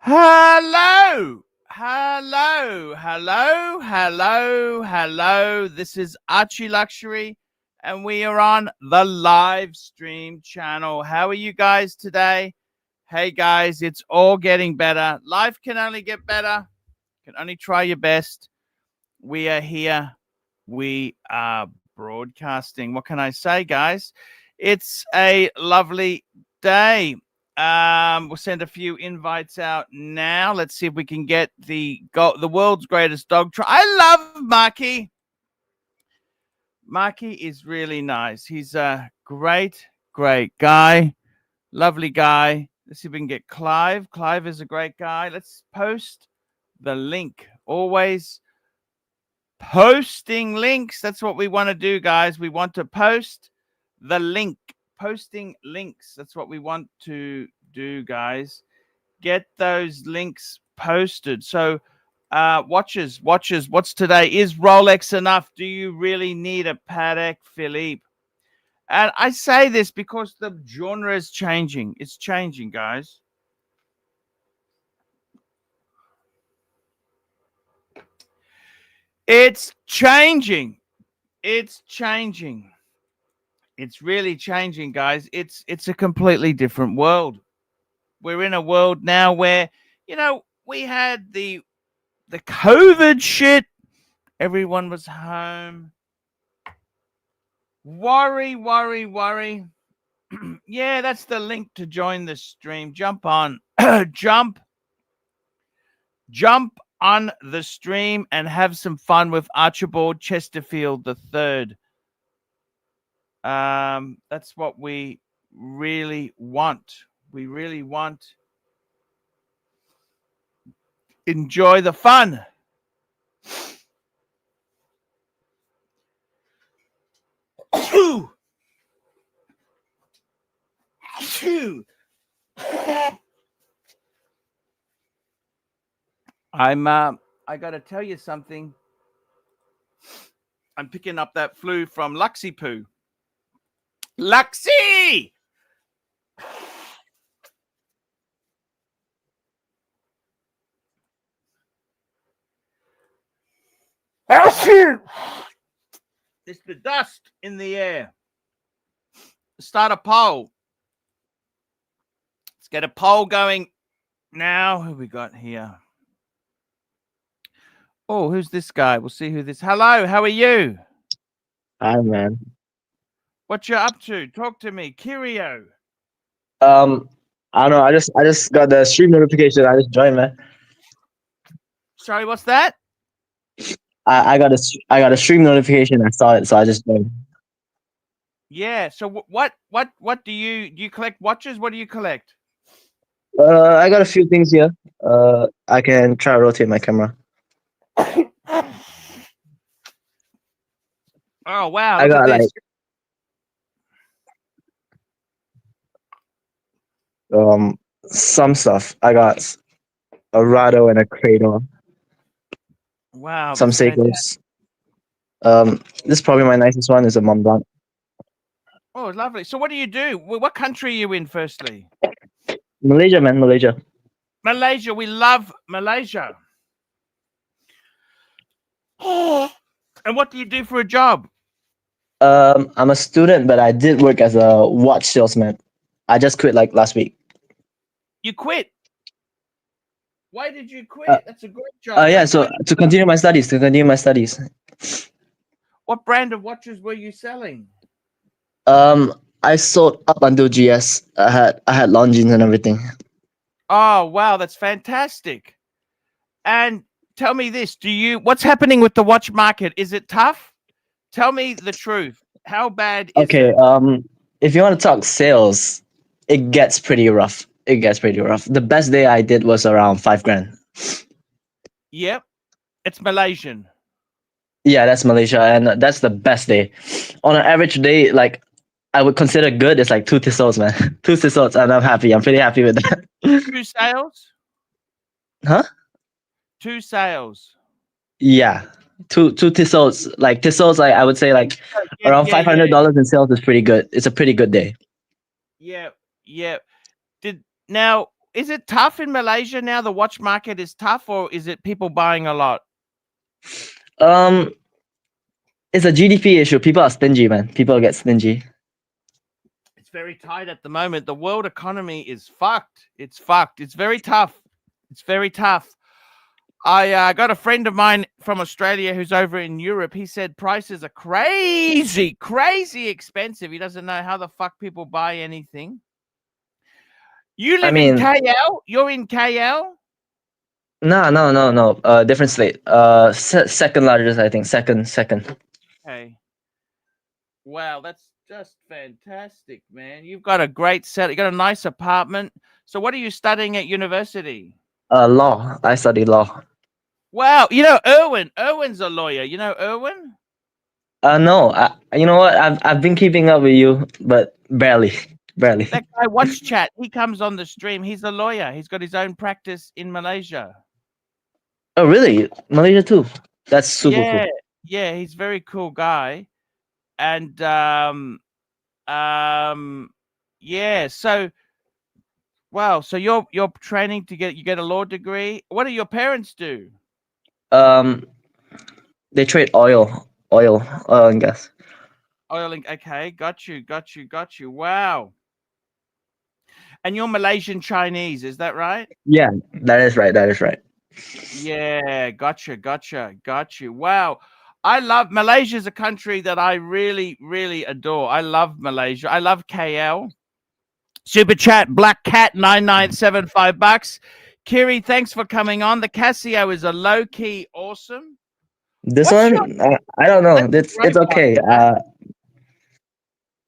Hello, hello, hello, hello, hello. This is Archie Luxury, and we are on the live stream channel. How are you guys today? Hey guys, it's all getting better. Life can only get better. You can only try your best. We are here. We are broadcasting. What can I say, guys? It's a lovely day. We'll send a few invites out now. Let's see if we can get the world's greatest dog. I love Marky. Marky is really nice. He's a great guy. Lovely guy. Let's see if we can get Clive. Clive is a great guy. Let's post the link. Always posting links. That's what we want to do, guys. We want to post the link. Posting links. That's what we want to do, guys. Get those links posted. So watches, what's today? Is Rolex enough? Do you really need a Patek Philippe? And I say this because the genre is changing. It's changing, guys. It's changing. It's changing. It's really changing, guys. It's a completely different world. We're in a world now where, we had the COVID shit. Everyone was home. Worry. Yeah, that's the link to join the stream. Jump on. Jump on the stream and have some fun with Archibald Chesterfield III. That's what we really want. We really want. Enjoy the fun. I gotta tell you something. I'm picking up that flu from Luxy Poo. Luxy! It's the dust in the air. Start a poll. Let's get a poll going now. Who we got here? Oh, who's this guy? We'll see who this. Hello, how are you? Hi, man. What you up to? Talk to me, Kirio. I don't know. I just got the stream notification. I just joined, man. Sorry, what's that? I got a stream notification. I saw it, so I just joined. Yeah. So what do you collect watches? What do you collect? I got a few things here. I can try to rotate my camera. Oh wow! I got like some stuff. I got a Rado and a Cradle. Wow. Some Seikos. This is probably my nicest one. Is a Mont Blanc. Oh, lovely. So what do you do? What country are you in, firstly? Malaysia, man. Malaysia. Malaysia. We love Malaysia. And what do you do for a job? I'm a student, but I did work as a watch salesman. I just quit like last week. You quit? Why did you quit? That's a great job. Yeah, so to continue my studies. What brand of watches were you selling? I sold up until GS. I had Longines and everything. Oh wow, that's fantastic. And tell me this, what's happening with the watch market? Is it tough? Tell me the truth. How bad is it? Okay, if you want to talk sales, it gets pretty rough. The best day I did was around $5,000. Yep. It's Malaysian. Yeah, that's Malaysia, and that's the best day. On an average day, like I would consider good, it's like 2 Tassals, man. 2 Tassals, and I'm happy. I'm pretty happy with that. 2 sales? Huh? 2 sales. Yeah. Two Tassals. Like Tassals, like I would say like around $500 in sales is pretty good. It's a pretty good day. Yeah. Now is it tough in Malaysia now? The watch market is tough, or is it people buying a lot? It's a GDP issue. People are stingy, man. People get stingy. It's very tight at the moment. The world economy is fucked. It's fucked. It's very tough. It's very tough. I got a friend of mine from Australia who's over in Europe. He said prices are crazy, crazy expensive. He doesn't know how the fuck people buy anything. You live in KL? You're in KL? No. Different state. Second largest, I think. Second. Okay. Wow, that's just fantastic, man. You've got a great set. You got a nice apartment. So what are you studying at university? Law. I study law. Wow, you know Erwin. Erwin's a lawyer. You know Erwin? No. You know what? I've been keeping up with you, but barely. That guy Watch Chat. He comes on the stream. He's a lawyer. He's got his own practice in Malaysia. Oh, really? Malaysia too. That's super cool. Yeah, he's a very cool guy. And yeah, so wow, so you're training to get a law degree. What do your parents do? They trade oil and gas. Oil and okay, got you. Wow. And you're Malaysian Chinese, is that right? Yeah, that is right. Yeah, got you. Wow. I love Malaysia's a country that I really, really adore. I love Malaysia. I love KL. Super chat, Black Cat 9975 bucks. Kiri, thanks for coming on. The Casio is a low key awesome. This one, I don't know. It's okay.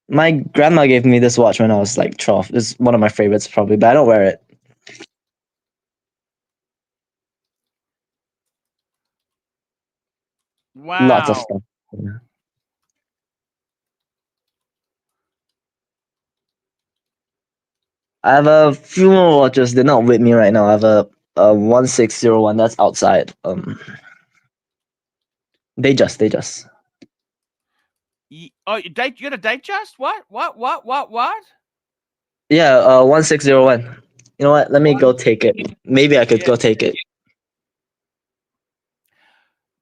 My grandma gave me this watch when I was like 12. It's one of my favorites probably, but I don't wear it. Wow. Lots of stuff. I have a few more watches. They're not with me right now. I have a 1601 that's outside. They just. Oh, you got a date just? What? Yeah, 1601. You know what? Let me go take it. Maybe I could go take it.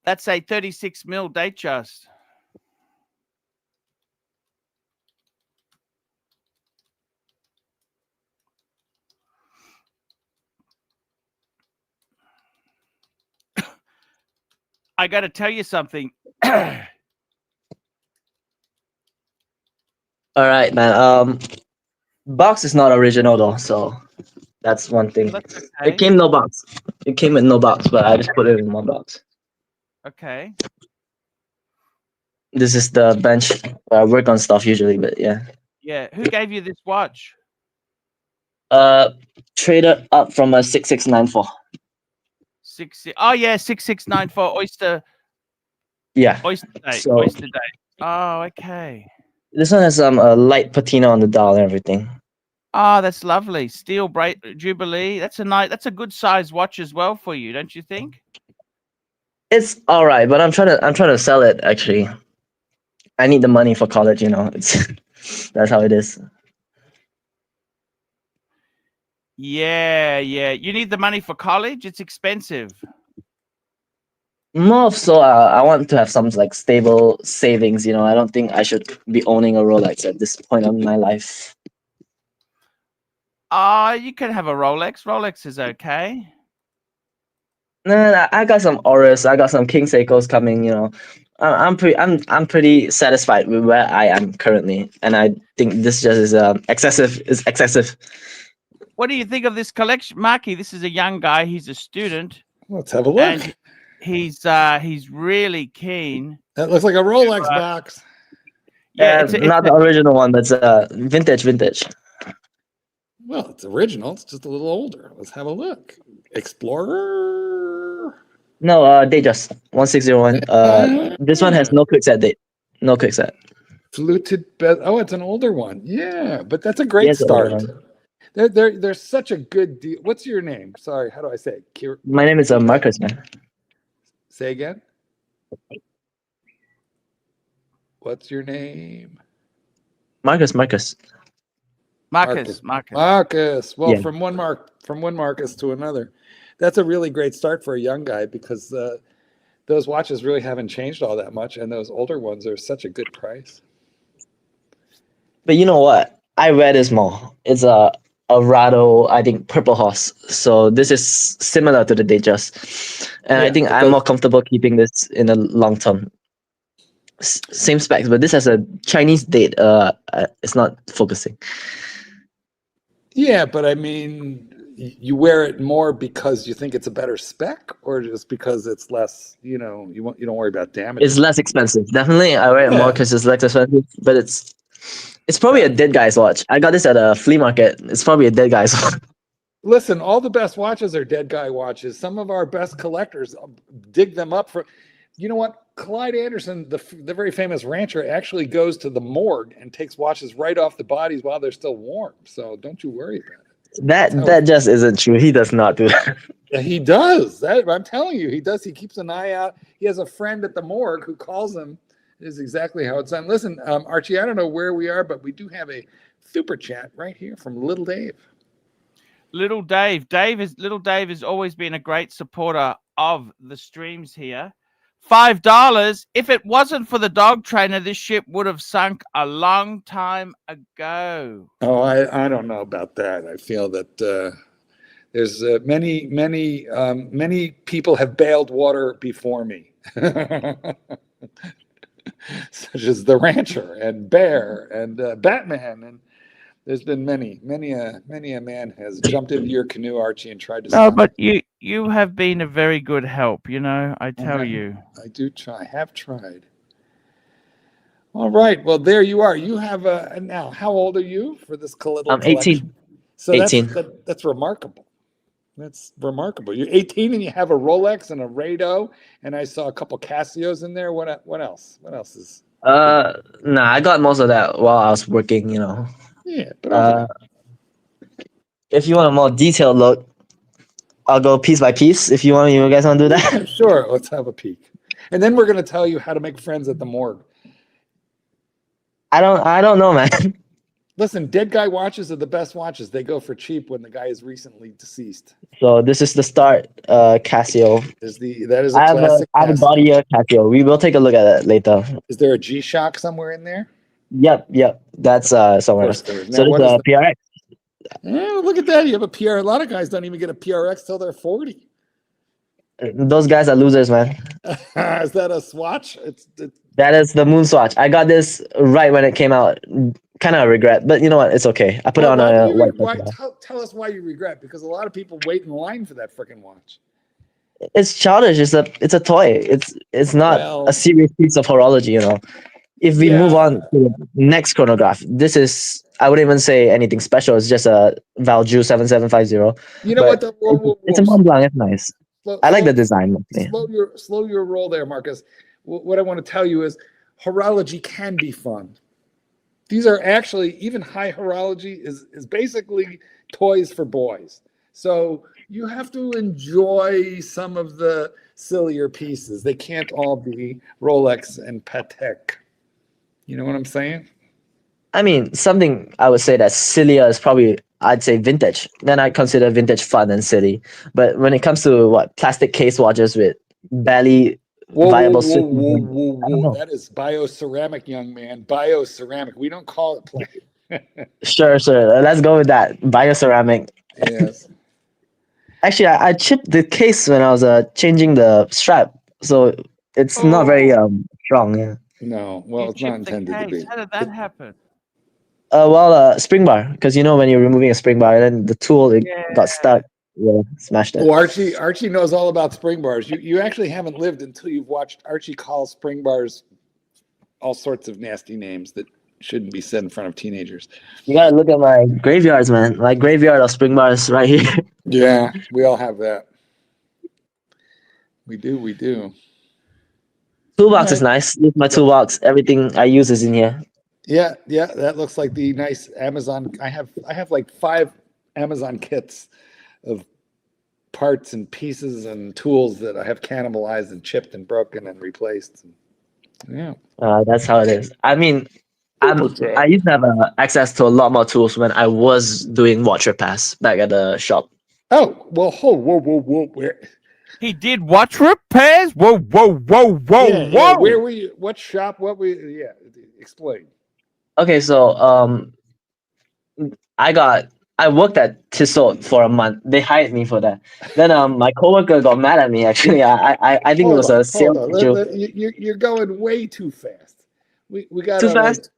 That's a 36 mil date just. I got to tell you something. All right, man. Box is not original though, so that's one thing. Okay. It came no box. It came with no box, but I just put it in one box. Okay. This is the bench where I work on stuff usually, but yeah. Yeah. Who gave you this watch? Traded up from a 6694. Oh yeah, 6694 Oyster. Yeah. Oyster date. So, Oyster date. Oh, okay. This one has a light patina on the dial and everything. Oh, that's lovely. Steel Jubilee. That's a good size watch as well for you, don't you think? It's all right, but I'm trying to sell it actually. I need the money for college, you know. It's that's how it is. Yeah. You need the money for college. It's expensive. More so, I want to have some like stable savings. You know, I don't think I should be owning a Rolex at this point of my life. You can have a Rolex. Rolex is okay. No, I got some Auras. I got some King Seikos coming. You know, I'm pretty satisfied with where I am currently, and I think this just is excessive. Is excessive. What do you think of this collection, Marky? This is a young guy. He's a student. Let's have a look. And he's really keen. That looks like a Rolex box. Yeah, it's not the original one, but it's vintage. Well, it's original. It's just a little older. Let's have a look. Explorer. No, they just 1601. This one has no quick set date. No quick set. Fluted bed. Oh, it's an older one. Yeah, but that's a great start. They're such a good deal. What's your name? Sorry, how do I say it? My name is Marcus, man. Say again. What's your name? Marcus. Marcus. Marcus. Well, Yeah. from one Marcus to another. That's a really great start for a young guy because those watches really haven't changed all that much, and those older ones are such a good price. But you know what? I read this more. It's a Rado, I think, Purple Horse. So this is similar to the Datejust. And I Yeah, think but I'm more comfortable keeping this in the long term. Same specs, but this has a Chinese date. It's not focusing. Yeah, but I mean, you wear it more because you think it's a better spec, or just because it's less. You don't worry about damage. It's less expensive. Definitely, I wear it more Yeah. because it's less expensive. But it's probably a dead guy's watch. I got this at a flea market. It's probably a dead guy's watch. Listen, all the best watches are dead guy watches. Some of our best collectors dig them up for. You know what? Clyde Anderson, the very famous rancher, actually goes to the morgue and takes watches right off the bodies while they're still warm. So don't you worry about it. That just isn't true. He does not do that. He does. I'm telling you, he does. He keeps an eye out. He has a friend at the morgue who calls him. It is exactly how it's done. Listen, Archie, I don't know where we are, but we do have a super chat right here from Little Dave. Little Dave. Little Dave has always been a great supporter of the streams here. $5. If it wasn't for the dog trainer, this ship would have sunk a long time ago. Oh, I don't know about that. I feel that there's many people have bailed water before me, such as the rancher and Bear and Batman, and there's been many a man has jumped into your canoe, Archie, and tried to. No, but you have been a very good help. I tell you. I do try. I have tried. All right. Well, there you are. You have now. How old are you for this little I'm collection? 18. So 18. That's remarkable. That's remarkable. You're 18 and you have a Rolex and a Rado, and I saw a couple Casios in there. What else? What else is? Nah, I got most of that while I was working. Yeah, but if you want a more detailed look, I'll go piece by piece. If you guys want to do that. Yeah, sure. Let's have a peek, and then we're going to tell you how to make friends at the morgue. I don't know, man. Listen, dead guy watches are the best watches. They go for cheap when the guy is recently deceased. So this is the start Casio. That is a classic. I have a body Casio. We will take a look at it later. Is there a G-Shock somewhere in there? Yep. That's somewhere else. So this is a PRX. Yeah, look at that. You have a PR. A lot of guys don't even get a PRX till they're 40. Those guys are losers, man. Is that a swatch? That is the Moon Swatch. I got this right when it came out. Kind of regret, but you know what? It's okay. I put it on a white. Tell us why you regret, because a lot of people wait in line for that freaking watch. It's childish. It's a toy. It's not a serious piece of horology. If we move on to the next chronograph, this is, I wouldn't even say anything special. It's just a Valjoux 7750. You know what? It's a Mont Blanc. It's nice. I like the design. Slow your roll there, Marcus. What I want to tell you is horology can be fun. These are actually, even high horology is basically toys for boys. So you have to enjoy some of the sillier pieces. They can't all be Rolex and Patek. You know what I'm saying? I mean, something I would say that's sillier is probably, I'd say, vintage. Then I consider vintage fun and silly. But when it comes to plastic case watches with barely viable whoa. That is bioceramic, young man. Bioceramic. We don't call it play. Sure. Let's go with that. Bioceramic. Yes. Actually, I chipped the case when I was changing the strap, so it's not very strong. Yeah. No, well, it's not intended to be. How did that happen? Spring bar, because when you're removing a spring bar, and then the tool got stuck. Yeah, smashed it. Oh, Archie knows all about spring bars. You actually haven't lived until you've watched Archie call spring bars all sorts of nasty names that shouldn't be said in front of teenagers. You gotta look at my graveyards, man. My graveyard of spring bars right here. Yeah, we all have that. We do. Toolbox is nice. This is my toolbox. Everything I use is in here. Yeah. That looks like the nice Amazon. I have like 5 Amazon kits of parts and pieces and tools that I have cannibalized and chipped and broken and replaced. Yeah. That's how it is. I mean, I used to have access to a lot more tools when I was doing watch repass back at the shop. Oh, well, whoa. He did watch repairs. Whoa. Yeah. Where were you? What shop? What were you? Yeah, explain. Okay, so I worked at Tissot for a month. They hired me for that. Then my coworker got mad at me. Actually, I think it was a sales issue. You're going way too fast. We got Too fast?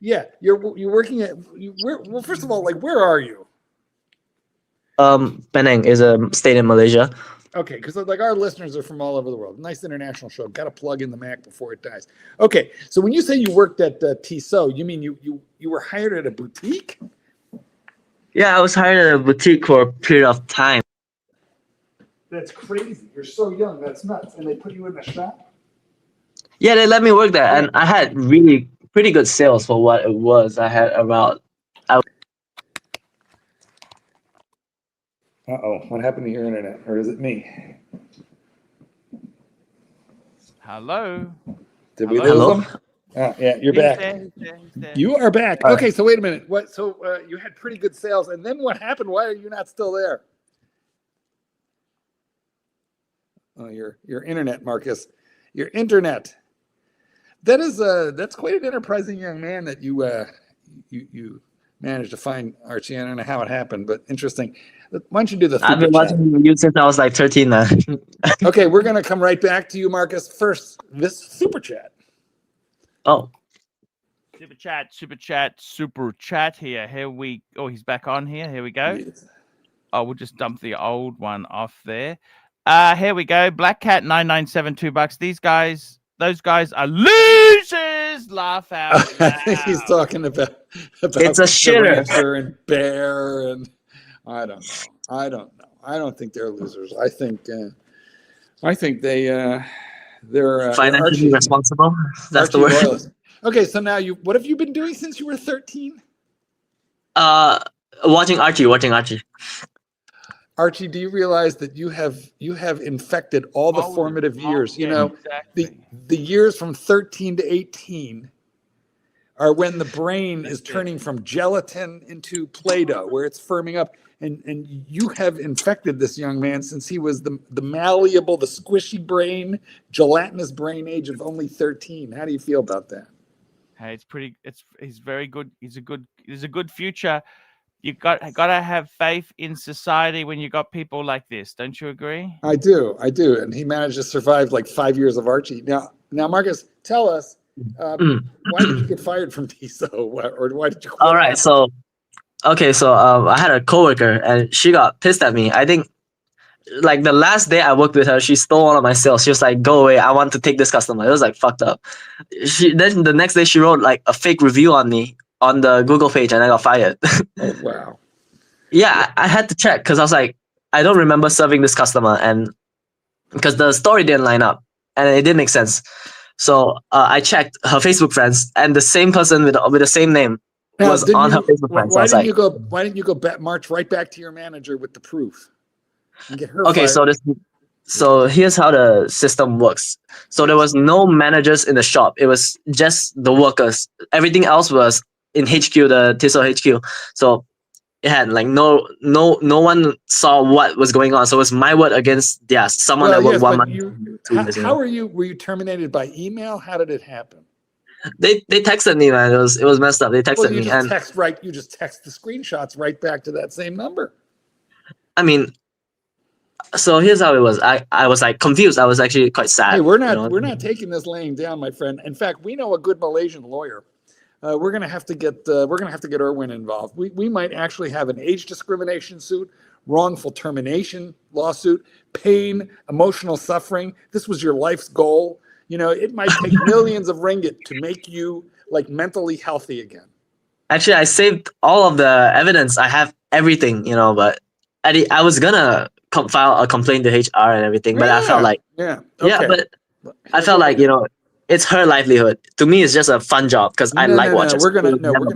Yeah, you're working at. Well, first of all, like, where are you? Penang is a state in Malaysia. Okay, because like our listeners are from all over the world. Nice international show. Got to plug in the Mac before it dies. Okay, so when you say you worked at Tissot, you mean you were hired at a boutique? Yeah, I was hired at a boutique for a period of time. That's crazy. You're so young. That's nuts. And they put you in the shop? Yeah, they let me work there, and I had really pretty good sales for what it was. I had about. Uh-oh, what happened to your internet? Or is it me? Hello. Did we Hello? lose them? Yeah, you're back. He's there. You are back. All right. Okay, so wait a minute. What? So you had pretty good sales, and then what happened? Why are you not still there? Oh, your internet, Marcus. Your internet. That's quite an enterprising young man that you managed to find, Archie. I don't know how it happened, but interesting. Why don't you do the I've been super chat? watching you since I was like 13 now. Okay, we're gonna come right back to you, Marcus. First, this super chat. Oh, Super chat here. He's back on here. Here we go. Yes. Oh, we'll just dump the old one off there. Here we go. Black Cat 997, $2. Those guys are losers. Laugh out. I think he's talking about it's a shitter. Rancher and Bear, and I don't know. I don't think they're losers. I think they're Financially responsible. That's the Archie word. loyalists. Okay, so now what have you been doing since you were 13? Watching Archie. Archie, do you realize that you have infected all the formative years? You know, exactly. the years from 13 to 18 are when the brain is turning from gelatin into Play-Doh, where it's firming up. And you have infected this young man since he was the malleable, the squishy brain, gelatinous brain age of only 13. How do you feel about that? Hey, he's very good. He's a good future. You gotta have faith in society when you got people like this. Don't you agree? I do. And he managed to survive like 5 years of Archie. Now, Marcus, tell us, why did you get fired from Tissot, or why did you quit? All right, so I had a coworker and she got pissed at me. I think like the last day I worked with her, she stole one of my sales. She was like, "Go away! I want to take this customer." It was like fucked up. Then the next day she wrote like a fake review on me on the Google page, and I got fired. Oh wow! Yeah, I had to check because I was like, I don't remember serving this customer, and because the story didn't line up and it didn't make sense. So I checked her Facebook friends, and the same person with the same name was on her Facebook friends. Why didn't you go march right back to your manager with the proof and get her Okay, fired? so here's how the system works. So there was no managers in the shop. It was just the workers. Everything else was in HQ, the Tissot HQ. So it had like no one saw what was going on. So it was my word against theirs. Someone that worked 1 month. How were you? Were you terminated by email? How did it happen? They texted me, man. It was messed up. They texted me, and you just text the screenshots right back to that same number. I mean, so here's how it was. I was like confused. I was actually quite sad. Hey, we're not taking this laying down, my friend. In fact, we know a good Malaysian lawyer. We're gonna have to get Erwin involved. We might actually have an age discrimination suit, wrongful termination lawsuit, pain, emotional suffering. This was your life's goal. You know, it might take millions of ringgit to make you like mentally healthy again. Actually, I saved all of the evidence. I have everything, but I was gonna file a complaint to HR and everything, but I felt like but I felt like it's her livelihood. To me, it's just a fun job because I like watching. We're gonna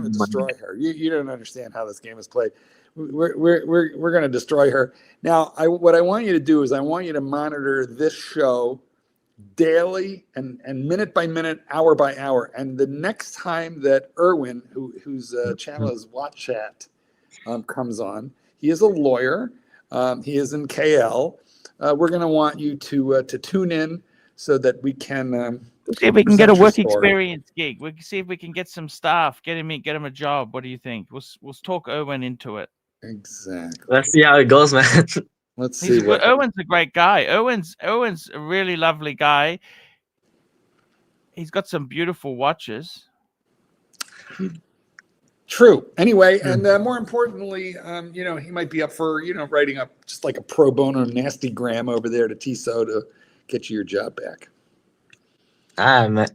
destroy her. You don't understand how this game is played. We're gonna destroy her. Now, what I want you to do is I want you to monitor this show daily and minute by minute, hour by hour. And the next time that Erwin, whose channel is Watch Chat, comes on, he is a lawyer. He is in KL. We're going to want you to tune in so that we can see if we can get a present your work story. experience gig. We can see if we can get some staff, get him a job. What do you think? We'll talk Erwin into it. Exactly. Let's see how it goes, man. Let's see what Erwin's a great guy. Erwin's a really lovely guy. He's got some beautiful watches. True. Anyway, and more importantly, he might be up for, writing up just like a pro bono nasty gram over there to Tissot to get you your job back. Man.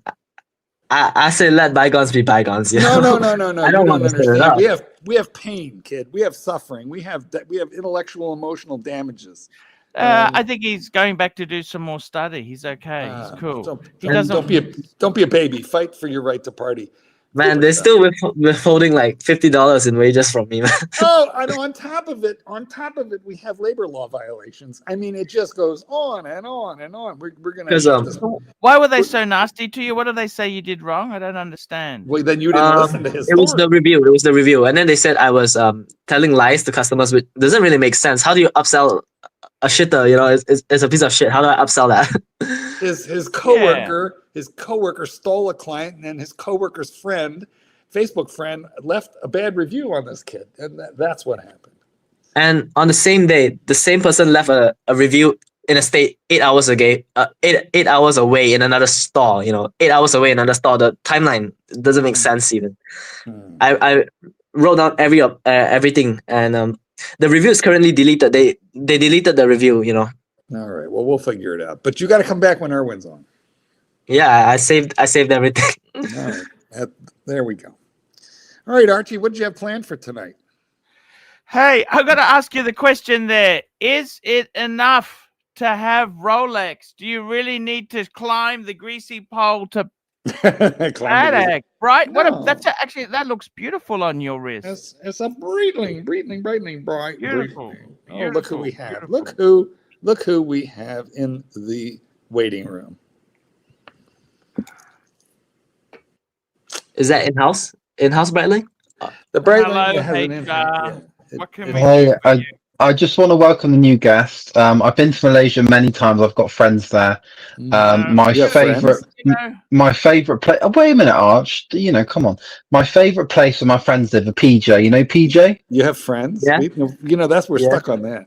I say let bygones be bygones. You know? No. I don't understand. We have pain, kid. We have suffering. We have intellectual, emotional damages. I think he's going back to do some more study. He's okay. He's cool. Don't be a baby. Fight for your right to party. Man, they're still withholding like $50 in wages from me, man. Oh, and on top of it, we have labor law violations. I mean, it just goes on and on and on. We're gonna. Why were they so nasty to you? What did they say you did wrong? I don't understand. Well, then you didn't listen to his. It was the review, and then they said I was telling lies to customers, which doesn't really make sense. How do you upsell a shitter? It's a piece of shit. How do I upsell that? His coworker. His coworker stole a client, and then his coworker's friend, Facebook friend, left a bad review on this kid, and that's what happened. And on the same day, the same person left a review in a state 8 hours ago, 8 hours away in another store. 8 hours away in another store. The timeline doesn't make sense even. I wrote down everything, and the review is currently deleted. They deleted the review. All right. Well, we'll figure it out. But you got to come back when Erwin's on. Yeah, I saved everything. All right. There we go. All right, Archie, what did you have planned for tonight? Hey, I've got to ask you the question there. Is it enough to have Rolex? Do you really need to climb the greasy pole to PATEK? Right? No. That looks beautiful on your wrist. It's a brightening, bright. Beautiful. Oh, look who we have. Look who we have in the waiting room. Is that in-house? In-house Breitling? The Breitling Hello, has an in-house. What can we do for you? I just want to welcome the new guest. I've been to Malaysia many times. I've got friends there. My favorite place. Oh, wait a minute, Arch. Come on. My favorite place where my friends live are PJ. You know PJ? You have friends? Yeah. We're stuck on that.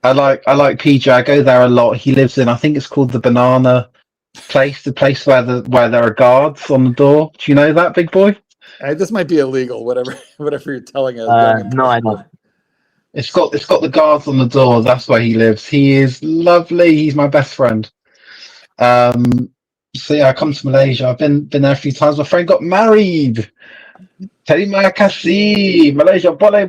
I like PJ. I go there a lot. He lives in, I think it's called the Banana Place, the place where there are guards on the door. Do you know that, big boy? This might be illegal. Whatever you're telling us. No, I don't. It's got the guards on the door. That's where he lives. He is lovely. He's my best friend. So yeah, I come to Malaysia. I've been there a few times. My friend got married. Terima kasih. Malaysia, boleh.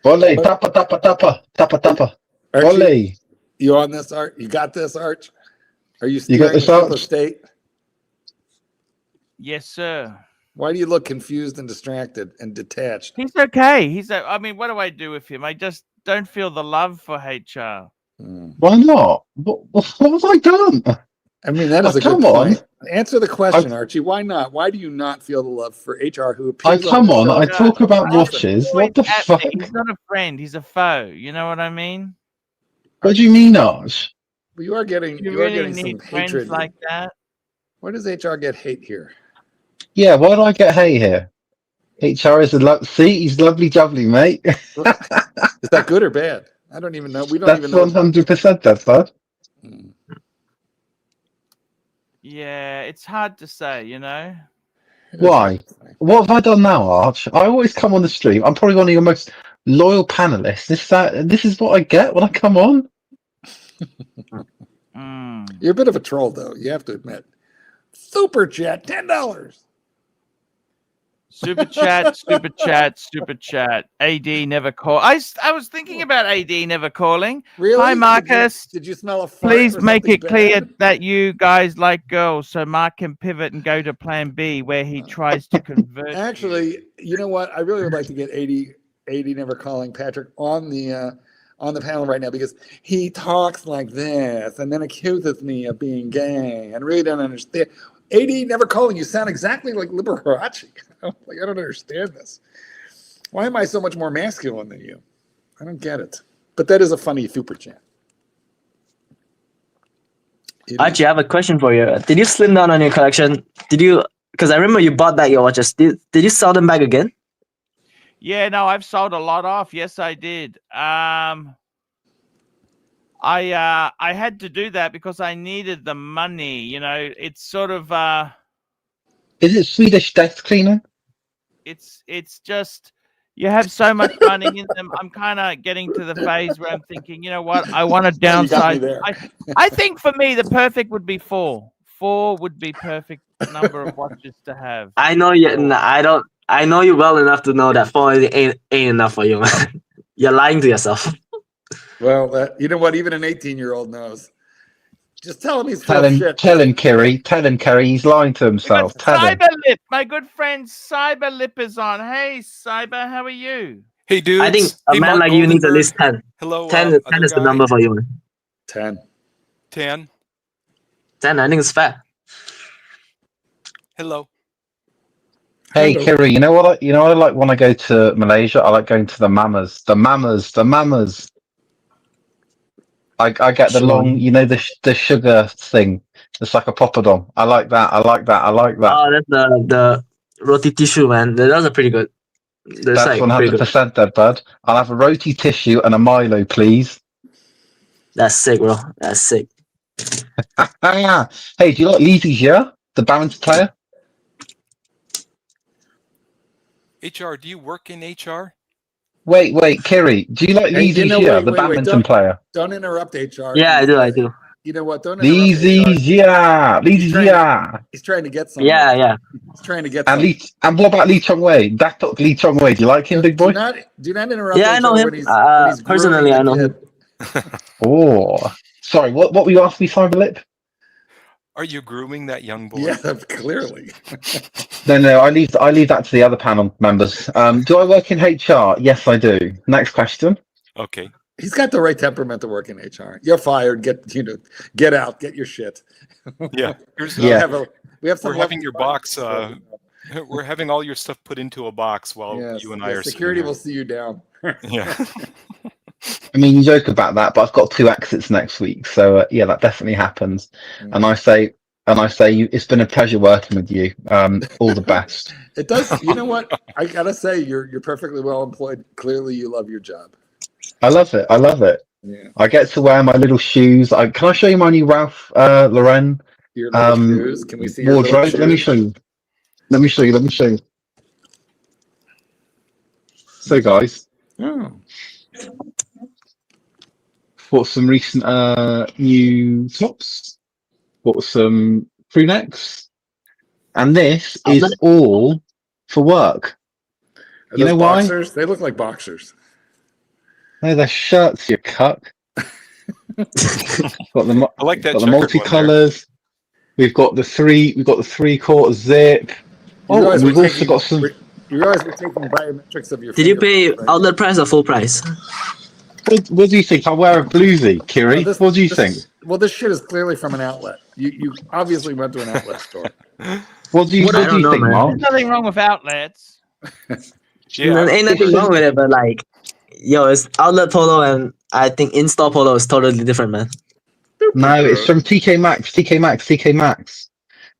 Boleh, tapa. Boleh. You on this, Arch? You got this, Arch? Are you got this, Arch? State? Yes, sir. Why do you look confused and distracted and detached? He's okay. I mean, what do I do with him? I just don't feel the love for HR. Why not? What have I done? I mean, that is a good point. Answer the question, Archie. Why not? Why do you not feel the love for HR who appears I talk about watches. What the fuck? He's not a friend. He's a foe. You know what I mean? What do you mean, Arch? Well, you are getting some hatred. Like that? Where does HR get hate here? Yeah, why do I get hate here? HR is he's lovely jubbly, mate. Is that good or bad? I don't even know. We don't even know. That's 100% that's bad. Yeah, it's hard to say, Why? What have I done now, Arch? I always come on the stream. I'm probably one of your most loyal panelists. This is what I get when I come on. You're a bit of a troll, though. You have to admit. Super chat, $10. Super chat. AD never call. I was thinking about AD never calling. Really? Hi, Marcus. Did you smell a fart? Please make it clear that you guys like girls, so Mark can pivot and go to Plan B, where he tries to convert. Actually, you know what? I really would like to get AD never calling Patrick on the on the panel right now because he talks like this and then accuses me of being gay and really don't understand. AD never calling you sound exactly like Liberace. Like, I don't understand this. Why am I so much more masculine than you? I don't get it. But that is a funny super chat. Archie, I have a question for you. Did you slim down on your collection? Did you? Because I remember you bought back your watches. Did you sell them back again? Yeah, no, I've sold a lot off. Yes, I did. I had to do that because I needed the money. You know, it's sort of Is it Swedish death cleaner? it's just you have so much money in them. I'm kind of getting to the phase where I'm thinking, you know what? I want to You got me downsize. there. I think for me the perfect would be 4. 4 would be perfect number of watches to have. I know you. I don't. I know you well enough to know that 4 ain't enough for you, man. You're lying to yourself. Well, you know what? Even an 18-year-old knows. Just tell him he's full Tell of him, shit. Kerry, he's lying to himself. Tell him. Cyberlip, my good friend Cyberlip is on. Hey, Cyber, how are you? Hey, dudes. I think a Hey, man Mark like you needs at Goldenberg. least 10. Hello, 10 other is the guy. number for you, man. 10. 10. 10, I think it's fair. Hello. Hey, Hello. Kerry, you know what? I like when I go to Malaysia. I like going to the mamas. The mamas. I get the Sure. long, the sugar thing. It's like a poppadom. I like that. Oh, that's the roti tissue, man. Those are pretty good. That's That's like pretty good. 100% there, bud. I'll have a roti tissue and a Milo, please. That's sick, bro. That's sick. Hey, do you like LUXURIA, the badminton player? HR, do you work in HR? Wait, Kerry, do you like Hey, LUXURIA, the badminton player? Don't interrupt HR. Yeah, I do. You know what? Don't interrupt HR. LUXURIA. He's trying to get something. Yeah. He's trying to get And something. and what about Lee Chong Wei? Datuk Lee Chong Wei. Do you like him, big boy? Do not interrupt Yeah, HR I know him. when he's Personally, grooming I the know kid. him. Oh, sorry. What were you asking me, Cyberlip? Are you grooming that young boy? Yeah, clearly. No. I leave that to the other panel members. Do I work in HR? Yes, I do. Next question. Okay. He's got the right temperament to work in HR. You're fired. Get out. Get your shit. Yeah. Here's, Yeah. We have some. We're having your box. We're having all your stuff put into a box while you and I are security sitting will see you down. here. Yeah. I mean, you joke about that, but I've got 2 exits next week, so yeah, that definitely happens. And I say, it's been a pleasure working with you. All the best. It does. You know what? I gotta say, you're perfectly well employed. Clearly, you love your job. I love it. Yeah. I get to wear my little shoes. Can I show you my new Ralph Lauren Your little shoes. Can we see your little wardrobe? shoes? Let me show you. So, guys, Oh. bought some recent new tops. Bought some crew necks, and this is all for work. Are You those know why? boxers? They look like boxers. No, they're shirts, you cuck. Got the I like that got the checkered one there. multicolours. We've got the 3/4 zip. You And we've also got some. You realize we're taking biometrics of your. Did you pay fingerprints, right? outlet price or full price? What do you think? I'll wear a bluesy, Kiri. No, What do you think? Well, this shit is clearly from an outlet. You obviously went to an outlet store. What do you I don't know, think, man. Mark? There's nothing wrong with outlets. Yeah. Ain't nothing wrong with it, but like, yo, it's outlet polo and I think in-store polo is totally different, man. No, it's from TK Maxx.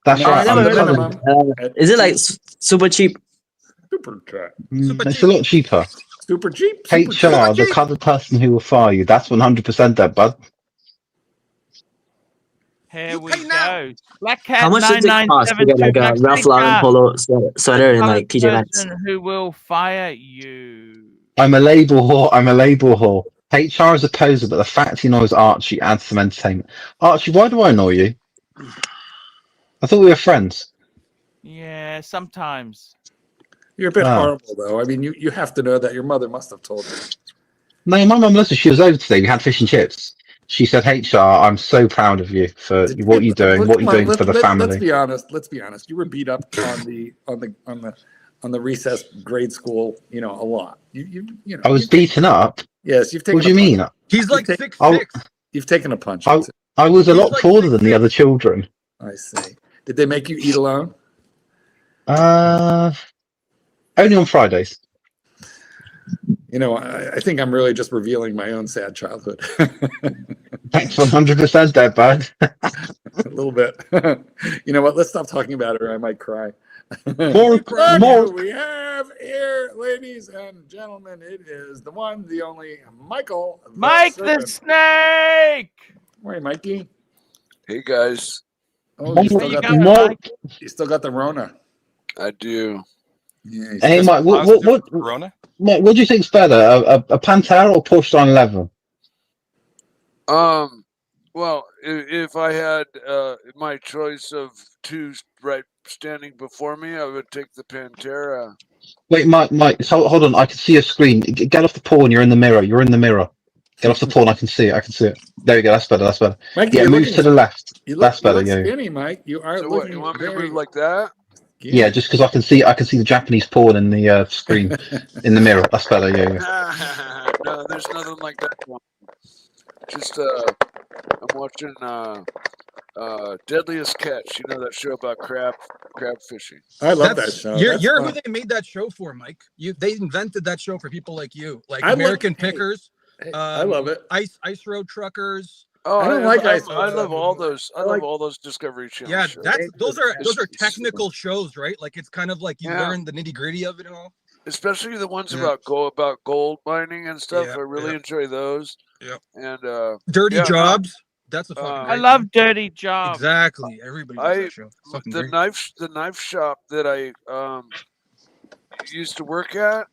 That's No, right. I never the heard of minimum. it. Is it like super cheap? Super cheap. It's a lot cheaper. Super cheap. HR, the kind of person who will fire you. That's 100% there, bud. Here we go. Black Cat How much does it cost to get like a Ralph Lauren polo sweater in like TJ Maxx? Who will fire you? I'm a label whore. HR is a poser, but the fact he knows Archie adds some entertainment. Archie, why do I know you? I thought we were friends. Yeah, sometimes. You're a bit Oh. horrible, though. I mean, you have to know that your mother must have told you. No, my mum Melissa, she was over today. We had fish and chips. She said, HR, I'm so proud of you for what you're doing, for the family. Let's be honest. You were beat up on the recess grade school, a lot. You know. I was beaten up. Yes, you've taken. What do you mean? He's like take- 6'6". You've taken a punch. I was a He's lot like taller than the 6'6". other children. I see. Did they make you eat alone? Only on Fridays. You know, I think I'm really just revealing my own sad childhood. Thanks 100%, Dad, bud. A little bit. You know what? Let's stop talking about it, or I might cry. More, Look more. who we have here, ladies and gentlemen. It is the one, the only Michael. Mike the Serpent. Snake. Hey, Mikey. Hey guys, Oh, you still Where you got going, the, Mike? you still got the Rona. I do. Yeah, you Hey, still- Mike, Positive Corona? Mike, what do you think's better, a Pantera or Porsche 911? Well, if I had my choice of two right standing before me, I would take the Pantera. Wait, Mike, hold on. I can see a screen. Get off the pawn. You're in the mirror. You're in the mirror. Get off the pawn. I can see it. I can see it. There you go. That's better. That's better. Mike, Yeah, you're move looking- to the left. You look, That's better. you Yeah, look yeah. skinny, Mike. You are So looking what? You want me to very move like that? Yeah, just because I can see the Japanese pawn in the screen in the mirror. That's better. Yeah, yeah. No, there's nothing like that one. Just I'm watching Deadliest Catch. You know that show about crab fishing. I love that show. You're That's who fun. they made that show for, Mike. They invented that show for people like you, like I love- American hey, Pickers, Hey, I love it. Ice Road Truckers. Oh, I don't like Ice I Road. love all those. I like- love all those Discovery Channel Yeah, shows. those are It's- technical shows, right? Like it's kind of like you Yeah. learn the nitty gritty of it and all. Especially the ones Yeah. about gold mining and stuff. Yeah, I really yeah. enjoy those. Yeah. And Dirty Yeah, no. Jobs. That's a fucking. I I great love one. Dirty Job. Exactly. Everybody loves that show. Fucking the great. knife shop that I used to work at,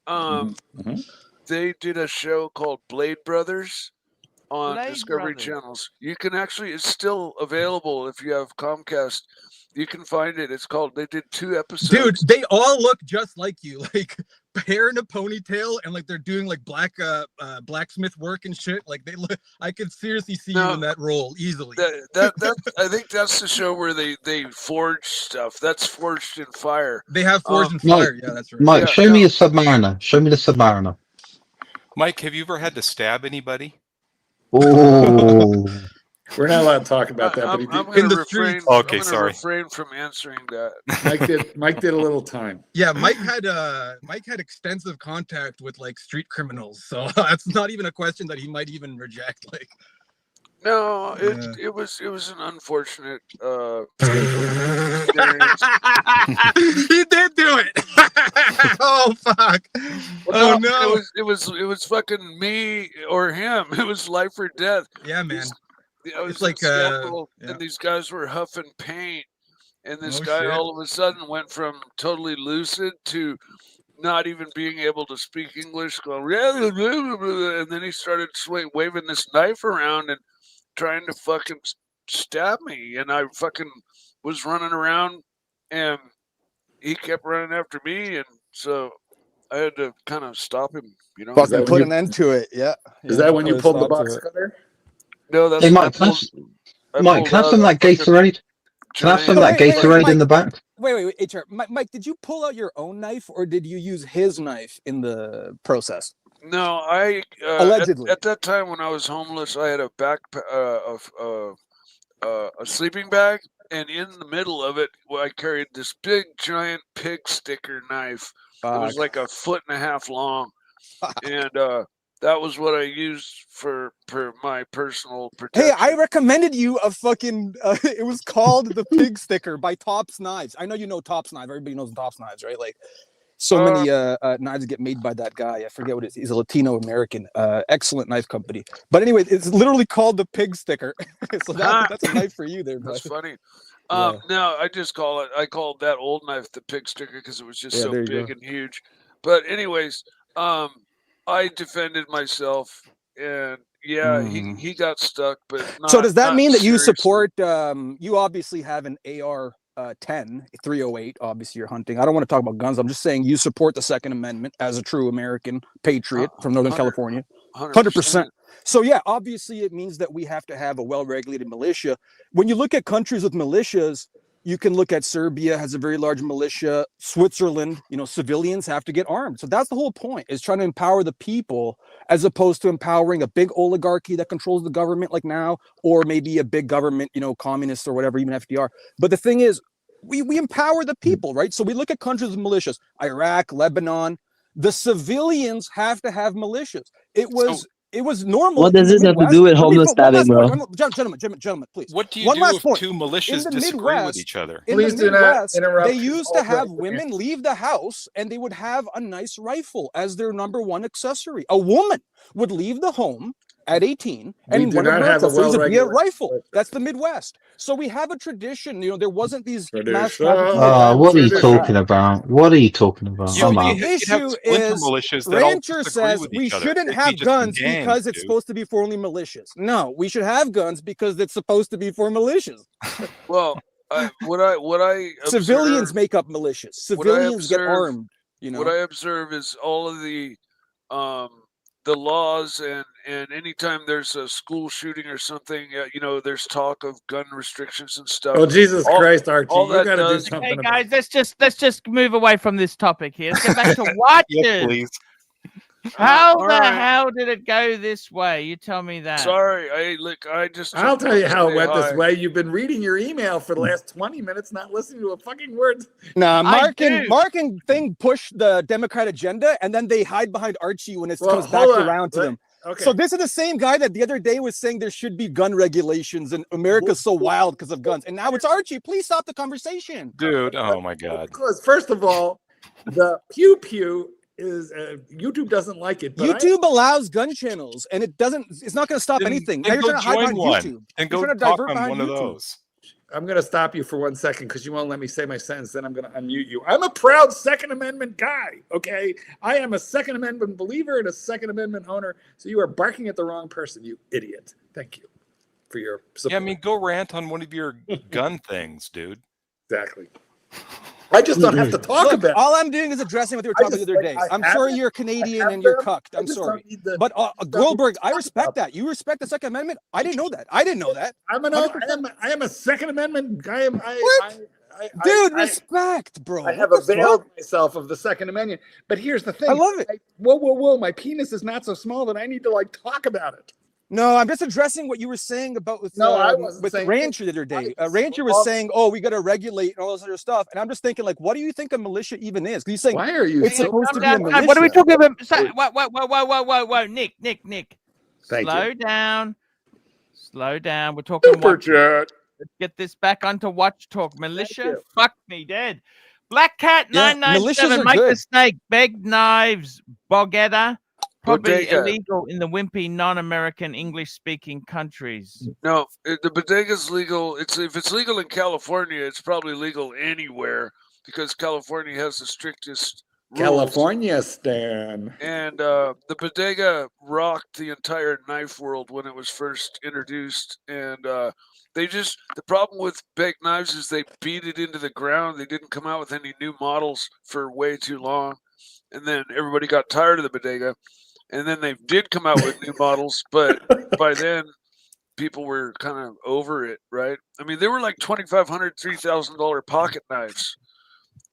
Mhm. they did a show called Blade Brothers on Blade Discovery Brothers. Channels. You can actually, it's still available if you have Comcast. You can find it. It's called. They did 2 episodes. Dude, they all look just like you, like hair in a ponytail, and like they're doing like blacksmith work and shit. Like they look. I could seriously see you No. in that role easily. That I think that's the show where they forge stuff. That's Forged in Fire. They have Forged and Mike, Fire. Yeah, that's right. Mike, Yeah, show me no. a Submariner. Show me the Submariner. Mike, have you ever had to stab anybody? Oh, We're not allowed to talk about that, but I'm he did. gonna In the refrain. streets. I'm Okay, gonna sorry. refrain from answering that. Mike did a little time. Yeah, Mike had extensive contact with like street criminals, so that's not even a question that he might even reject. Like, No, Yeah. it was an unfortunate experience. he did do it. Oh fuck! Oh no! It was fucking me or him. It was life or death. Yeah, man. I was It's like, in Seattle, yeah. and these guys were huffing paint, and this Oh, guy shit. all of a sudden went from totally lucid to not even being able to speak English, going, and then he started waving this knife around and trying to fucking stab me, and I fucking was running around, and he kept running after me, and so I had to kind of stop him, you know. Is that Fucking when put you- an end to it. Yeah. Is that when you put a pulled the stop to box it. cutter? No, that's hey Mike, can I pulled have out some of a that fucking Gatorade? Can I have some of that Wait, wait, Gatorade in Mike. the back? Wait, HR. Mike, did you pull out your own knife or did you use his knife in the process? No, I Allegedly. at that time when I was homeless, I had a a sleeping bag, and in the middle of it, I carried this big giant pig sticker knife. It was Fuck. like 1.5 feet long, and that was what I used for my personal Hey, protection. I recommended you a fucking. It was called the Pig Sticker by Tops Knives. I know you know Tops Knives. Everybody knows Tops Knives, right? Like, so many knives get made by that guy. I forget what it is. He's a Latino American. Excellent knife company. But anyway, it's literally called the Pig Sticker. So that's a knife for you there, bro. That's funny. Yeah. No, I just I called that old knife the pig sticker because it was just Yeah, so there you big go. and huge. But anyways, I defended myself, and yeah, he got stuck, but not, So does that not mean that you seriously. support? You obviously have an AR 10 308. Obviously, you're hunting. I don't want to talk about guns. I'm just saying you support the Second Amendment as a true American patriot from Northern 100%. California. 100%. So yeah, obviously it means that we have to have a well-regulated militia. When you look at countries with militias, You can look at Serbia has a very large militia. Switzerland, civilians have to get armed. So that's the whole point, is trying to empower the people as opposed to empowering a big oligarchy that controls the government like now, or maybe a big government, communist or whatever, even FDR. But the thing is, we empower the people, right? So we look at countries with militias, Iraq, Lebanon. The civilians have to have militias. It was normal. What does this have to do with homeless stabbing, bro? Gentlemen, please. What do you One do last if point. two In militias the disagree with Midwest- each other? In Please the do not Midwest, interrupt. they used to all have right. women leave the house and they would have a nice rifle as their number one accessory. A woman would leave the home at 18 We and do one of not her have a accessories would be a well-regulated rifle. military. That's the Midwest. So we have a tradition. There wasn't these mass Tradition. casualties. What are you Tradition. talking about? What are you talking about? So I'm the out. You'd have issue splinter is, militias that all Rancher disagree says with we each other. shouldn't They'd be have just guns gangs, because it's dude. supposed to be for only militias. No, we should have guns because it's supposed to be for militias. Well, what I Civilians observe- make up militias. what I Civilians get observe- armed. What I observe is all of the laws and anytime there's a school shooting or something, there's talk of gun restrictions and stuff. Oh, Jesus All- Christ, Archie. all You that got to do does- something Hey about guys, let's just move away from this topic here. Let's get back to watches. Yes, please. How all the right. hell did it go this way? You tell me that. Sorry, I just. I'll jumped tell you on to how it say went hi. this way. You've been reading your email for the last 20 minutes, not listening to a fucking word. Nah, I do. Mark and Thing push the Democrat agenda, and then they hide behind Archie when it Well, comes back hold on. around to them. Okay. So this is the same guy that the other day was saying there should be gun regulations and America's so wild because of guns. And now it's Archie. Please stop the conversation. Dude, oh my God. Because first of all, the pew pew is YouTube doesn't like it. But YouTube allows gun channels, and it's not going to stop anything. Now Then you're go trying to hide join behind one. YouTube. And You're go trying to talk divert on behind one of YouTube. those. I'm going to stop you for 1 second because you won't let me say my sentence. Then I'm going to unmute you. I'm a proud Second Amendment guy. Okay, I am a Second Amendment believer and a Second Amendment owner. So you are barking at the wrong person, you idiot. Thank you for your support. Yeah, I mean, go rant on one of your gun things, dude. Exactly. I just don't have to talk Look, about it. all I'm doing is addressing what they were I talking just, the other like, day. I I'm have sorry them. you're Canadian have and you're them. cucked. I I'm just sorry. don't need the- But Goldberg, I talk respect about that. You respect the Second Amendment? I didn't know that. I didn't know that. I am a Second Amendment guy. Dude, respect, bro. I have What the availed fuck? myself of the Second Amendment. But here's the thing. I love it. Whoa. My penis is not so small that I need to talk about it. No, I'm just addressing what you were saying about with I wasn't with saying Rancher the other day. I Rancher was love- saying, "Oh, we got to regulate and all this other stuff," and I'm just thinking, what do you think a militia even is? Because he's saying Why are you it's so supposed to be a Calm militia. down. What are we talking about? Whoa, Nick. Thank Slow you. down. Slow down. We're talking Super watch. chat. Let's get this back onto watch talk. Militia, you. fuck me dead. Black Cat Yeah, 997, militias are Mike the good. Snake, Beg Knives, Bogetta. Probably Bodega. illegal in the wimpy non-American English-speaking countries. No, the bodega's legal. If it's legal in California, it's probably legal anywhere because California has the strictest rules. California Stan. And the bodega rocked the entire knife world when it was first introduced. And the problem with big knives is they beat it into the ground. They didn't come out with any new models for way too long. And then everybody got tired of the bodega. And then they did come out with new models, but by then people were kind of over it, right? I mean, they were like $2,500, $3,000 pocket knives,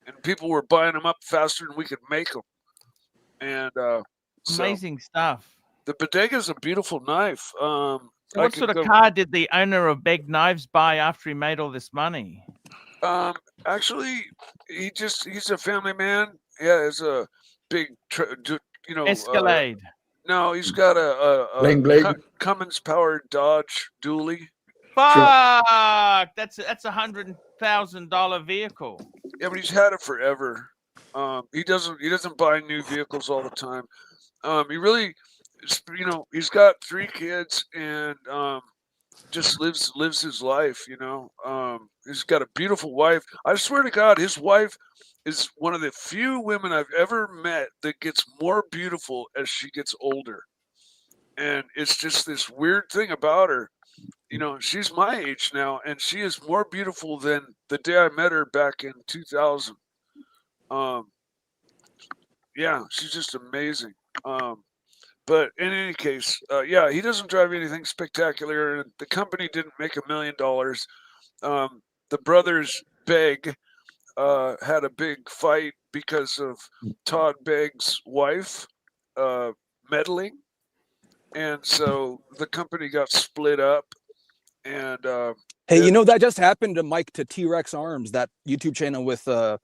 and people were buying them up faster than we could make them. And Amazing stuff. the bodega is a beautiful knife. What sort of car did the owner of Beg Knives buy after he made all this money? Actually, he's a family man. Yeah, it's a big, Escalade. no, he's got a Bling, bling. Cummins powered Dodge dually. Fuck! That's $100,000 vehicle. Yeah, but he's had it forever. He doesn't buy new vehicles all the time. He really, he's got 3 kids and just lives his life. He's got a beautiful wife. I swear to God, his wife is one of the few women I've ever met that gets more beautiful as she gets older. And it's just this weird thing about her. She's my age now, and she is more beautiful than the day I met her back in 2000. Yeah, she's just amazing. But in any case, yeah, he doesn't drive anything spectacular, and the company didn't make $1 million. The brothers Begg had a big fight because of Todd Begg's wife meddling, and so the company got split up. And hey, you know that just happened to Mike to T-Rex Arms, that YouTube channel with that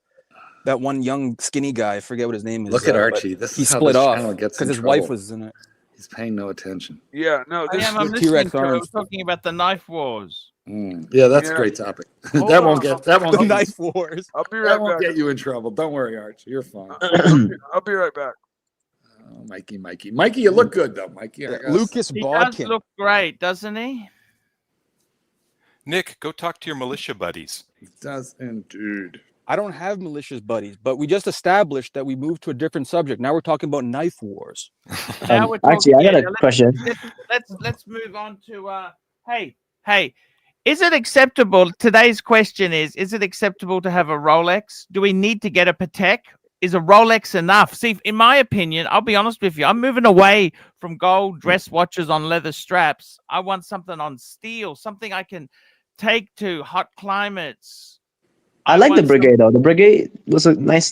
one young skinny guy. I forget what his name is. Look at but Archie. This he is how split this off channel gets in because his trouble. wife was in it. He's paying no attention. yeah, no, I this am. I'm With listening T-Rex to it. I arms. was talking about the knife wars. Yeah, that's Yeah. a great topic. Hold that won't on, get that won't The get, knife wars. I'll be that right won't back. get you in trouble. Don't worry, Archie. You're fine. I'll be right back. Oh, Mikey, you look good though, Mikey. I gotta Lucas He does Bodkin. look great, doesn't he? Nick, go talk to your militia buddies. He does indeed. I don't have malicious buddies, but we just established that we moved to a different subject. Now we're talking about knife wars. Now we're Archie, talking- I got a yeah, question. Let's move on to hey, is it acceptable? Today's question is it acceptable to have a Rolex? Do we need to get a Patek? Is a Rolex enough? See, in my opinion, I'll be honest with you, I'm moving away from gold dress watches on leather straps. I want something on steel, something I can take to hot climates. I like the want brigade though. The brigade was a nice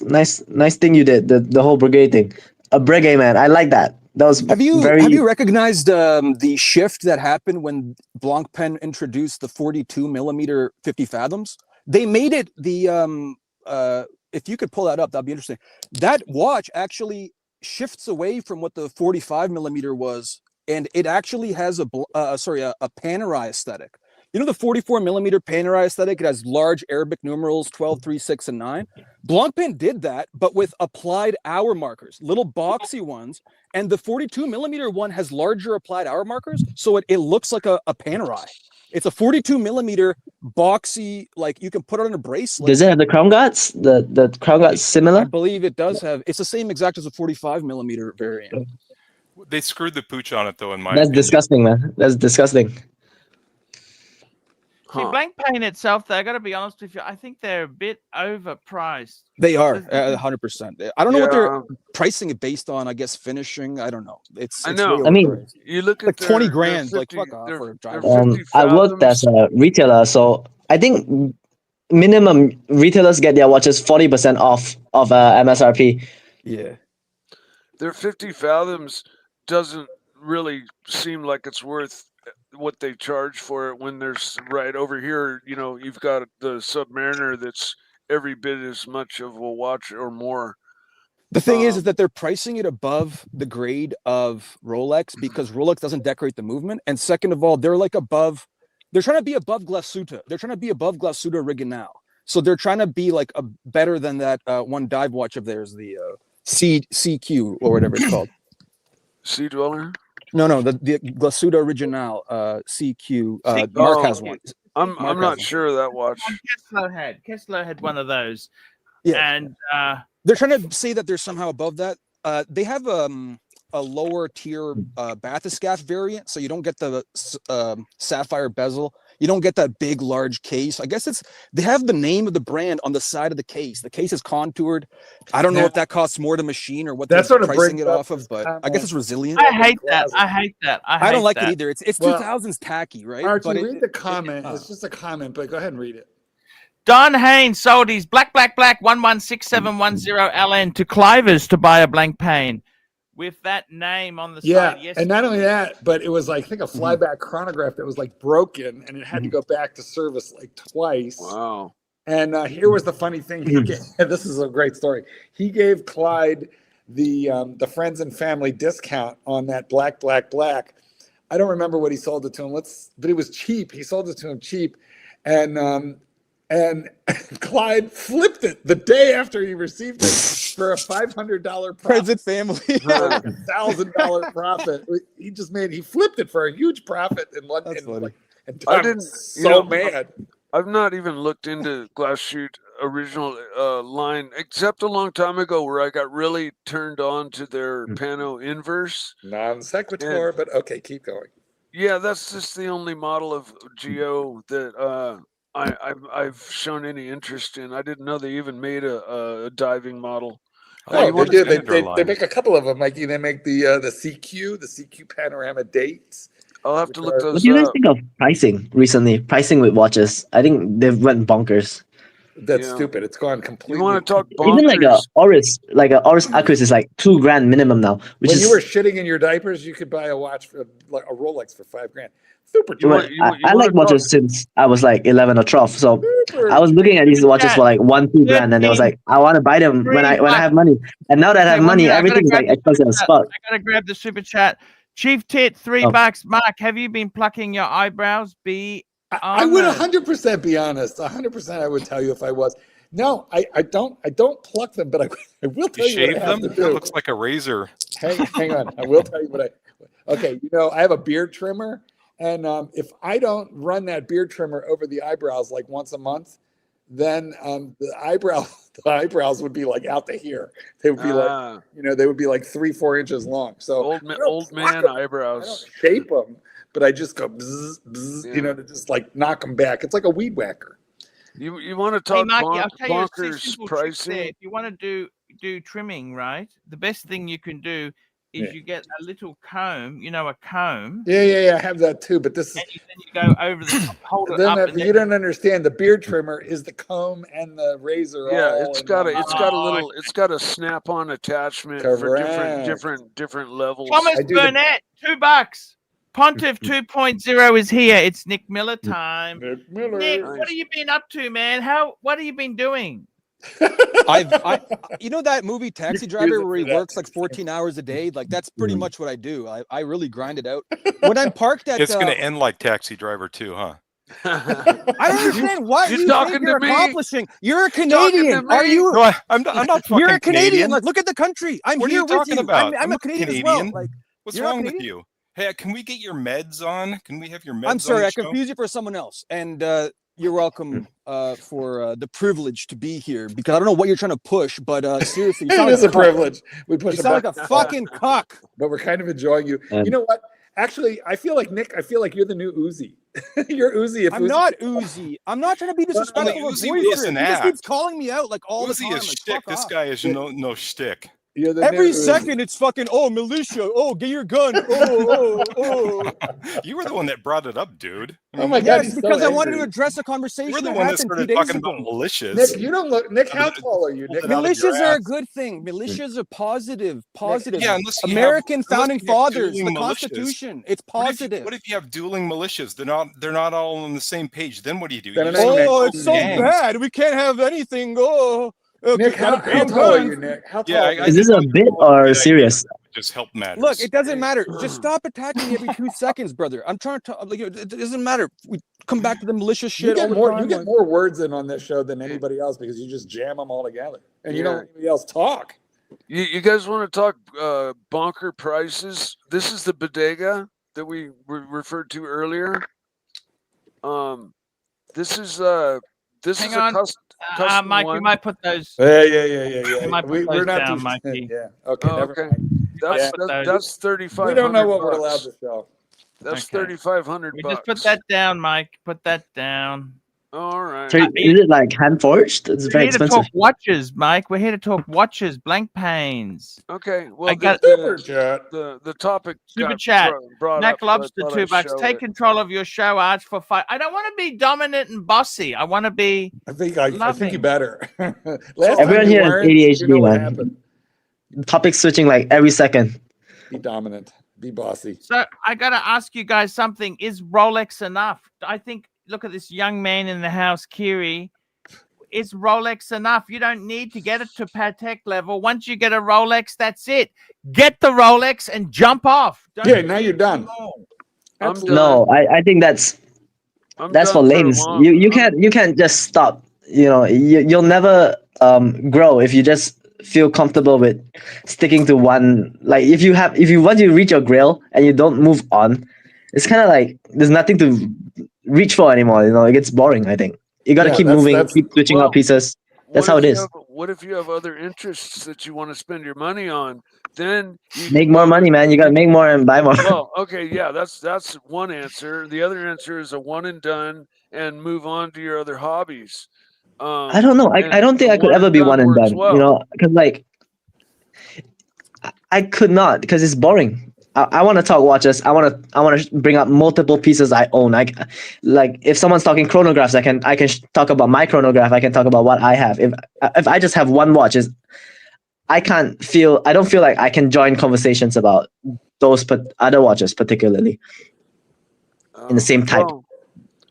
thing you did. The whole brigade thing. A brigade, man. I like that. That was Have you very. recognized the shift that happened when Blancpain introduced the 42 millimeter 50 fathoms? They made it the if you could pull that up, that'd be interesting. That watch actually shifts away from what the 45 millimeter was, and it actually has a Panerai aesthetic. You know the 44 millimeter Panerai aesthetic? It has large Arabic numerals 12, 3, 6, and 9. Blancpain did that, but with applied hour markers, little boxy ones. And the 42 millimeter one has larger applied hour markers, so it looks like a Panerai. It's a 42 millimeter boxy, like you can put it on a bracelet. Does it have the crown guards? The crown guards I similar? believe it does have. It's the same exact as a 45 millimeter variant. They screwed the pooch on it, though, in my That's opinion. disgusting, man. That's disgusting. See, Blancpain itself, though, I got to be honest with you, I think they're a bit overpriced. They are 100%. I don't know what Yeah. they're pricing it based on. I guess finishing. I don't know. It's I know. way I mean, overpriced. You look like at 20 their grand. 50, Like fuck off their- for a their driver. 50 I worked as fathoms. a retailer, so I think minimum retailers get their watches 40% off of MSRP. Yeah. Their 50 fathoms doesn't really seem like it's worth what they charge for it when there's right over here, you know, you've got the Submariner that's every bit as much of a watch or more. The thing is that they're pricing it above the grade of Rolex because Rolex doesn't decorate the movement. And second of all, they're like above, they're trying to be above Glasuta. They're trying to be above Glasuta Original. So they're trying to be like a better than that one dive watch of theirs, the CQ or whatever it's called. Sea Dweller? No, the Glasuta Original CQ. Mark has one. I'm Mark has not one. sure of that watch. Kessler had one of those. Yeah. And They're trying to say that they're somehow above that. They have a lower tier bathyscaphe variant, so you don't get the sapphire bezel. You don't get that big, large case. I guess they have the name of the brand on the side of the case. The case is contoured. I don't know if that costs more to machine or what they're That sort of pricing brings it up off of, this but I comment. guess it's resilient. I hate that. I don't like that. it either. It's Well, 2000s tacky, right? Archie, But read the comment. It's just a comment, but go ahead and read it. Don Haynes sold his black 116710 LN to Clivers to buy a Blancpain with that name on the Yeah, side. Yes, and not only that, but it was like, I think a flyback chronograph that was like broken, and it had to go back to service like twice. Wow. And here was the funny thing. This is a great story. He gave Clyde the friends and family discount on that black. I don't remember what he sold it to him. But it was cheap. He sold it to him cheap, and Clyde flipped it the day after he received it for a $500 profit. Present family. $1,000 profit. He flipped it for a huge profit in London. That's funny. And I Tom didn't- was you so know, mad. I've not even looked into Glass Shoot original line, except a long time ago where I got really turned on to their Pano inverse. Non sequitur, but okay, keep going. Yeah, that's just the only model of Geo that I've shown any interest in. I didn't know they even made a diving model. Oh, you they want do. to They spend their line. make a couple of them, Mikey. They make the CQ panorama dates. I'll have to look What those do you guys up. think of pricing recently? Pricing with watches. I think they've went bonkers. That's Yeah. stupid. It's gone You completely. want to talk Even like a bonkers? Oris Acus is like $2,000 minimum now, which When is you were shitting in your diapers, you could buy a watch for like a Rolex for $5,000. Super You cheap. want- you I like wanna talk- watches since I was like 11 or 12. So Super I was looking at these watches for like $1-2 grand, and it was 13, like I want to buy them when I have money. And now that I have Okay, 1 money, minute, I gotta everything is grab like the expensive super as chat. fuck. I gotta grab the super chat. Chief Tit, $3. Oh. Mark, have you been plucking your eyebrows? Be I would honest. 100% be honest. 100% I would tell you if I was. No, I don't pluck them, but I will tell You you what shave I have them? to That do. looks like a razor. Hang on. I will tell you what okay, I have a beard trimmer, and if I don't run that beard trimmer over the eyebrows like once a month, then the eyebrows would be like out to here. They would be like, they would be like 3-4 inches long. So old I don't man pluck 'em. I don't eyebrows. shape them, but I just go bzz, bzz, to just like knock them back. It's like a weed whacker. You want to Hey, talk Marky, I'll tell you a bonkers simple trick there. pricing? If you want to do trimming, right? The best thing you can do is Yeah. you get a little comb, a comb, Yeah, I have that too. But this is and then you go over the top, hold it up. And you don't understand. The beard trimmer is the comb and the razor. Yeah, all it's in got one. it's got a snap-on attachment for Correct. different levels. Thomas I do the- Burnett, $2. Pontiff 2.0 is here. It's Nick Miller time. Nick Miller. Nick, Nice. what have you been up to, man? What have you been doing? You know that movie Taxi Use Driver it where he for that. works like 14 hours a day? Like that's pretty much what I do. I really grind it out. When I'm parked at It's going to end like Taxi Driver too, huh? I don't understand what You you talking think to you're me? accomplishing. You're a Talking to Canadian. Are me? you? No, I'm not fucking You're a Canadian. Canadian. Like, look at the country. I'm What are here you with talking you. about? I'm a not Canadian as well. Like, What's you're not wrong with Canadian? you? Hey, can we get your meds on? Can we have your meds I'm sorry, on I the show? confused you for someone else. And you're welcome for the privilege to be here because I don't know what you're trying to push, but seriously, you It sound is like a privilege. We push You a sound like button. a fucking cuck. But we're kind of enjoying you. You know what? Actually, I feel like Nick. I feel like you're the new Uzi. You're Uzi. If I'm Uzi not Uzi. I'm not trying to be disrespectful of Uzi boyfriend. was an He just keeps act. calling me out like all the Uzi time. is Like, shtick. fuck This off. guy is no shtick. You're the Every new Uzi. second it's fucking militia. Oh, get your gun. Oh. You were the one that brought it up, dude. I Oh mean, my God, Yes, he's because so I wanted to angry. address a conversation You're the that one that happened 2 started days talking ago. about militias. Nick, you don't look. Nick, how tall are you, Nick? Out of your Militias are a ass. good thing. Militias are positive. Yeah, unless you American have- founding unless you have fathers, the dueling militias. Constitution. It's What positive. if you have dueling militias? They're not all on the same page. Then what do? You Then just it ain't Oh, Nick. it's so gangs. bad. We can't have anything. Oh, Nick, how tall are you, Nick? How tall? Yeah, are you? Is this a bit or serious? Just help matters. Look, it doesn't matter. Just stop attacking me every 2 seconds, brother. I'm trying to like it doesn't matter. We come back to the malicious You shit all get the more. time. You get like- more words in on this show than anybody else because you just jam them all together, and you don't let anybody else talk. You guys want to talk bonker prices? This is the bodega that we referred to earlier. This is Hang on. custom Mike, one. you might put those. Yeah. You might put We're those not down, too- Mikey. Yeah. Okay. Oh, Never okay. mind. That's 3,500. We don't know what we're allowed to show. That's Okay. 3,500 We bucks. just put that down, Mike. Put that down. All right. So is it like hand forged? It's We're very here to expensive. talk watches, Mike. We're here to talk watches, blank panes. Okay. Well, I got Super chat. the topic. Super got chat. brought Mac up, so I Lobster, thought $2. I'd show Take it. control of your show, Arch, for five. I don't want to be dominant and bossy. I want to be. I think you Loving. better. Last Everyone time you here has weren't, ADHD, you know what man. happened. Topic switching like every second. Be dominant. Be bossy. So I got to ask you guys something. Is Rolex enough? I think, look at this young man in the house, Kiri. Is Rolex enough? You don't need to get it to Patek level. Once you get a Rolex, that's it. Get the Rolex and jump off. Don't Yeah, now you're done. I'm Absolutely. No, I think that's I'm for done for a lanes. long- You can't just stop. You'll never grow if you just feel comfortable with sticking to one. Like if you once you reach your grail and you don't move on, it's kind of like there's nothing to reach for anymore. It gets boring. I think you got to Yeah, keep that's- moving, that's- keep switching well, out pieces. That's what how if it you is. what if you have other interests that you want to spend your money on? Then you Make can more go- money, man. You gotta make more and buy more. Well, okay, yeah, that's one answer. The other answer is a one and done and move on to your other hobbies. I don't know. I and don't think a I could ever be one and works done. well. Because like I could not because it's boring. I want to talk watches. I want to bring up multiple pieces I own. Like if someone's talking chronographs, I can talk about my chronograph. I can talk about what I have. If I just have one watch, I don't feel like I can join conversations about those other watches particularly in the same type. Well,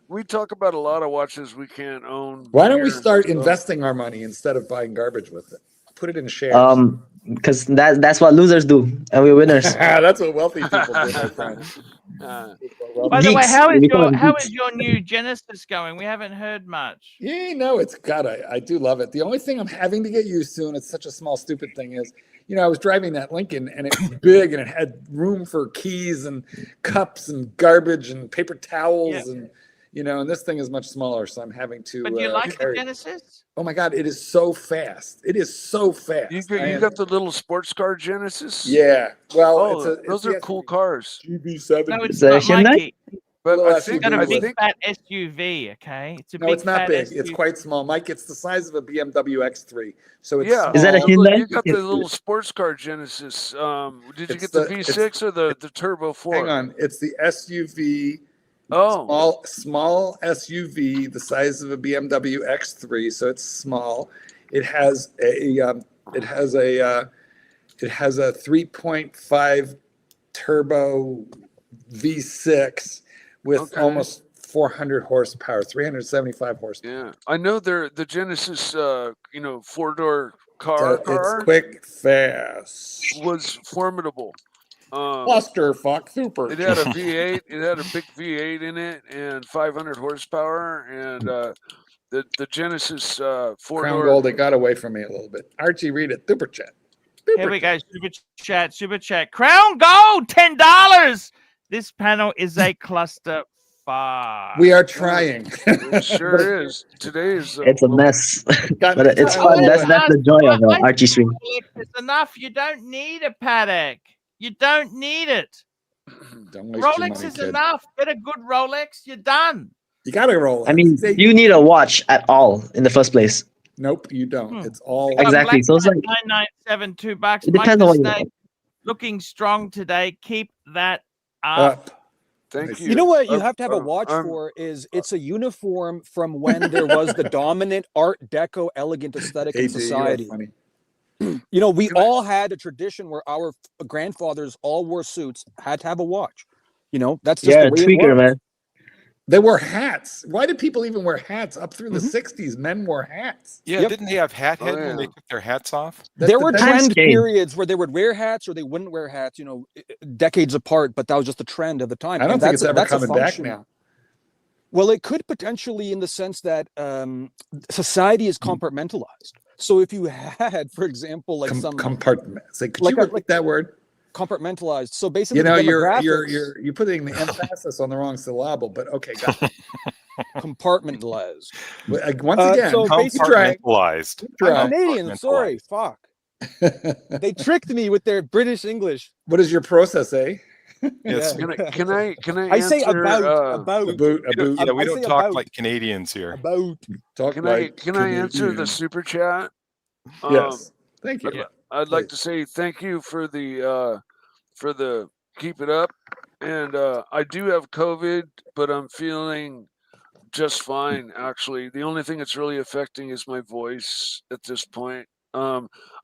we talk about a lot of watches we can't own. Why don't we here, start so- investing our money instead of buying garbage with it? Put it in shares. Because that's what losers do, and we're winners. That's what wealthy people do, my friend. By the way, Geeks. how We call them is geeks. your new Genesis going? We haven't heard much. Yeah, no, it's I do love it. The only thing I'm having to get used to, and it's such a small, stupid thing, is, I was driving that Lincoln and it was big and it had room for keys and cups and garbage and paper towels and and this thing is much smaller, so I'm having to. But do you like the carry. Genesis? Oh my God, it is so fast. It is so fast. You got the little sports car Genesis? Yeah. Well, those are cool cars. GB7. No, it's Is that a not, Hyundai? Mikey. But Little I SUV think, It's got a I big think fat SUV, okay? It's a No, big it's not fat big. SUV. It's quite small, Mike. It's the size of a BMW X3. So it's yeah. Is that a small. Hyundai? You got the little sports car Genesis. Did you It's get the the- V6 or the Turbo 4? Hang on. It's the SUV. Oh, Small SUV, the size of a BMW X3, so it's small. It has a 3.5 turbo V6 with almost 400 horsepower, 375 horsepower. yeah. I know the Genesis, 4-door car It's quick, fast. was formidable. Clusterfuck super. It had a V8. It had a big V8 in it and 500 horsepower. And the Genesis Crown 4-door. Gold, it got away from me a little bit. Archie, read it. Super chat. Here we go. Super chat. Crown Gold, $10. This panel is a cluster fuck. We are trying. It sure is. Today is. It's a mess, but it's fun. That's the joy of the Archie stream. It's enough. You don't need a Patek. You don't need it. Don't waste your Rolex money, is kid. enough. Get a good Rolex. You're done. You got to roll. I mean, you need a watch at all in the first place. Nope, you don't. It's all Exactly. So it's like $997, $2. it depends on what you Mike want. looking strong today. Keep that up. Thank you. You know what you have to have a watch for is it's a uniform from when there was the dominant Art Deco elegant aesthetic in AJ, you are society. funny. We all had a tradition where our grandfathers all wore suits, had to have a watch. That's just the way tweaker, it was. man. They wore hats. Why did people even wear hats up through the 60s? Men wore hats. Yeah, Yep. didn't they have hat head Oh, when they yeah. took their hats off? There were That's trend game. periods where they would wear hats or they wouldn't wear hats, decades apart, but that was just the trend of the time. I don't And think it's ever that's a coming back function. now. Well, it could potentially in the sense that society is compartmentalized. So if you had, for example, like some Compartment. Say, could like you a- repeat that word? compartmentalized. So basically, the You're demographics- you're putting the emphasis on the wrong syllable, but okay, got it. compartmentalized. Once again, so keep basically- trying. Compartmentalized. I'm Right. Canadian. Sorry, fuck. They tricked me with their British English. What does your process say? Yes. Yeah. Can I I say answer, about A about boot, a We don't, boot. yeah, we I don't say talk about- like Canadians here. about. Talk Can like I answer the Canadian. super chat? Yes. Thank you. I'd like Please. to say thank you for the keep it up. And I do have COVID, but I'm feeling just fine. Actually, the only thing that's really affecting is my voice at this point.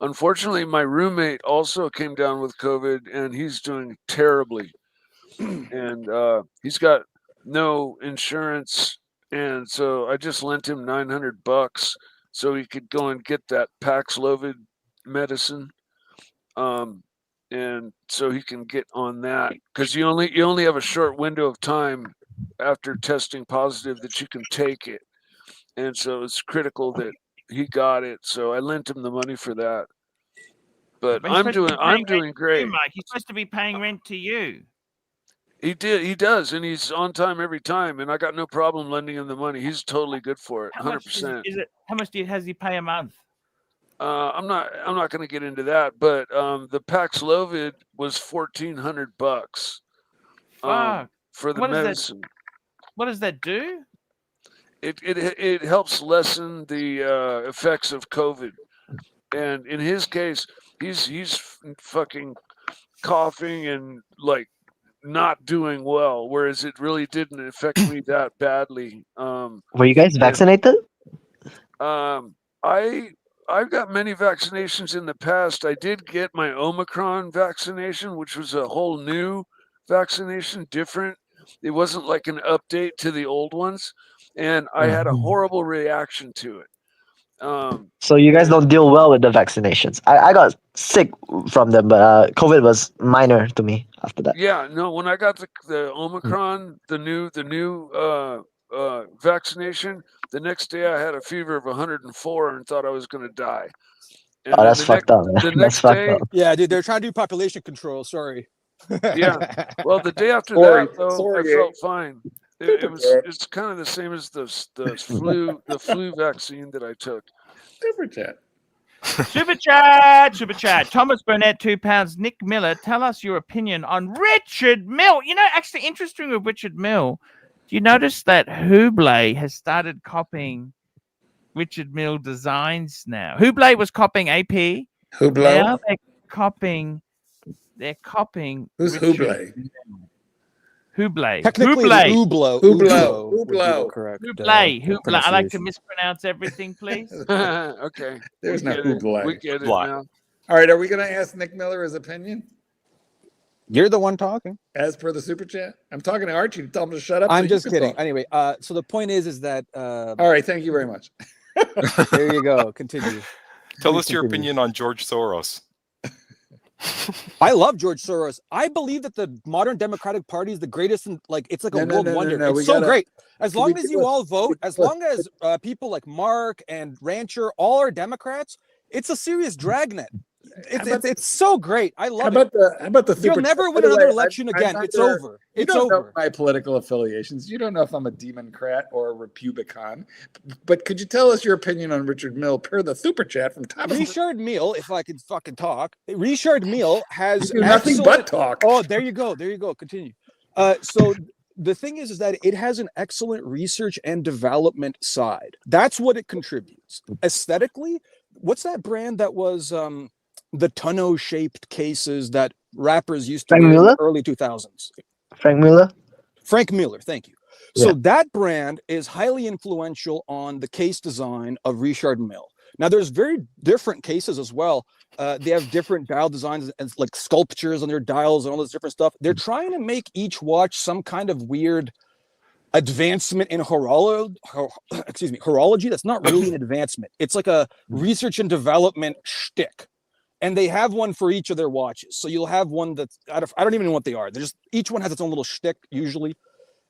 Unfortunately, my roommate also came down with COVID, and he's doing terribly. And he's got no insurance, and so I just lent him $900 so he could go and get that Paxlovid medicine. And so he can get on that because you only have a short window of time after testing positive that you can take it, and so it's critical that he got it. So I lent him the money for that. But But he's I'm supposed to be doing paying rent great. to you, Mike. He's supposed to be paying rent to you. He does, and he's on time every time, and I got no problem lending him the money. He's totally good for it, How much 100%. is it? How much has he pay a month? I'm not going to get into that, but the Paxlovid was $1,400 Fuck. for the What is that? medicine. What does that do? It helps lessen the effects of COVID, and in his case, he's fucking coughing and like not doing well, whereas it really didn't affect me that badly. Were you guys and vaccinated? I've got many vaccinations in the past. I did get my Omicron vaccination, which was a whole new vaccination, different. It wasn't like an update to the old ones, and I had a horrible reaction to it. So you guys and don't deal well with the vaccinations. I got sick from them, but COVID was minor to me after that. yeah, no, when I got the Omicron, the new vaccination, the next day I had a fever of 104 and thought I was going to die. And Oh, then that's fucked up, man. the That's next fucked day, up. Yeah, dude, they're trying to do population control. Sorry. yeah. Well, the day after Sorry, that, though, sorry, I felt fine. It's kind of the same as the flu vaccine that I took. Super chat. Super chat. Thomas Burnett, £2. Nick Miller, tell us your opinion on Richard Mille. You know, actually interesting with Richard Mille. Do you notice that Hublé has started copying Richard Mille designs now? Hublé was copying AP. Hublot. Now they're copying. Who's Richard Hublé? Hublé. Technically, Hublot. would be the Hublot. correct, Hublé. I like to pronunciation. mispronounce everything, please. Okay. There's we no get it. Hublé. We get it Hublot. now. All right, are we going to ask Nick Miller his opinion You're the one talking. as per the super chat? I'm talking to Archie to tell him to shut up. so I'm you just can kidding. talk. Anyway, so the point is that All right, thank you very much. there you go. Continue. Tell Please us your continue. opinion on George Soros. I love George Soros. I believe that the modern Democratic Party is the greatest, and like it's like a world wonder. we It's so gotta- great. As Can long we as do you a- all vote, as long as people like Mark and Rancher all are Democrats, it's a serious dragnet. It's so great. I How love it. about the super You'll chat? never By win the way, another election I'm again. not It's there- over. You It's don't know over. my political affiliations. You don't know if I'm a Democrat or a Republican. But could you tell us your opinion on Richard Mille per the super chat from Thomas? Richard Mille, if I could fucking talk, Richard Mille has You do nothing but talk. Oh, there you go. There you go. Continue. So the thing is that it has an excellent research and development side. That's what it contributes. Aesthetically, what's that brand that was the tonneau-shaped cases that rappers used to Frank wear in Mueller? the early 2000s? Frank Miller? Frank Miller, thank you. So that brand is highly influential on the case design of Richard Mille. Now, there's very different cases as well. They have different dial designs and like sculptures on their dials and all this different stuff. They're trying to make each watch some kind of weird advancement in horology. That's not really an advancement. It's like a research and development shtick. And they have one for each of their watches. So you'll have one that's I don't even know what they are. They're just each one has its own little shtick usually.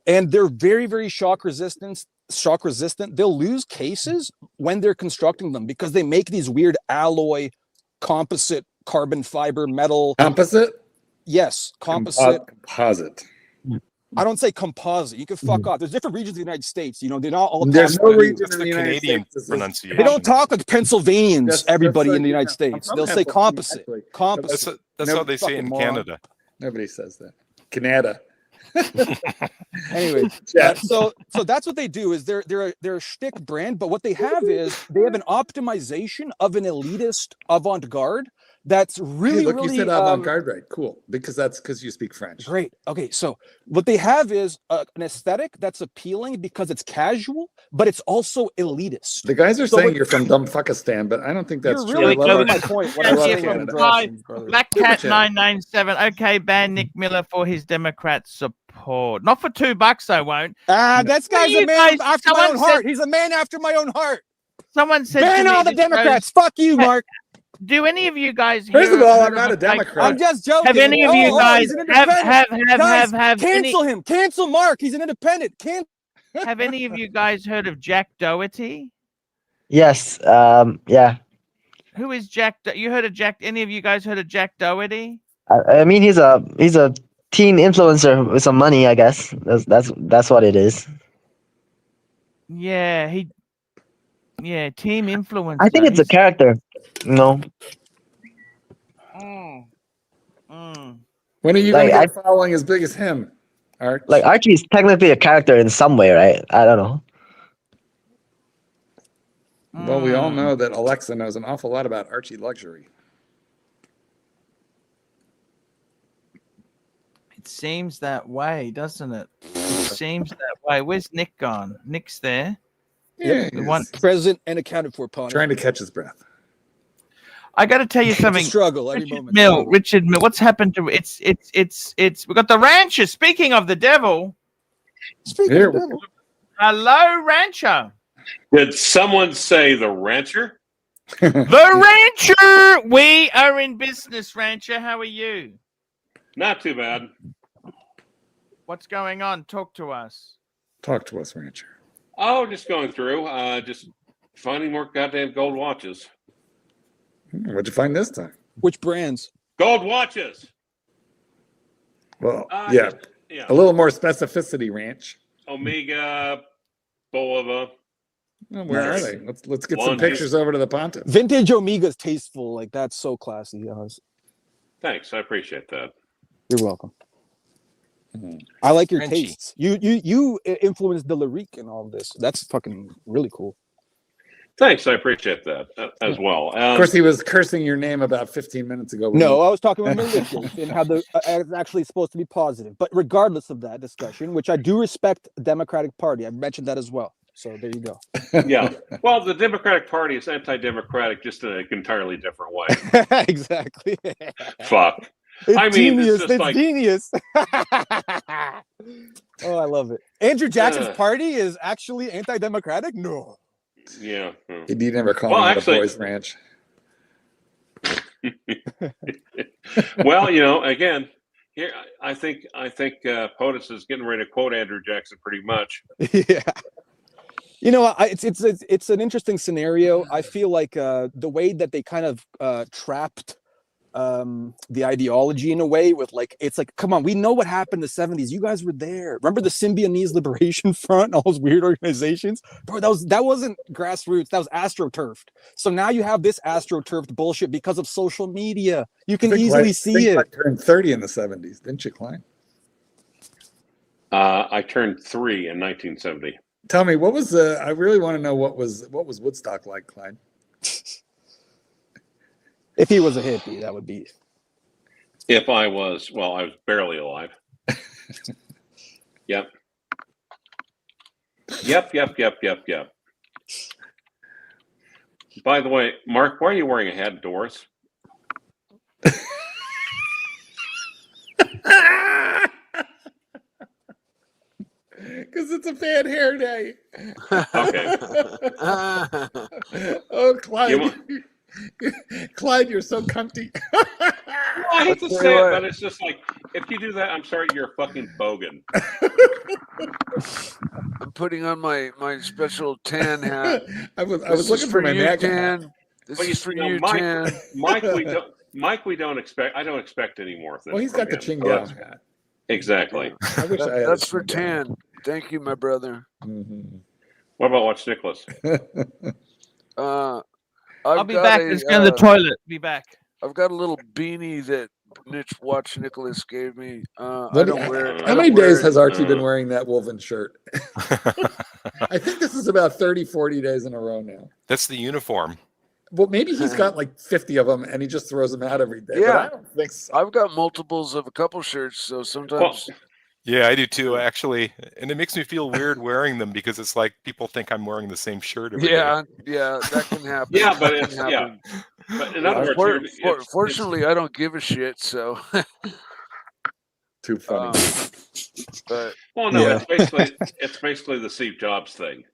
And they're very, very shock resistant. They'll lose cases when they're constructing them because they make these weird alloy, composite, carbon fiber, metal. Composite? Yes, composite. Composite. I don't say composite. You can fuck off. There's different regions of the United States. You know, they're not all. There's no composite. region That's in the the United Canadian States. pronunciation. They don't talk like Pennsylvanians. Just everybody so in the you United know. States. I'm They'll from say Pennsylvania, composite. actually. Composite. That's No, how they say it fucking in moron. Canada. Nobody says that. Canada. Anyway, Yeah. so that's what they do is they're a shtick brand, but what they have is they have an optimization of an elitist avant-garde that's really, Hey, look, really you said avant-garde, right? Cool. Because that's because you speak French. great. Okay, so what they have is an aesthetic that's appealing because it's casual, but it's also elitist. The guys are So saying what- you're from Dumbfuckistan, but I don't think that's You're true. really I love proving it. my point. What I I'm love saying Canada. from directions, brother. Black Super Cat chat. 997. Okay, ban Nick Miller for his Democrat support. Not for $2, I won't. This guy's you a man guys- after my someone own said- heart. He's a man after my own heart. Someone said Ban to me all the this shows- Democrats. Fuck you, Mark. Do any of you guys? First of hear- all, heard I'm not of a Democrat. I'm just joking. Have any of you guys he's an have independent. Guys, have cancel him. Cancel Mark. He's an independent. have any of you guys heard of Jack Doherty? Yes. Yeah. Who is Jack? You heard of Jack? Any of you guys heard of Jack Doherty? I mean, he's a teen influencer with some money, I guess. That's what it is. Yeah, team influencer. I think it's a character. No. When are you going Like, to get a following as big as him, Arch? Like Archie is technically a character in some way, right? I don't know. Well, we all know that Alexa knows an awful lot about Archie luxury. It seems that way, doesn't it? It seems that way. Where's Nick gone? Nick's there. Yeah, The one- Present and accounted for, Paul. trying to catch his breath. I got to tell you It's a something. struggle every Richard moment. Mill, Richard Mill. What's happened to it's we got the rancher. Speaking of the devil, Speaking Here of we devil, hello, rancher. Did someone say the rancher? The rancher. We are in business, rancher. How are you? Not too bad. What's going on? Talk to us. Talk to us, Rancher. Oh, just going through, just finding more goddamn gold watches. What'd you find this time? which brands? Gold watches. Well, Uh, yeah, Yeah. a little more specificity, Ranch. Omega, Bulova. Oh, where Nice. are they? Let's get some One, pictures over to the Pontiff. Vintage Omega's tasteful. Like that's so classy. Thanks, I appreciate that. You're welcome. Mhm. I like your Frenchy. tastes. You influenced the lyrique and all this. That's fucking really cool. Thanks, I appreciate that as well. Of course, he was cursing your name about 15 minutes ago. No, I was talking about manipulation and how the it's actually supposed to be positive. But regardless of that discussion, which I do respect the Democratic Party, I've mentioned that as well. So there you go. Yeah. Well, the Democratic Party is anti-democratic, just in an entirely different way. Exactly. Fuck. It's I mean, it's genius. just It's like- genius. Oh, I love it. Andrew Jackson's Ugh. party is actually anti-democratic? No. Yeah. He never called Well, him actually- the Boys Ranch. Well, again, here I think POTUS is getting ready to quote Andrew Jackson pretty much. Yeah. You know, it's an interesting scenario. I feel like the way that they kind of trapped the ideology in a way with like, it's like, come on, we know what happened in the 70s. You guys were there. Remember the Symbionese Liberation Front, all those weird organizations? Bro, that wasn't grassroots. That was astroturfed. So now you have this astroturfed bullshit because of social media. You can easily see it. I turned 30 in the 70s, didn't you, Klein? I turned 3 in 1970. Tell me, what was I really want to know what was Woodstock like, Klein? If he was a hippie, that would be. If I was barely alive. Yep. Yep. By the way, Mark, why are you wearing a hat, Doris? Because it's a bad hair day. Okay. Oh, Clyde. You Clyde, you're so cunty. I hate to say it, but it's just like, if you do that, I'm sorry, you're a fucking bogan. I'm putting on my special tan hat. I was This looking is for my you, MAGA hat. Tan. This Well, is for know, you, Mike, Tan. Mike, we don't expect. I don't expect any more. Well, he's got the Chingo hat. Exactly. I wish I had That's a for Chingo. Tan. Thank you, my brother. Mhm. What about Watch Nicholas? I'll be back. Let's go to the toilet. Be back. I've got a little beanie that Watch Nicholas gave me. I What- don't wear it. I How don't many wear days it. has Archie been wearing that woven shirt? I think this is about 30, 40 days in a row now. That's the uniform. Well, maybe he's got like 50 of them and he just throws them out every day. But Yeah. I don't think so. I've got multiples of a couple shirts, so sometimes Yeah, I do too, actually. And it makes me feel weird wearing them because it's like people think I'm wearing the same shirt every day. yeah, that can happen. Yeah, but That it's can yeah. happen. But in other words, Fortunately, I don't give a shit. So, Too funny. but well, no, Yeah. it's basically the Steve Jobs thing.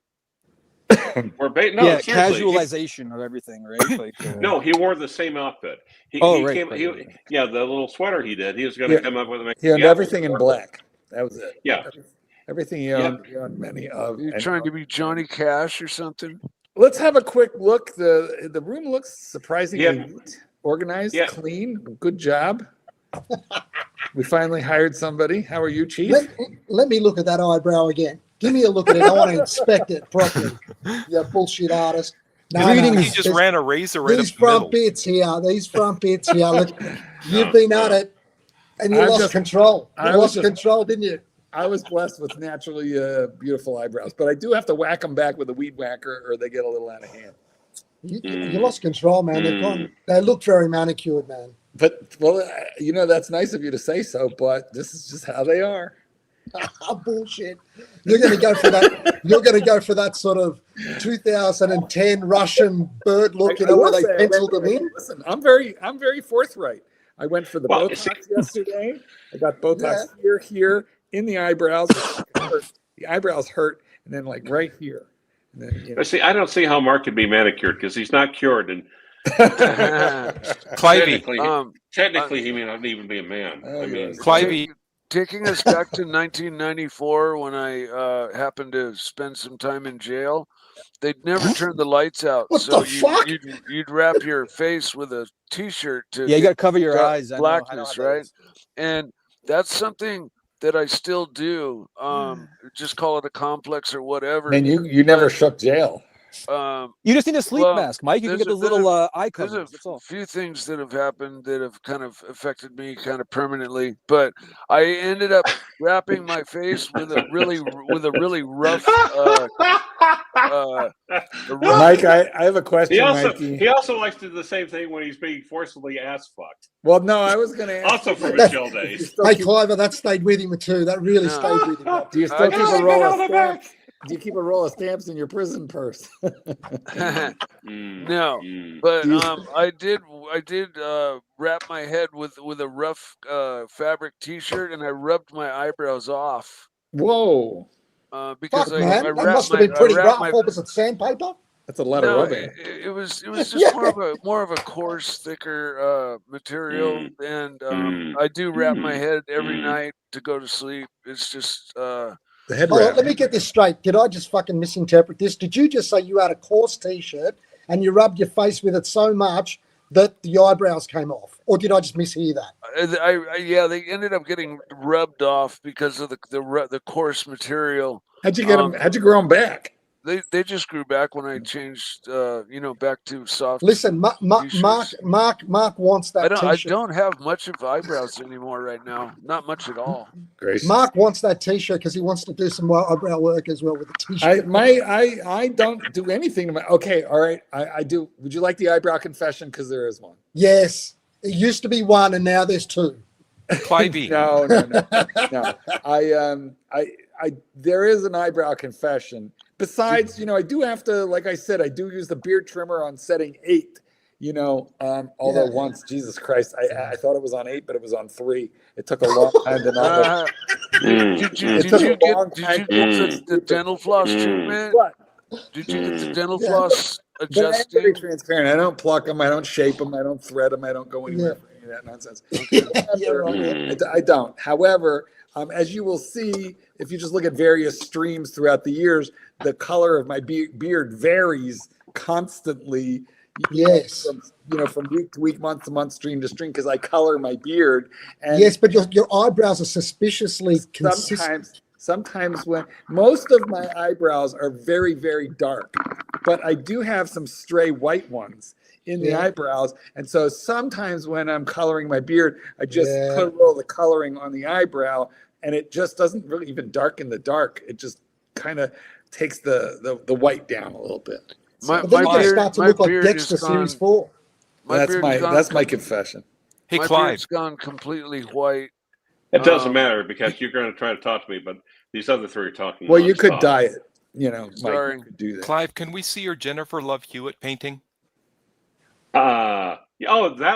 We're Yeah, seriously, casualization of everything, right? Like, No, he wore the same outfit. He right, came. right. Yeah, the little sweater he did. He was going to Yeah. come up with a. He owned everything in black. That was it. Yeah. Everything he owned, he owned many of. you're and- trying to be Johnny Cash or something. Let's have a quick look. The room looks surprisingly Yeah. neat, organized, Yeah. clean. Good job. We finally hired somebody. How are you, Chief? Let me look at that eyebrow again. Give me a look at it. I want to inspect it properly. You bullshit artist. No, He just there's- ran a razor right up these the middle. front bits here. These front bits here. Look, you've been at it, and you I'm lost just- control. You I was lost just- control, didn't you? I was blessed with naturally beautiful eyebrows, but I do have to whack them back with a weed whacker, or they get a little out of hand. You lost control, man. They've gone. They look very manicured, man. But well, that's nice of you to say so, but this is just how they are. Bullshit. You're going to go for that. You're going to go for that sort of 2010 Russian bird look, where they penciled them in. Listen, I'm very forthright. I went for the Botox yesterday. I got Botox here, in the eyebrows. The eyebrows hurt, and then like right here. And then, See, I don't see how Mark could be manicured because he's not cured, and technically, he may not even be a man. I mean, Clivey. Taking us back to 1994 when I happened to spend some time in jail, they'd never turn the lights out. What so the fuck? You'd wrap your face with a T-shirt to you got to cover your eyes. Blackness, right? And that's something that I still do. Just call it a complex or whatever. And you never shook jail. You just need a sleep mask, Mike. You can get those little eye covers. There's a few things that have happened that have kind of affected me kind of permanently, but I ended up wrapping my face with a really rough. Mike, I have a question. He also likes to do the same thing when he's being forcibly ass fucked. Well, no, I was going to ask. Also from his jail days. Hey, Cliver, that stayed with him too. That really stayed with him. Do you still keep a roll of stamps? Do you keep a roll of stamps in your prison purse? No, but I did wrap my head with a rough fabric T-shirt, and I rubbed my eyebrows off. Whoa! Because Fuck, man, that must have been pretty rough. What was it, sandpaper? That's a lot of rubbing. It was just more of a coarse, thicker material, and I do wrap my head every night to go to sleep. It's just. Let me get this straight. Did I just fucking misinterpret this? Did you just say you had a coarse T-shirt and you rubbed your face with it so much that the eyebrows came off? Or did I just mishear that? They ended up getting rubbed off because of the coarse material. How'd you get them? How'd you grow them back? They just grew back when I changed, back to soft. Listen, Mark wants that T-shirt. I don't have much of eyebrows anymore right now. Not much at all. Gracious. Mark wants that T-shirt because he wants to do some more eyebrow work as well with the T-shirt. I don't do anything to my. Okay, all right. I do. Would you like the eyebrow confession? Because there is one. Yes, it used to be one, and now there's two. Clivey. No. There is an eyebrow confession. Besides, I do have to, like I said, I do use the beard trimmer on setting 8, although once, Jesus Christ, I thought it was on 8, but it was on 3. It took a long time to know. Did you get the dental floss treatment? What? Did you get the dental floss adjusting? I'm very transparent. I don't pluck them. I don't shape them. I don't thread them. I don't go anywhere for any of that nonsense. I don't. However, as you will see, if you just look at various streams throughout the years, the color of my beard varies constantly. Yes. From week to week, month to month, stream to stream, because I color my beard. And yes, but your eyebrows are suspiciously consistent. Sometimes when most of my eyebrows are very, very dark, but I do have some stray white ones in the eyebrows. And so sometimes when I'm coloring my beard, I just put a little of the coloring on the eyebrow, and it just doesn't really even darken the dark. It just kind of takes the white down a little bit. My beard starts to look like Dexter Series 4. That's my confession. Hey, my Clive. beard's gone completely white. It doesn't matter because you're going to try to talk to me, but these other three are talking. Well, you could dye it. Mike, you could do that. Clive, can we see your Jennifer Love Hewitt painting? That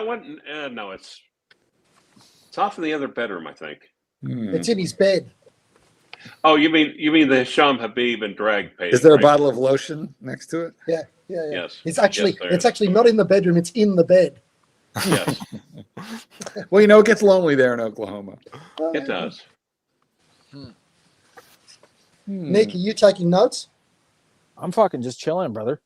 one? No, it's off in the other bedroom, I think. It's in his bed. Oh, you mean the Hisham Habib and drag painting? Is there a bottle of lotion next to it? Yeah. Yes. It's actually not in the bedroom. It's in the bed. Yes. Well, it gets lonely there in Oklahoma. It does. Nick, are you taking notes? I'm fucking just chilling, brother.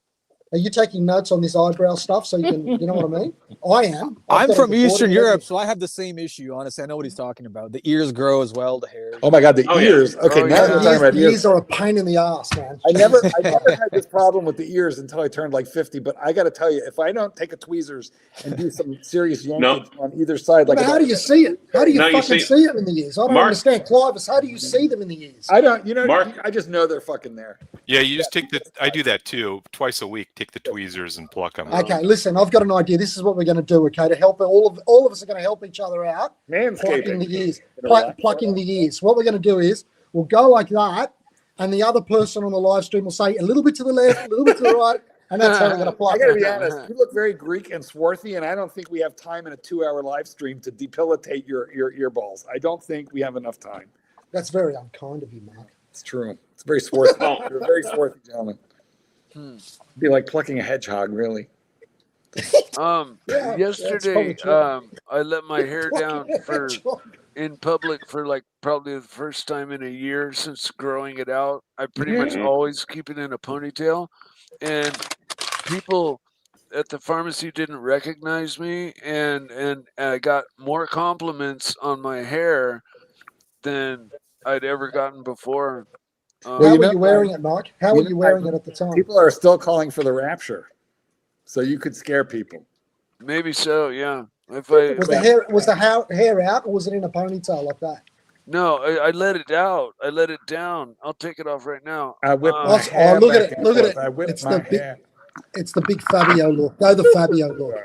Are you taking notes on this eyebrow stuff so you can, you know what I mean? I am. I'm from Eastern Europe, so I have the same issue. Honestly, I know what he's talking about. The ears grow as well, the hair. Oh my God, the ears. Yeah. Okay, now we're talking about ears. Ears are a pain in the ass, man. I never had this problem with the ears until I turned like 50. But I got to tell you, if I don't take a tweezers and do some serious yankage on either side, how do you see it? How do you fucking see them in the ears? I don't understand, Clivis. How do you see them in the ears? I don't. Mark, I just know they're fucking there. Yeah, you just take I do that too, twice a week. take the tweezers and pluck them. Okay, listen, I've got an idea. This is what we're going to do, okay, to help all of us are going to help each other out. Plucking the ears. Plucking the ears. What we're going to do is we'll go like that, and the other person on the live stream will say a little bit to the left, a little bit to the right, and that's how we're going to pluck. I got to be honest. You look very Greek and swarthy, and I don't think we have time in a 2-hour live stream to depilatate your earballs. I don't think we have enough time. That's very unkind of you, Mark. It's true. It's very swarthy. You're a very swarthy gentleman. Be like plucking a hedgehog, really. Yesterday, I let my hair down in public for like probably the first time in a year since growing it out. I pretty much always keep it in a ponytail, and people at the pharmacy didn't recognize me, and I got more compliments on my hair than I'd ever gotten before. How were you wearing it, Mark? How were you wearing it at the time? People are still calling for the rapture, so you could scare people. Maybe so, yeah. Was the hair out, or was it in a ponytail like that? No, I let it out. I let it down. I'll take it off right now. I whip my hair look at it! Look at it! I whip It's my the big, hair. it's the big Fabio look. Go the Fabio look.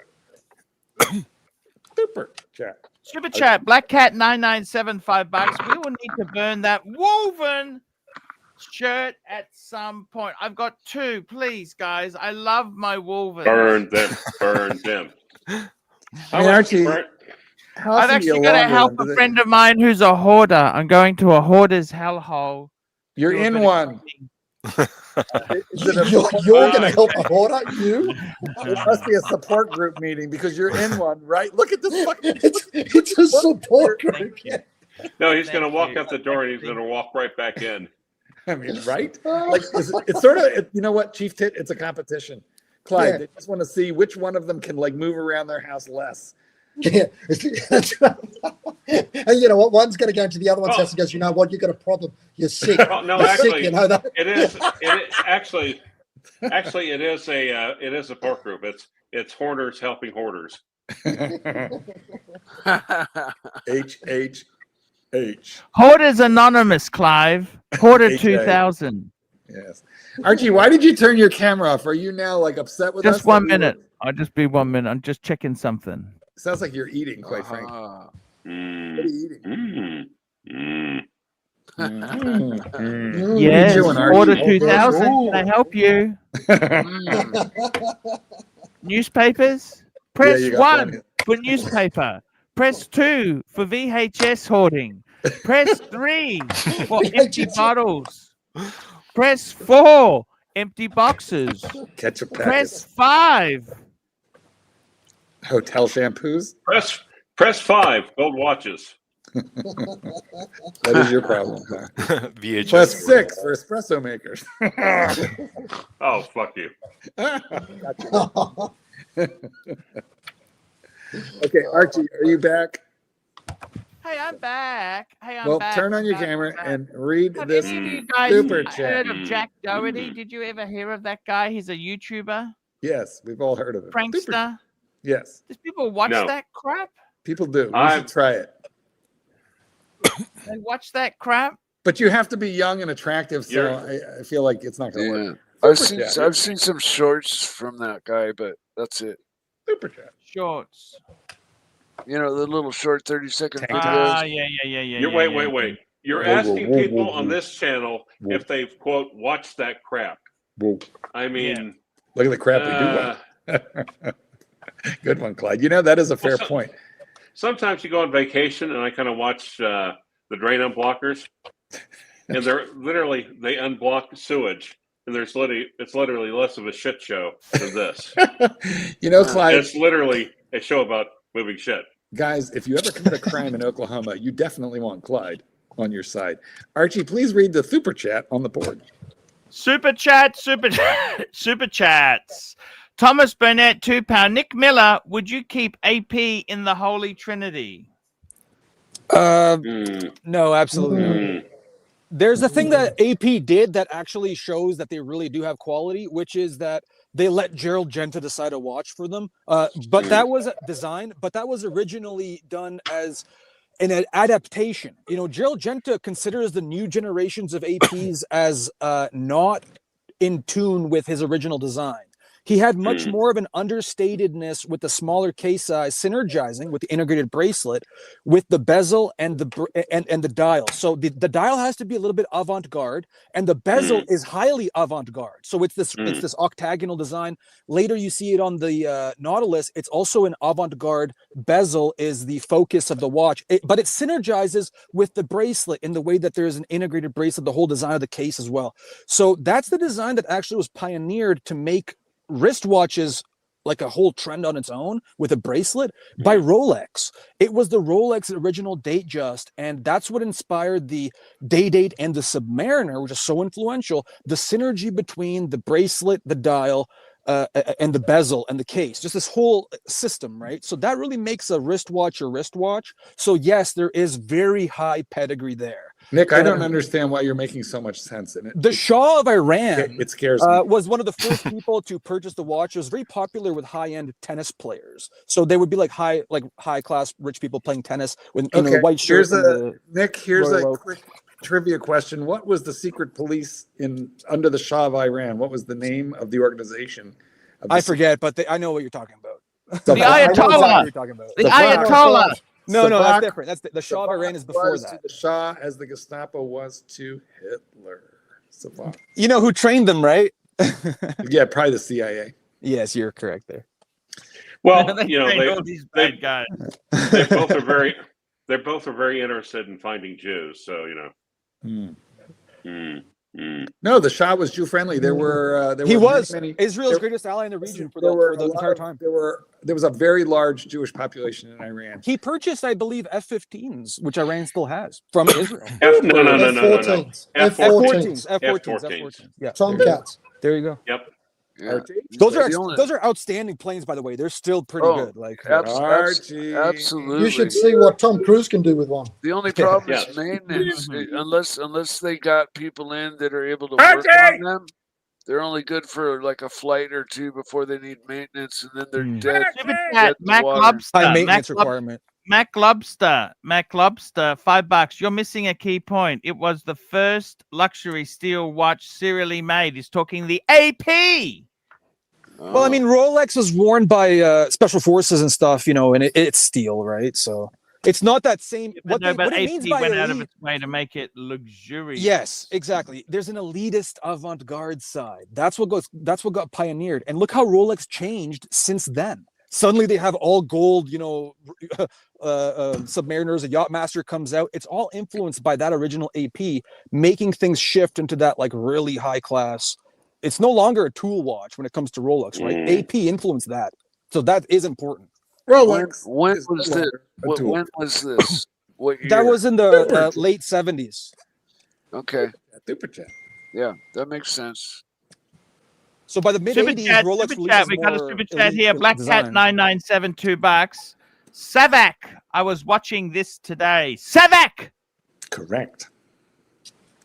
Super chat. Super chat. Black Cat 997 $5. We will need to burn that woven shirt at some point. I've got 2, please, guys. I love my woven. Burn them. Burn them. Hey, Archie, I've actually got to help a friend of mine who's a hoarder. I'm going to a hoarder's hellhole. You're in one. You're going to help a hoarder? You? It must be a support group meeting because you're in one, right? Look at this fucking. It's a support group. No, he's going to walk out the door and he's going to walk right back in. I mean, right? Like it's sort of, you know what, Chief Tit? It's a competition. Clyde, they just want to see which one of them can like move around their house less. Yeah, and you know what? One's going to go into the other one's house and goes, you know what? You've got a problem. You're sick. No, You're actually, sick, you know that? it is actually it is a support group. It's hoarders helping hoarders. H. Hoarders Anonymous, Clive. Hoarder 2000. Yes. Archie, why did you turn your camera off? Are you now like upset with us? Just 1 minute. I'll just be 1 minute. I'm just checking something. Sounds like you're eating, quite frankly. What are you eating? Yes, doing, Archie? Hoarder 2000. Can I help you? Newspapers? Press you got 1 plenty. for newspaper. Press 2 for VHS hoarding. Press 3 for empty bottles. Press 4, empty boxes. Ketchup packets. Press 5. Hotel shampoos. Press 5, gold watches. That is your problem. Huh? VHS. Press 6 for espresso makers. Oh, fuck you. Okay, Archie, are you back? Hey, I'm back. Well, turn on your camera and read this Any of you guys super chat. heard of Jack Doherty? Did you ever hear of that guy? He's a YouTuber, Yes, we've all heard of it. prankster. Yes, Does people watch No. that crap? people do. You should try it. They watch that crap? But you have to be young and attractive, so I feel like it's not going to work. I've seen some shorts from that guy, but that's it. Super chat. Shorts. You know, the little short 30-second videos. Ah, yeah. Wait. You're asking people on this channel if they've, quote, watched that crap. I mean... Look at the crap we do. Good one, Clyde. You know, that is a fair point. Sometimes you go on vacation and I kind of watch the drain unblockers, and they unblock sewage, and it's literally less of a shit show than this. You know, Clyde, it's literally a show about moving shit. Guys, if you ever commit a crime in Oklahoma, you definitely want Clyde on your side. Archie, please read the super chat on the board. Super chats. Thomas Burnett, £2. Nick Miller, would you keep AP in the Holy Trinity? No, absolutely not. There's a thing that AP did that actually shows that they really do have quality, which is that they let Gerald Genta decide a watch for them. But that was designed, but that was originally done as an adaptation. You know, Gerald Genta considers the new generations of APs as not in tune with his original design. He had much more of an understatedness with the smaller case size, synergizing with the integrated bracelet, with the bezel and the dial. So the dial has to be a little bit avant-garde, and the bezel is highly avant-garde. So it's this octagonal design. Later you see it on the Nautilus. It's also an avant-garde. Bezel is the focus of the watch, but it synergizes with the bracelet in the way that there's an integrated bracelet, the whole design of the case as well. So that's the design that actually was pioneered to make wristwatches like a whole trend on its own with a bracelet by Rolex. It was the Rolex original Datejust, and that's what inspired the Day-Date and the Submariner, which is so influential. The synergy between the bracelet, the dial, and the bezel and the case, just this whole system, right? So that really makes a wristwatch a wristwatch. So yes, there is very high pedigree there. Nick, I don't understand why you're making so much sense in it. The Shah of Iran it scares me. Was one of the first people to purchase the watch. It was very popular with high-end tennis players. So they would be like high-class rich people playing tennis with the white shirt. Here's a quick trivia question. What was the secret police under the Shah of Iran? What was the name of the organization? I forget, but I know what you're talking about. The Ayatollah. The Ayatollah. No, that's different. That's the Shah of Iran is before that. The Shah as the Gestapo was to Hitler. Savant. You know who trained them, right? Yeah, probably the CIA. Yes, you're correct there. Well, They you know, trained all these bad guys. they both are very interested in finding Jews. So you know. No, the Shah was Jew friendly. There were Israel's greatest ally in the region for the entire time. There was a very large Jewish population in Iran. He purchased, I believe, F-15s, which Iran still has from Israel. F-14s. Yeah, Tomcats. there you go. Yep. Yeah. Those are outstanding planes, by the way. They're still pretty good. Like Archie. Absolutely. You should see what Tom Cruise can do with one. The only problem is maintenance. Unless they got people in that are able to work on them, they're only good for like a flight or two before they need maintenance, and then they're dead. Mac Lobster. High maintenance requirement. Mac Lobster, $5. You're missing a key point. It was the first luxury steel watch serially made. He's talking the AP. Well, I mean, Rolex was worn by special forces and stuff, you know, and it's steel, right? So it's not that same. But What it means AP by went out of elite, its way to make it luxurious. yes, exactly. There's an elitist avant-garde side. That's what got pioneered. And look how Rolex changed since then. Suddenly they have all gold, you know, Submariners, a Yachtmaster comes out. It's all influenced by that original AP, making things shift into that like really high class. It's no longer a tool watch when it comes to Rolex, right? AP influenced that. So that is important. Rolex. When was this? When was this? What year? That was in the late 70s. Okay. Super chat. Yeah, that makes sense. So by the mid Super 80s, chat, Rolex super chat. We got a more super chat elite here. Black Cat design. 997, $2. Savak. I was watching this today. Savak. Correct.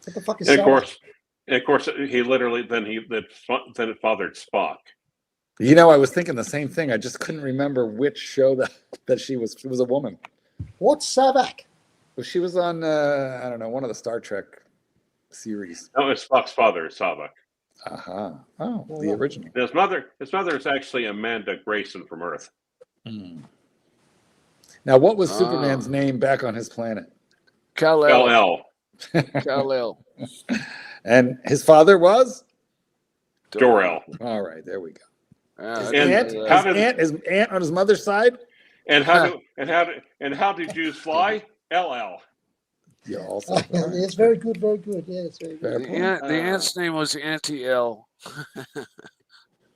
What the fuck is And that? of course, he literally then it fathered Spock. You know, I was thinking the same thing. I just couldn't remember which show that she was a woman. What's Savak? Well, she was on I don't know, one of the Star Trek series. No, it's Spock's father, Savak. Uh-huh. Oh, the original. His mother is actually Amanda Grayson from Earth. Now, what was Superman's name back on his planet? Kal-El. L. Kal-El. And his father was? Jor-El. All right, there we go. His aunt on his mother's side? And how do Jews fly? LL. Yeah, also. It's very good, very good. Yeah, it's very good. The aunt's name was Auntie L.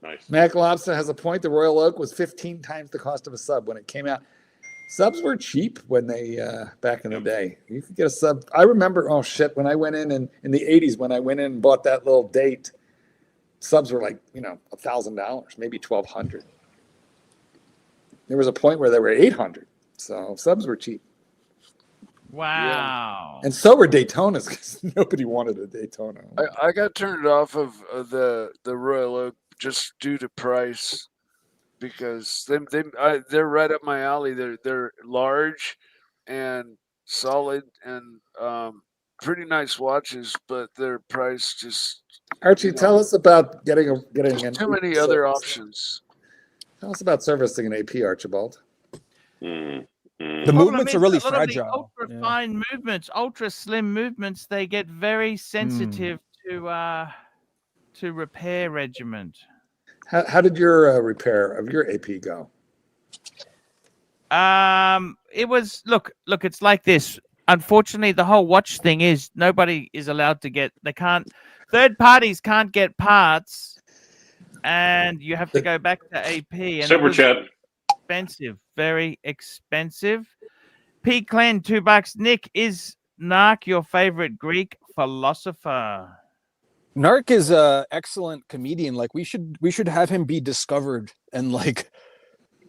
Nice. Mac Lobster has a point. The Royal Oak was 15 times the cost of a sub when it came out. Subs were cheap when they back in the day. You could get a sub. I remember, when I went in the 80s, when I went in and bought that little Date, subs were like, $1,000, maybe $1,200. There was a point where they were $800. So subs were cheap. Wow. And so were Daytonas because nobody wanted a Daytona. I got turned off of the Royal Oak just due to price, because they're right up my alley. They're large and solid and pretty nice watches, but their price just Archie, tell us about getting an too many AP other service. options. Tell us about servicing an AP, Archibald. The movements are really a lot of the fragile. ultra fine movements, ultra slim movements, they get very sensitive to repair regiment. How did your repair of your AP go? It was look, it's like this. Unfortunately, the whole watch thing is nobody is allowed to get. Third parties can't get parts, and you have to go back to AP. And Super chat. Expensive, very expensive. P. Clan, $2. Nick, is Narc your favorite Greek philosopher? Narc is a excellent comedian. Like we should have him be discovered and like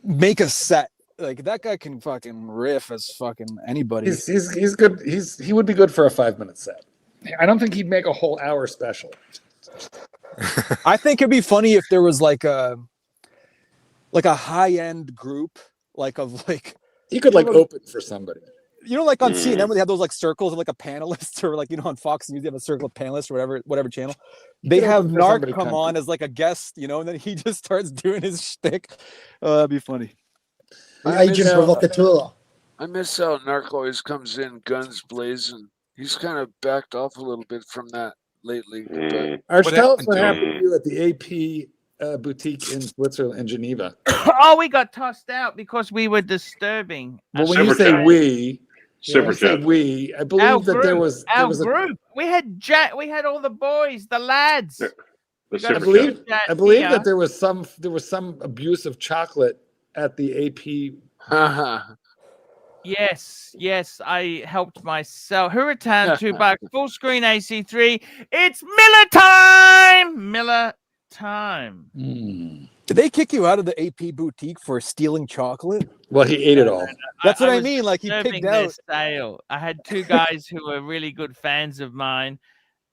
make a set. Like that guy can fucking riff as fucking anybody. He's good. He would be good for a 5-minute set. I don't think he'd make a whole hour special. I think it'd be funny if there was like a high-end group of he could like open for somebody. You know, like on CNN when they have those like circles of like a panelist, or like, you know, on Fox News they have a circle of panelists or whatever channel. They have Narc come on as like a guest, you know, and then he just starts doing his shtick. That'd be funny. Agent provocateur. I miss how Narc always comes in guns blazing. He's kind of backed off a little bit from that lately. Arch, tell us what happened to you at the AP boutique in Switzerland, in Geneva. Oh, we got tossed out because we were disturbing. Well, when you say we, I believe that there was our group. We had all the boys, the lads. I believe that there was some abuse of chocolate at the AP. Yes, I helped myself. Hurricane, $2. Full screen AC3. It's Miller time. Did they kick you out of the AP boutique for stealing chocolate? Well, he ate it all. That's what I mean. Like he picked out. Sale. I had two guys who were really good fans of mine,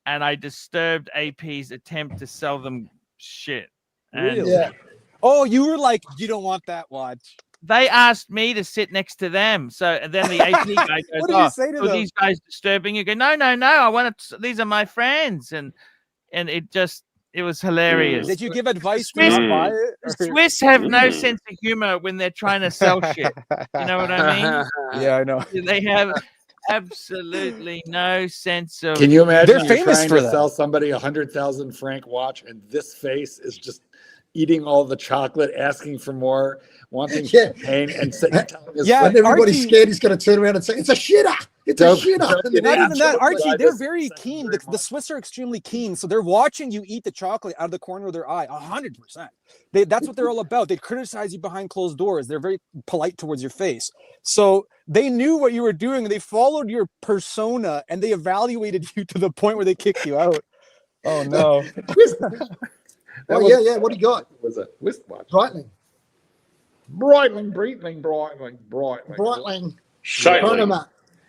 and I disturbed AP's attempt to sell them shit. Really? Yeah. Oh, you were like, you don't want that watch. They asked me to sit next to them. So then the AP guy goes, what did you say to them? These guys disturbing you? Go, no. I want to. These are my friends, and it was hilarious. Did you give advice to not buy it? The Swiss have no sense of humor when they're trying to sell shit. You know what I mean? Yeah, I know. They have absolutely no sense of. Can you imagine? They're famous trying for to that. sell somebody a 100,000 franc watch, and this face is just eating all the chocolate, asking for more, wanting champagne, and telling his and everybody's scared he's going to turn around and say, "It's a shitter! It's a shitter!" Not even that, Archie. They're very keen. The Swiss are extremely keen, so they're watching you eat the chocolate out of the corner of their eye. 100%. That's what they're all about. They criticize you behind closed doors. They're very polite towards your face. So they knew what you were doing. They followed your persona, and they evaluated you to the point where they kicked you out. Oh no. Yeah. What do you got? It was a wristwatch. Breitling.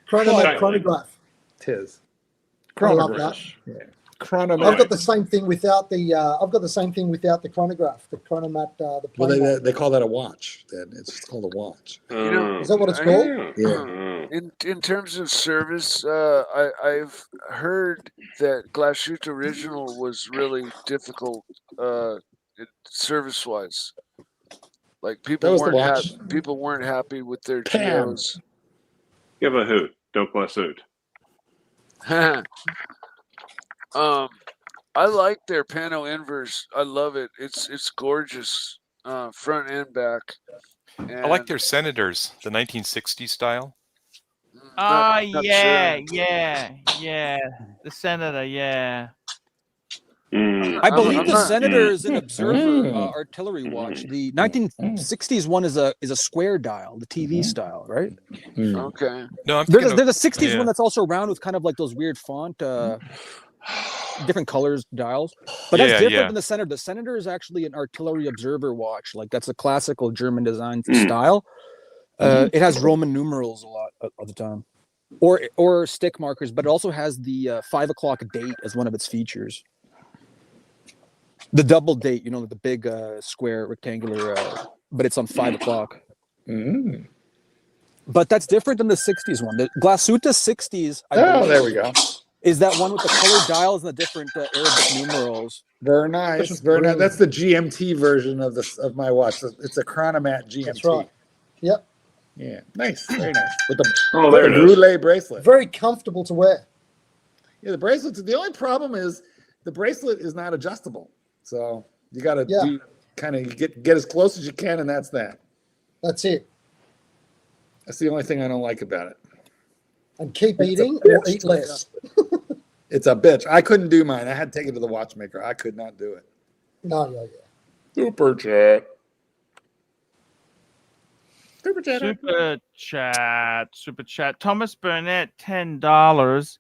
Chronograph. Tis. I love that. Yeah. I've got the same thing without the. I've got the same thing without the chronograph. The chronomat. Well, they call that a watch. Then it's called a watch. You know, is that what it's called? Yeah. In terms of service, I've heard that Glashütte Original was really difficult service-wise. Like people weren't happy with their GOs. Give a hoot. Don't Glashütte. I like their Pano Inverse. I love it. It's gorgeous, front and back. And I like their Senators, the 1960s style. Oh, yeah. The Senator, yeah. I believe the Senator is an Observer artillery watch. The 1960s one is a square dial, the TV style, right? Okay. No, there's a 60s one that's also round with kind of like those weird font, different colors dials. But that's different than the Senator. The Senator is actually an artillery observer watch. Like that's a classical German design style. It has Roman numerals a lot of the time, or stick markers. But it also has the 5 o'clock date as one of its features. The double date, you know, the big square rectangular, but it's on 5 o'clock. Mm. But that's different than the 60s one. The Glashütte 60s. There we go. Is that one with the colored dials and the different Arabic numerals? Very nice, very nice. That's the GMT version of my watch. It's a Chronomat GMT. That's right. Yep. Yeah, nice, very nice. With the there it is. roulette bracelet. Very comfortable to wear. Yeah, the bracelets. The only problem is the bracelet is not adjustable. So you got to do kind of get as close as you can, and that's that. That's it. That's the only thing I don't like about it. And keep It's a eating bitch or eat to less. It's a bitch. I couldn't do mine. I had to take it to the watchmaker. I could not do it. No, yeah. Super chat. Super chat. Thomas Burnett, $10.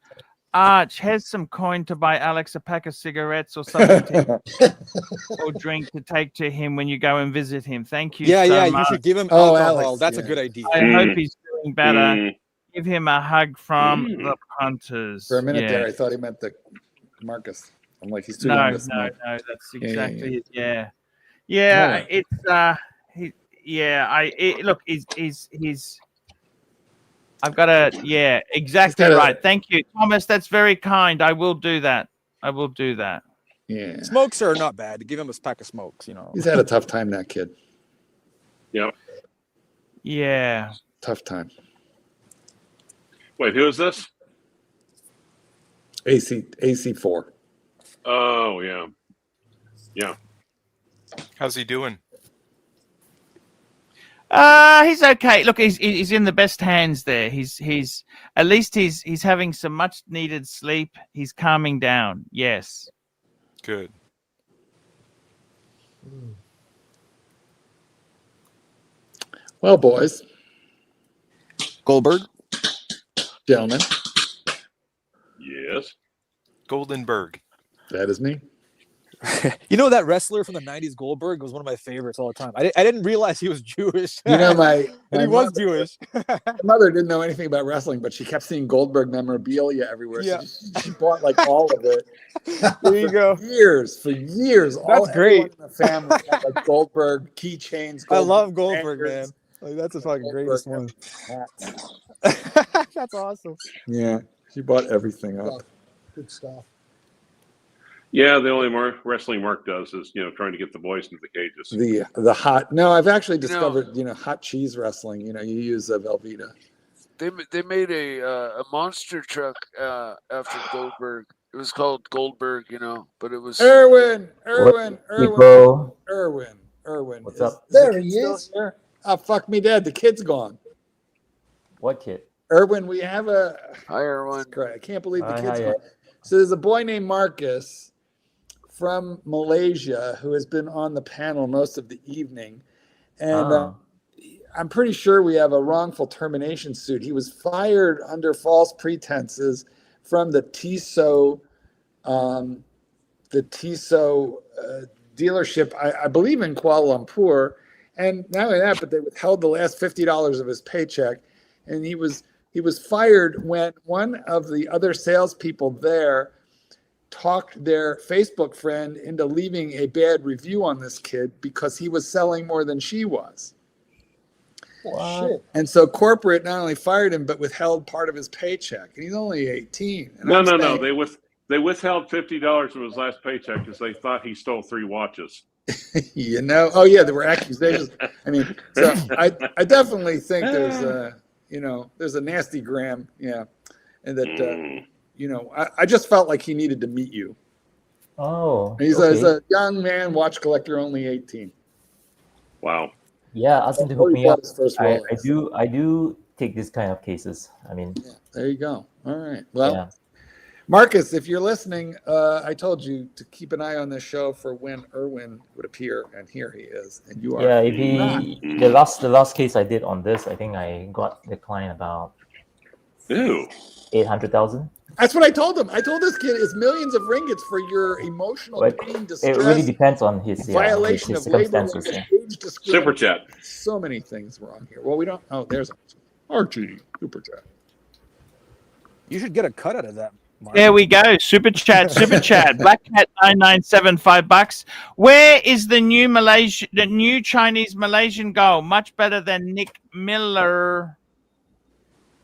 Arch, has some coin to buy Alex a pack of cigarettes or something or drink to take to him when you go and visit him. Thank you. Yeah, much. you should give him alcohol. Alex, That's a good idea. I hope he's doing better. Give him a hug from the punters. For a minute there, I thought he meant the Marcus. I'm like, he's too young to smoke. No, that's exactly it. Yeah. Yeah. It's look, he's I've got a exactly right. Thank you, Thomas. That's very kind. I will do that. Yeah. Smokes are not bad. Give him a pack of smokes, you know. He's had a tough time, that kid. Yep. Yeah. Tough time. Wait, who is this? AC4. Oh, yeah. Yeah. How's he doing? He's okay. Look, he's in the best hands there. He's at least he's having some much needed sleep. He's calming down. Yes. Good. Well, boys. Goldberg. Gentlemen. Yes. Goldenberg. That is me. You know that wrestler from the 90s, Goldberg, was one of my favorites all the time. I didn't realize he was Jewish. You know, and he was Jewish. My mother didn't know anything about wrestling, but she kept seeing Goldberg memorabilia everywhere. Yeah. So she bought like all of it. There you go. For years. That's great. Everyone in the family had like Goldberg keychains. I love Goldberg, anchors, man. Like, that's the fucking greatest one. hats. That's awesome. Yeah, she bought everything up. Good stuff. Yeah, the only wrestling Mark does is, trying to get the boys into the cages. The hot. No, I've actually discovered, hot cheese wrestling. You use Velveeta. They made a monster truck after Goldberg. It was called Goldberg, but it was Erwin. What's up? There he is. Here? Oh, fuck me dead. The kid's gone. What kid? Erwin, we have a. Hi, Erwin. I can't believe the Hi, kid's hi, gone. So there's a boy named Marcus from Malaysia who has been on the panel most of the evening. And I'm pretty sure we have a wrongful termination suit. He was fired under false pretenses from the Tissot dealership, I believe in Kuala Lumpur. And not only that, but they withheld the last $50 of his paycheck. And he was fired when one of the other salespeople there talked their Facebook friend into leaving a bad review on this kid because he was selling more than she was. Oh, shit. And so corporate not only fired him, but withheld part of his paycheck. And he's only 18. And No. They withheld $50 of his last paycheck because they thought he stole 3 watches. Oh yeah, there were accusations. I mean, so I definitely think there's a nasty gram, and that I just felt like he needed to meet you. Oh, He's a young man, watch collector, only 18. Wow. Yeah, ask him to Oh, hook he me up. bought his first I Rolex. do take this kind of cases. I mean, There you go. All right. Well, yeah. Marcus, if you're listening, I told you to keep an eye on this show for when Erwin would appear, and here he is. And you are. Yeah, if the last case I did on this, I think I got declined about Ew. 800,000. That's what I told him. I told this kid it's millions of ringgits for your emotional But pain, distress, it really depends on his violation his of labor circumstances. laws, Yeah. age discrimination. Super chat. So many things wrong here. Well, we don't. Oh, there's Archie. Super chat. You should get a cut out of that. Mark. There we go. Super chat. Black Cat 997, $5. Where is the new Chinese Malaysian goal? Much better than Nick Miller.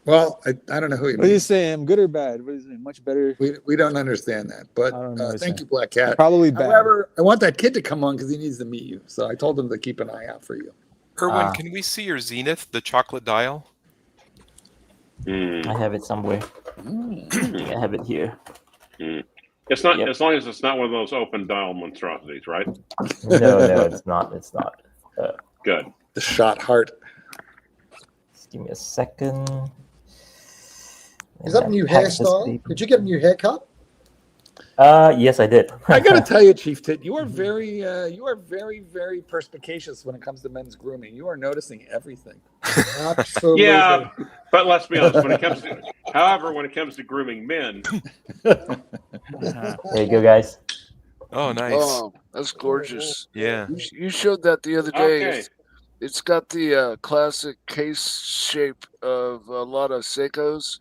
Well, I don't know who you What are you mean. saying? Good or bad? What is it? Much better. We don't understand that. But I don't know what you're thank saying. you, Black Cat. Probably bad. However, I want that kid to come on because he needs to meet you. So I told him to keep an eye out for you. Erwin, can we see your Zenith, the chocolate dial? I have it somewhere. I have it here. It's not as long as it's not one of those open dial monstrosities, right? No, it's not. It's not. Good. The shot heart. Just give me a second. Is that a new hairstyle? Did you get a new haircut? Yes, I did. I got to tell you, Chief Tit, you are very, very perspicacious when it comes to men's grooming. You are noticing everything. Absolutely. Yeah, but let's be honest. When it comes to grooming men, There you go, guys. Oh, nice. Oh, that's gorgeous. Yeah. You showed that the other day. Okay. It's got the classic case shape of a lot of Seikos.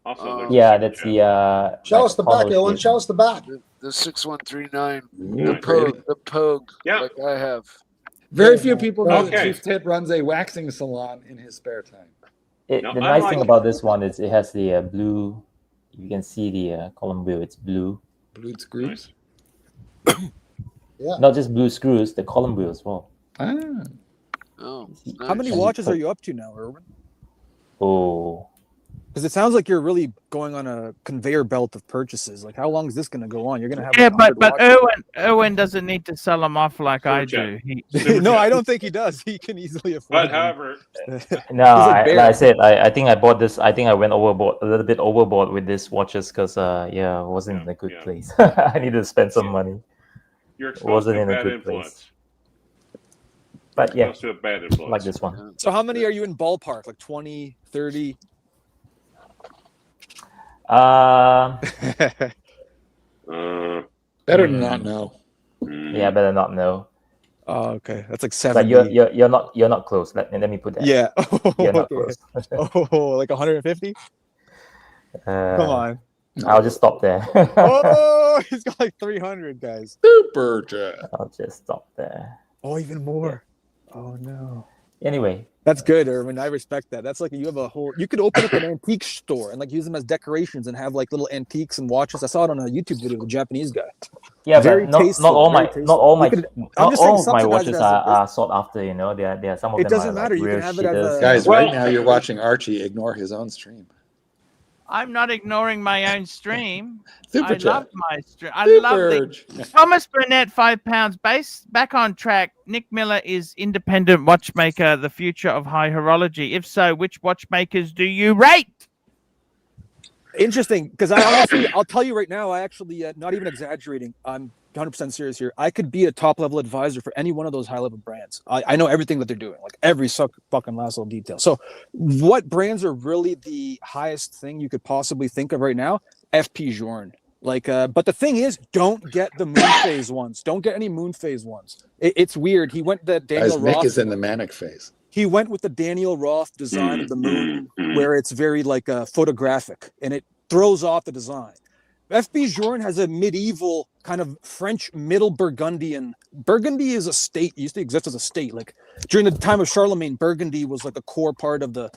also Yeah, that's the. Show us the back, Owen. Show us the back. The 6139, Nice. the Pogue, Yeah. like I have. Very few people know that Okay. Chief Tit runs a waxing salon in his spare time. The No, nice I thing like- about this one is it has the blue. You can see the column wheel. It's blue. Blue screws. Yeah. Not just blue screws, the column wheel as well. Ah. Oh, How many Nice. watches are you up to now, Erwin? Oh, Because it sounds like you're really going on a conveyor belt of purchases. Like, how long is this going to go on? You're going to have. Yeah, like, 100 but watches. Erwin doesn't need to sell them off like I Super do. chat. No, I don't think he does. He can easily afford But them. however, no! like Like bear. I said, I think I bought this. I think I went overboard a little bit overboard with these watches because I wasn't in a good Yeah. place. I needed to spend some money. you're exposed Wasn't to in a bad good influence. place. But yeah, Exposed to a bad influence. like this one. So how many are you in ballpark? Like 20, 30? Uh, Better than not know. Yeah, better not know. Oh, okay. That's like But 70. you're not close. Let me put that. Yeah. You're not Okay. close. Oh, like 150? Come on. I'll just stop there. Oh, he's got like 300, guys. Super chat. I'll just stop there. Oh, even more. Oh, no. Anyway, That's good, Erwin. I respect that. That's like you have a whole. You could open up an antique store and like use them as decorations and have like little antiques and watches. I saw it on a YouTube video with a Japanese guy. yeah, Very but not tasteful, all very my tasteful. not all my You could- I'm not just saying all of my subsidize it watches as a are sought after. You know, there are some of It them doesn't are matter. like You can real have it as shitters. a- Guys, Well- right now you're watching Archie ignore his own stream. I'm not ignoring my own stream. Super I chat. love my stream. I love the Super. Thomas Burnett, £5 base. Back on track. Nick Miller is independent watchmaker, the future of high horology. If so, which watchmakers do you rate? Interesting, because I honestly, I'll tell you right now, I actually, not even exaggerating, I'm 100% serious here. I could be a top level advisor for any one of those high level brands. I know everything that they're doing, like every fucking last little detail. So, what brands are really the highest thing you could possibly think of right now? FP Journe. Like, but the thing is, don't get the moon phase ones. Don't get any moon phase ones. It's weird. He went the Daniel Guys, Nick Roth. is in the manic phase. He went with the Daniel Roth design of the moon, where it's very like photographic, and it throws off the design. FP Journe has a medieval kind of French middle Burgundian. Burgundy is a state, used to exist as a state. Like during the time of Charlemagne, Burgundy was like a core part of the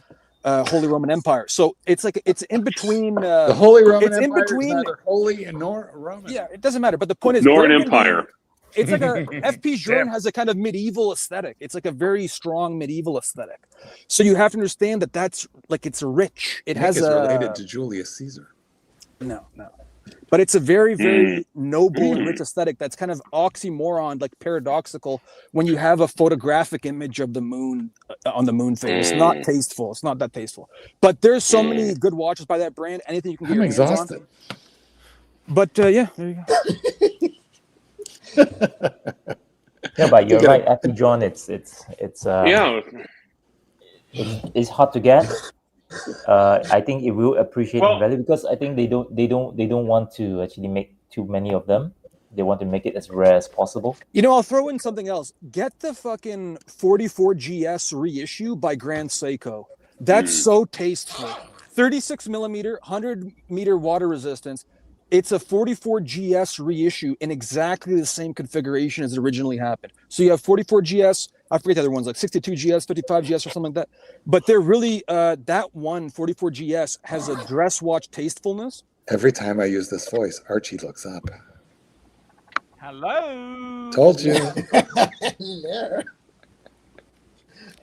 Holy Roman Empire. So it's like it's in between. The Holy Roman it's in Empire between. is neither holy nor Roman. Yeah, it doesn't matter. But the point is, Northern Burgundy- Empire. It's like a FP Journe has a kind of medieval aesthetic. It's like a very strong medieval aesthetic. So you have to understand that that's like it's rich. It Nick has is a related to Julius Caesar. no. But it's a very, very noble and rich aesthetic that's kind of oxymoron, like paradoxical, when you have a photographic image of the moon on the moon phase. It's not tasteful. It's not that tasteful. But there's so many good watches by that brand. Anything you can get I'm your hands on. exhausted. But yeah, there you go. Yeah, but you're right, FP Journe. It's Yeah. it's hard to get. I think it will appreciate in value because I think they don't want to actually make too many of them. They want to make it as rare as possible. You know, I'll throw in something else. Get the fucking 44GS reissue by Grand Seiko. That's so tasteful. 36 millimeter, 100 meter water resistance. It's a 44GS reissue in exactly the same configuration as it originally happened. So you have 44GS I forget the other ones, like 62 GS, 55 GS, or something like that. But they're really that one 44 GS has a dress watch tastefulness. Every time I use this voice, Archie looks up. Hello. Told you. Yeah.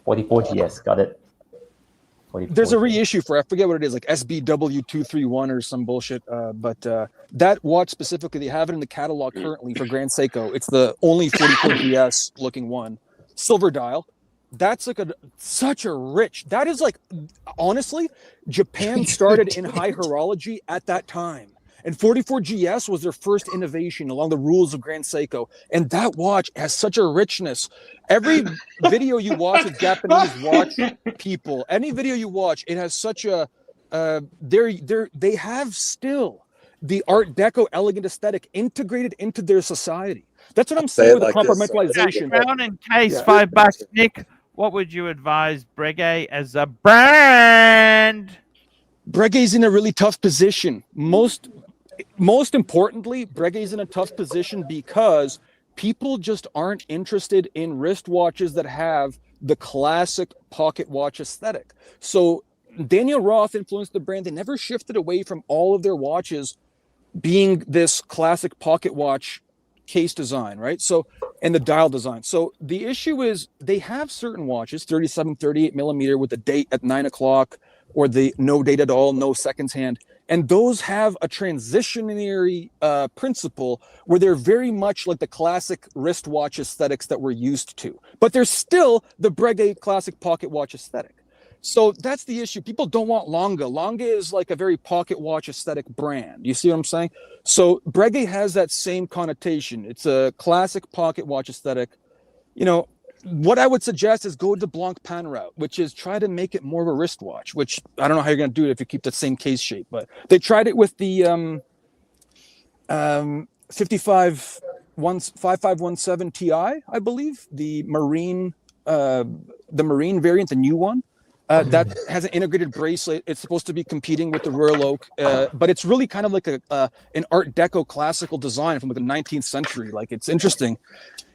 44 GS, got it. 44 There's a GS. reissue for, I forget what it is, like SBW231 or some bullshit. But that watch specifically, they have it in the catalog currently for Grand Seiko. It's the only 44 GS looking one. Silver dial. That's like such a rich, that is like, honestly, Japan started in high horology at that time. And 44 GS was their first innovation along the rules of Grand Seiko. And that watch has such a richness. Every video you watch with Japanese watch people, any video you watch, it has such a, they have still the Art Deco elegant aesthetic integrated into their society. That's what I'm saying with the compartmentalization. Crown and case, $5, Nick. What would you advise Breguet as a brand? Breguet's in a really tough position. Most importantly, Breguet's in a tough position because people just aren't interested in wristwatches that have the classic pocket watch aesthetic. So Daniel Roth influenced the brand. They never shifted away from all of their watches being this classic pocket watch case design, right? So, and the dial design. So the issue is they have certain watches, 37, 38 millimeter with the date at 9 o'clock, or the no date at all, no seconds hand. And those have a transitionary principle where they're very much like the classic wristwatch aesthetics that we're used to. But they're still the Breguet classic pocket watch aesthetic. So that's the issue. People don't want Longa. Longa is like a very pocket watch aesthetic brand. You see what I'm saying? So Breguet has that same connotation. It's a classic pocket watch aesthetic. You know, what I would suggest is go the Blancpain route, which is try to make it more of a wristwatch, which I don't know how you're going to do it if you keep the same case shape. But they tried it with the 5517 Ti, I believe, the marine variant, the new one. That has an integrated bracelet. It's supposed to be competing with the Royal Oak, but it's really kind of like an Art Deco classical design from like the 19th century. Like, it's interesting.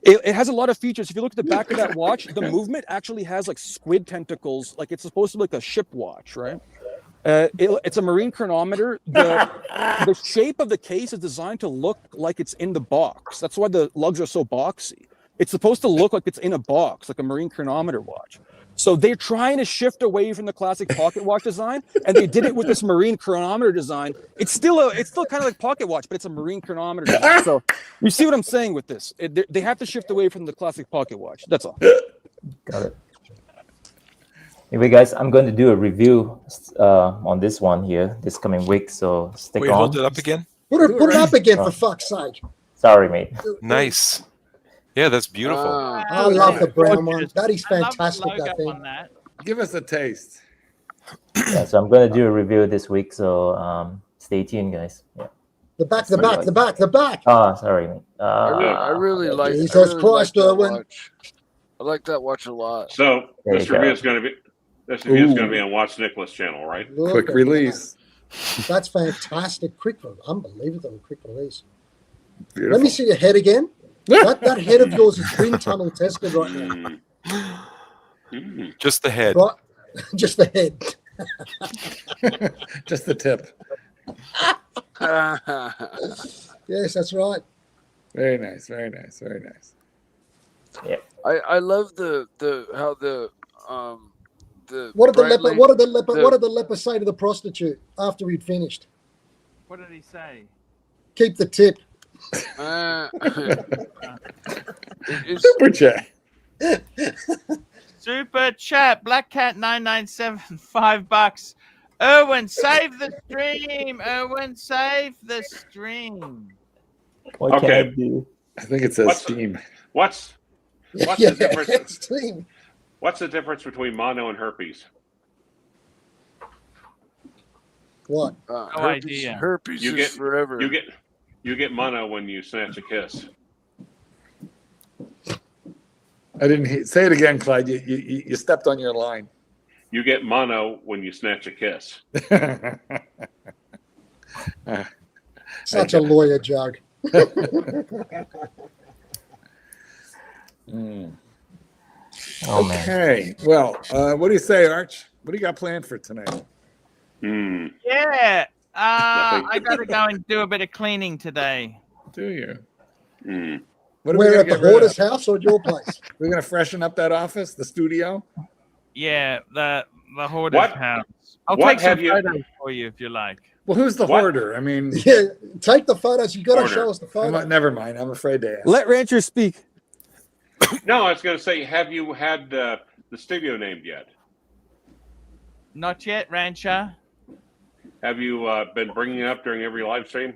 It has a lot of features. If you look at the back of that watch, the movement actually has like squid tentacles. Like, it's supposed to be like a ship watch, right? It's a marine chronometer. The shape of the case is designed to look like it's in the box. That's why the lugs are so boxy. It's supposed to look like it's in a box, like a marine chronometer watch. So they're trying to shift away from the classic pocket watch design, and they did it with this marine chronometer design. It's still kind of like pocket watch, but it's a marine chronometer design. So you see what I'm saying with this? They have to shift away from the classic pocket watch. That's all. Got it. Anyway, guys, I'm going to do a review on this one here this coming week. So stick on. Hold it up again. Put it up again, for fuck's sake. Sorry, mate. Nice. Yeah, that's beautiful. I love the brown one. That is fantastic, I think. Give us a taste. Yeah, so I'm going to do a review this week. So stay tuned, guys. Yeah. The back. Ah, sorry, mate. I really like. Jesus Christ, Erwin. I like that watch a lot. So There this you go. review is going to be on Watch Nicholas channel, right? Look Quick at release. that. That's fantastic. Unbelievable quick release. Beautiful. Let me see your head again. That head of yours is wind tunnel tested right now. Just the head. Right? Just the head. Just the tip. Yes, that's right. Very nice. Very nice. Very nice. Yeah. I love how the What did the Bradley- leper say to the prostitute after we'd finished? What did he say? Keep the tip. Super chat. Super chat. Black Cat 997, $5. Erwin, save the stream. Erwin, save the stream. What can I Okay. do? I think it says Steam. What's Yeah, the difference? it's team. What's the difference between mono and herpes? What? idea. Herpes You is get forever. you get mono when you snatch a kiss. I didn't say it again, Clyde. You stepped on your line. You get mono when you snatch a kiss. Such a lawyer joke. Oh man. Okay. Well, what do you say, Arch? What do you got planned for tonight? Yeah. I gotta go and do a bit of cleaning today. Do you? What are we We're gonna at the get rid of? Hoarder's house or your place? We're gonna freshen up that office, the studio. Yeah, the Hoarder's house. I'll what take some have you- photos for you if you like. Well, who's the What? hoarder? I mean, Yeah, take the photos. You got to Hoarder. show us the photos. never mind. I'm afraid to ask. Let Rancher speak. No, I was going to say, have you had the studio named yet? Not yet, Rancher. Have you been bringing it up during every live stream,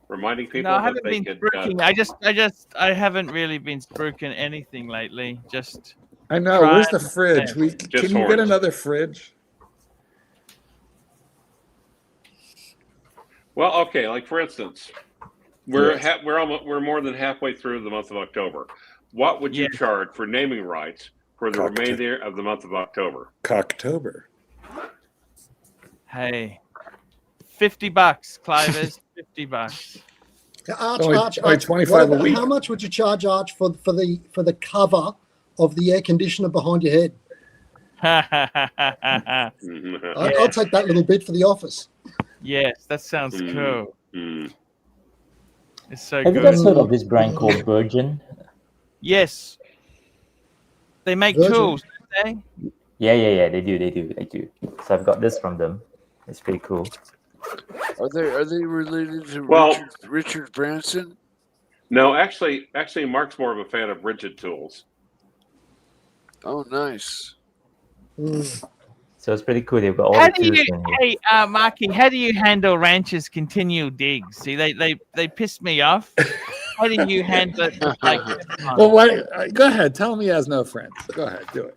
reminding people No, I that haven't they been could? spruiking. I haven't really been spruiking anything lately. Just I know. Where's the fridge? Can you get another fridge? Well, okay. Like for instance, we're more than halfway through the month of October. What would you charge for naming rights for the remainder of the month of October? Cocktober. Hey, $50, Clivers. $50. Arch, 25 a week. How much would you charge, Arch, for the cover of the air conditioner behind your head? I'll take that little bit for the office. Yes, that sounds cool. It's so Have good. you guys heard of this brand called Virgin? Yes. They make tools, don't they? Yeah. They do. So I've got this from them. It's pretty cool. Are they related to Richard Branson? No, actually, Mark's more of a fan of rigid tools. Oh, nice. So it's pretty cool. They've got all the tools in here. Hey, Marky, how do you handle Rancher's continual digs? See, they piss me off. How do you handle it? Well, go ahead. Tell him he has no friends. Go ahead, do it.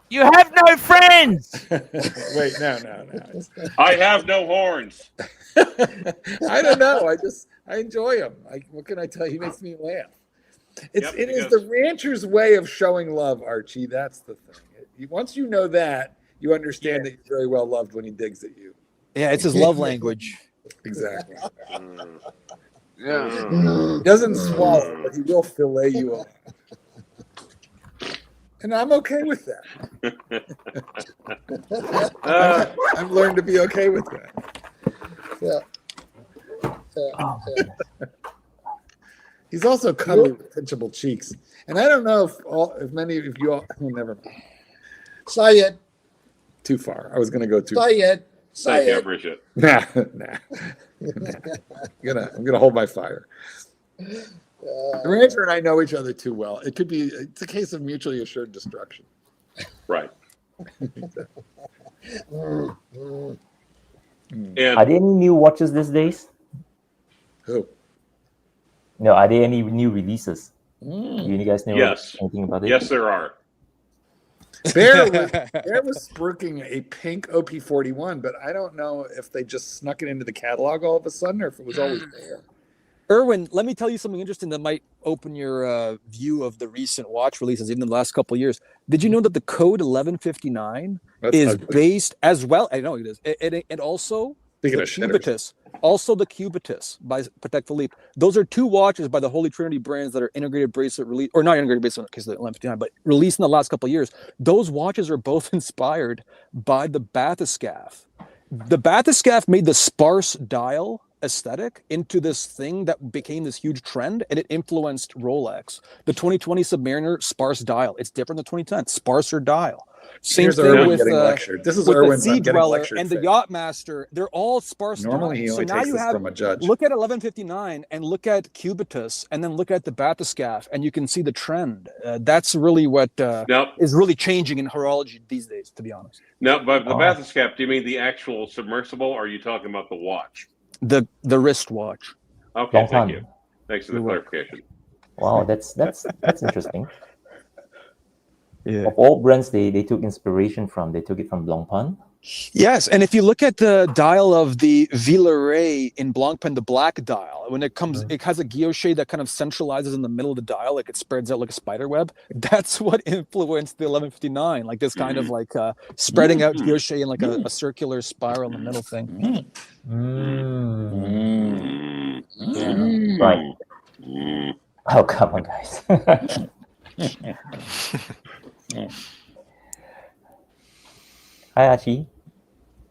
You have no friends. Wait, no. I have no horns. I don't know. I enjoy him. What can I tell you? He makes me laugh. It is the rancher's way of showing love, Archie. That's the thing. Once you know that, you understand that you're very well loved when he digs at you. Yeah, it's his love language. Exactly. Yeah. He doesn't swallow, but he will fillet you up. And I'm okay with that. I've learned to be okay with that. Yeah. He's also cuddly with pinchable cheeks. And I don't know if many of you all, never mind. Say it. Too far. I was going to go too Say it. Thank you, Bridget. Nah. I'm gonna hold my fire. The rancher and I know each other too well. It's a case of mutually assured destruction. Right. Are there any new watches these days? Who? No, are there any new releases? Do you guys know anything about it? Yes, there are. Bear was spruiking a pink OP41, but I don't know if they just snuck it into the catalog all of a sudden or if it was always there. Erwin, let me tell you something interesting that might open your view of the recent watch releases, even in the last couple of years. Did you know that the code 1159 is based as well? I know it is. And also the Cubitus. Also the Cubitus by Patek Philippe. Those are two watches by the Holy Trinity brands that are integrated bracelet release, or not integrated bracelet because of the 1159, but released in the last couple of years. Those watches are both inspired by the bathyscaphe. The bathyscaphe made the sparse dial aesthetic into this thing that became this huge trend, and it influenced Rolex. The 2020 Submariner sparse dial. It's different than 2010 sparser dial. Same thing with the Sea Dweller and the Yachtmaster. They're all sparse. Normally, he only takes this from a judge. Look at 1159 and look at Cubitus, and then look at the bathyscaphe, and you can see the trend. That's really what is really changing in horology these days, to be honest. No, but the bathyscaphe. Do you mean the actual submersible, or are you talking about the watch? The wristwatch. Okay, thank you. Thanks for the clarification. Wow, that's interesting. Yeah. Of all brands they took inspiration from, they took it from Blancpain. Yes, and if you look at the dial of the Villeray in Blancpain, the black dial, when it comes, it has a guilloche that kind of centralizes in the middle of the dial, like it spreads out like a spider web. That's what influenced the 1159, like this kind of like spreading out guilloche in like a circular spiral in the middle thing. Right. Oh, come on, guys. Hi, Archie.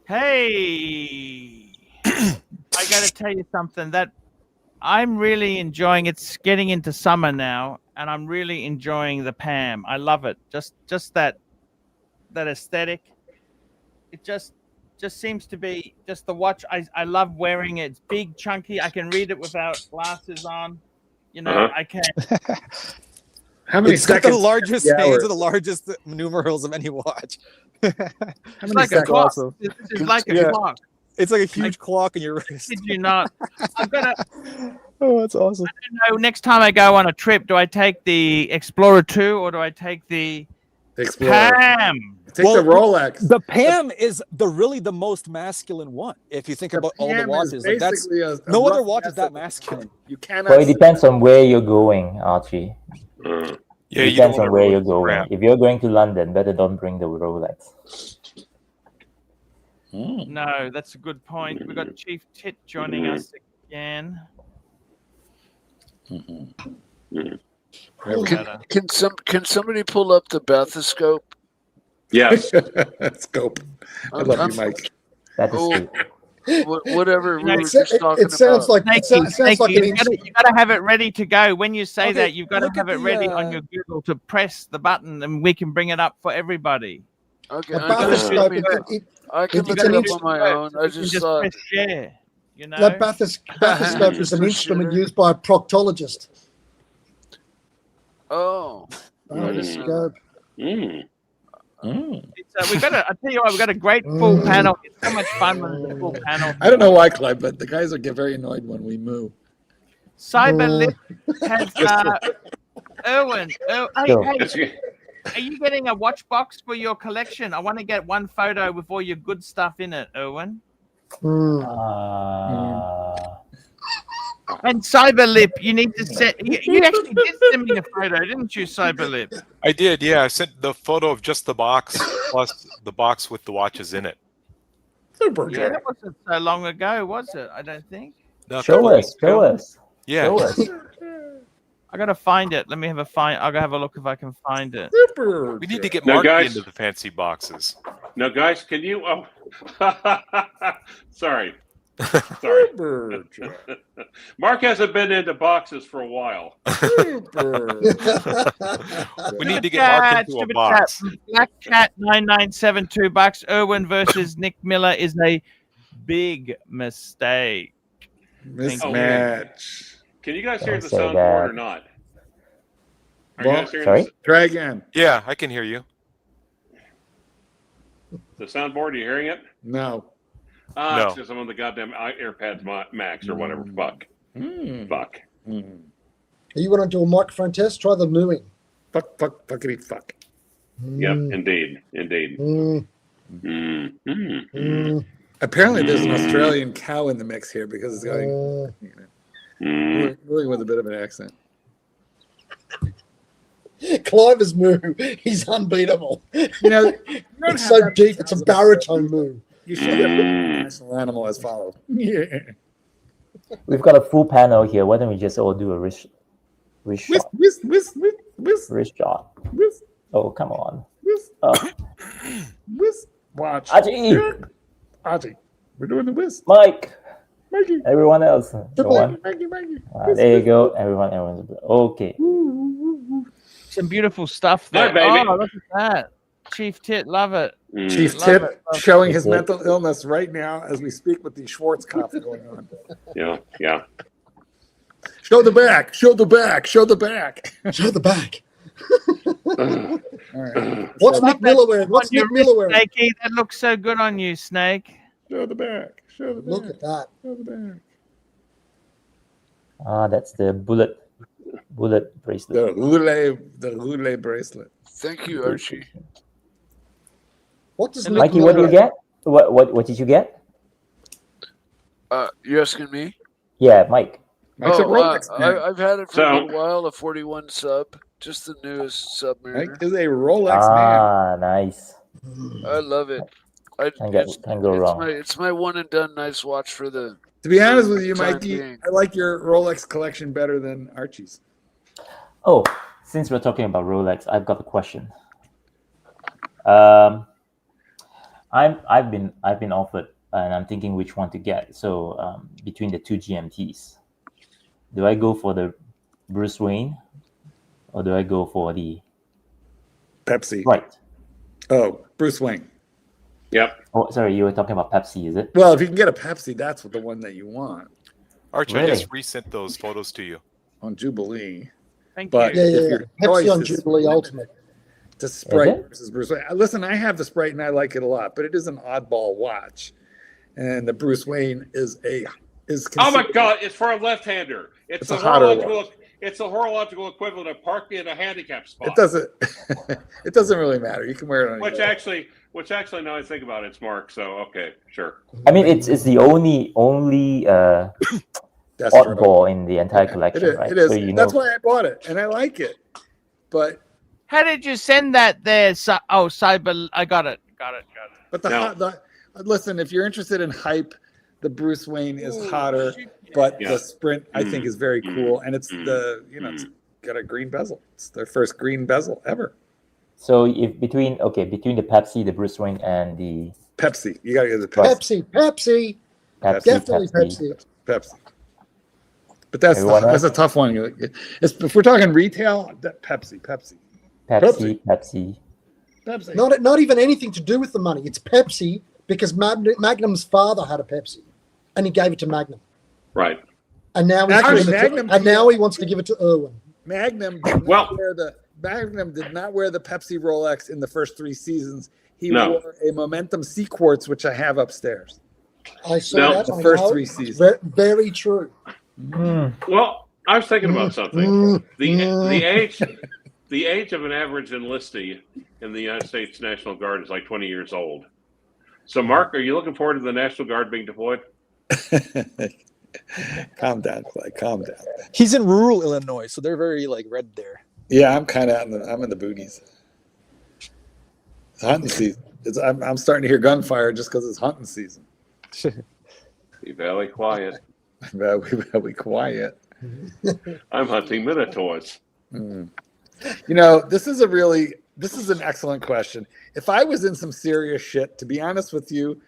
Hey, I got to tell you something that I'm really enjoying. It's getting into summer now, and I'm really enjoying the Pam. I love it. Just that aesthetic. It just seems to be just the watch. I love wearing it. It's big, chunky. I can read it without glasses on. You know, I can. How many It's got seconds? the largest Yeah, hands hours. and the largest numerals of any watch. How It's many like a seconds? clock. Awesome. This is like a Yeah. clock. It's like a huge clock in your wrist. Did you not? I've got to. Oh, that's awesome. I don't know. Next time I go on a trip, do I take the Explorer 2 or do I take the Explorer. Pam? Take the Rolex. The Pam is really the most masculine one. If you think about all the Pam is watches, like that's basically a no other rough watch is that mess of- masculine. You cannot. Well, it depends on where you're going, Archie. Yeah, It you don't depends want on where you're Rolex going. crap. If you're going to London, better don't bring the Rolex. No, that's a good point. We've got Chief Tit joining us again. Can somebody pull up the bathoscope? Yes. Scope. I I'm- love I'm- you, Mike. That is Oh, true. whatever we were It, just talking it sounds about. like Thank it you. sounds Thank like you. an You got to have it ready to go. When you say Okay, that, you've got to look have at it the, ready on your Google to press the button, and we can bring it up for everybody. Okay, a I'm gonna bathoscope. show It, I can it's look an it up on my own. I You can just just thought. press share. You know. that bathoscope is Just an a instrument shitter. used by a proctologist. Oh, Bathoscope. We got I tell you what, we got a great full panel. It's so much fun when it's a full panel. I don't know why, Clive, but the guys will get very annoyed when we move. Cyberlip has Erwin. Sure. Hey, are you getting a watch box for your collection? I want to get one photo with all your good stuff in it, Erwin. And Cyberlip, you need to set. You actually did send me a photo, didn't you, Cyberlip? I did, yeah. I sent the photo of just the box plus the box with the watches in it. Super Yeah, that wasn't so long ago, was it? I don't think. No, a Show couple of us. weeks Show ago. us. Yeah. Show us. I gotta find it. Let me have a find. I'll go have a look if I can find it. Super. We need to get No, Marky guys. into the fancy boxes. Now, guys, can you? Oh, sorry. Sorry. Super. Mark hasn't been into boxes for a while. We need to get Mark into a box. Black Cat 9972 bucks. Irwin versus Nick Miller is a big mistake. Mismatch. Can you guys hear the Don't say soundboard that. or not? Are you Well, guys hearing sorry? Try again. Yeah, I can hear you. the soundboard? Are you hearing it? No. It's because I'm on the goddamn AirPods Max or whatever. Fuck. Fuck. You want to do a microphone test? Try the Newing. Fuckity fuck. Yep, indeed. Apparently, there's an Australian cow in the mix here because it's going really with a bit of an accent. Cliver's moo. He's unbeatable. You know, it's so deep. It's a baritone moo. You should have a national animal as follows. Yeah. We've got a full panel here. Why don't we just all do a wrist shot? Wrist shot. Oh, come on. Watch. Archie. Archie. We're doing the whisk. Mike. Mikey. Everyone else. Go on. Mikey. There you go. Everyone's okay. Some beautiful stuff there. Hi, baby. Oh, look at that. Chief Tit, love it. Chief Love Tip it, love showing it. his mental illness right now as we speak with the Schwartz cough going on. Yeah. Show the back. Show the back. Show the back. Show the back. All right. What's Nick Miller wearing? What's On your Nick Miller wearing? Snakey, that looks so good on you, Snake. Show the back. Show the back. Look at that. Show the back. That's the bullet bracelet. The hule bracelet. Thank you, Archie. What does And Nick Mikey, Miller what did you get? What did you get? You asking me? Yeah, Mike. Mike's a Rolex man. I've had it for So- a while, a 41 sub, just the newest Submariner. Mike is a Rolex man. Nice. I love it. Can't go wrong. It's my one and done nice watch for the. To be honest with you, Time Mikey, being. I like your Rolex collection better than Archie's. Oh, since we're talking about Rolex, I've got a question. I've been offered, and I'm thinking which one to get. So between the two GMTs, do I go for the Bruce Wayne, or do I go for the Pepsi? Right. Oh, Bruce Wayne. Yep. Oh, sorry, you were talking about Pepsi, is it? Well, if you can get a Pepsi, that's the one that you want. Archie, I just resent those photos to you. On Jubilee. Thank But you. if your Pepsi choice on is Jubilee Ultimate. to Sprite versus Bruce Wayne. Listen, I have the Sprite and I like it a lot, but it is an oddball watch. And the Bruce Wayne is Oh my God! It's for a left-hander. It's a hotter horological. It's the horological equivalent of parking in a handicap spot. It doesn't. It doesn't really matter. You can wear it on. Which actually, now I think about it, it's Mark. So okay, sure. I mean, it's the only oddball in the entire collection, right? It is. So you That's know, why I bought it, and I like it. But How did you send that there? Cyber. I got it. But listen, if you're interested in hype, the Bruce Wayne is hotter, but the Sprint I think is very cool, and it's it's got a green bezel. It's their first green bezel ever. So if between the Pepsi, the Bruce Wayne, and the Pepsi, you gotta get the Pepsi. Pepsi. Definitely Pepsi. But that's a tough one. If we're talking retail, Pepsi. Not even anything to do with the money. It's Pepsi because Magnum's father had a Pepsi, and he gave it to Magnum. Right. And now he wants to give it to Irwin. Magnum did not wear the Pepsi Rolex in the first 3 seasons. He wore a Momentum C Quartz, which I have upstairs. I saw that the first 3 seasons. Very true. Well, I was thinking about something. The age of an average enlistee in the United States National Guard is like 20 years old. So, Mark, are you looking forward to the National Guard being deployed? Calm down, Clay. Calm down. He's in rural Illinois, so they're very red there. Yeah, I'm kind of I'm in the booties. It's hunting season. I'm starting to hear gunfire just because it's hunting season. Be very quiet. Very quiet. I'm hunting minotaurs. This is an excellent question. If I was in some serious shit, to be honest with you,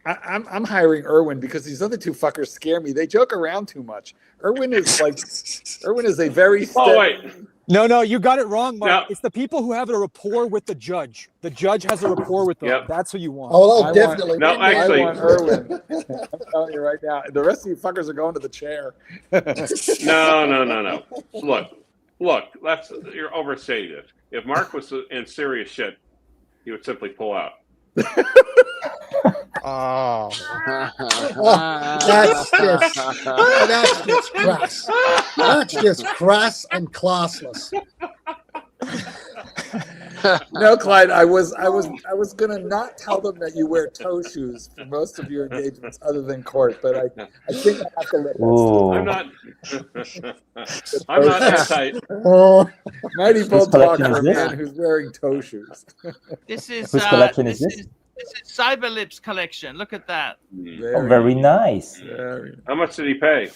I'm hiring Irwin because these other 2 fuckers scare me. They joke around too much. Irwin is a very steady. Oh wait. No, you got it wrong, Mark. It's the people who have a rapport with the judge. The judge has a rapport with them. Yep. That's who you want. Oh, definitely. I want Irwin. I'm telling you right now. The rest of you fuckers are going to the chair. No. Look. You're overstating it. If Mark was in serious shit, he would simply pull out. Oh, that's just crass. That's just crass and classless. No, Clyde, I was gonna not tell them that you wear toe shoes for most of your engagements other than court, but I think I have to let that I'm not that tight. Mighty Bulldog for a man who's wearing toe shoes. This is whose collection is this? This is Cyberlip's collection. Look at that. Very nice. How much did he pay?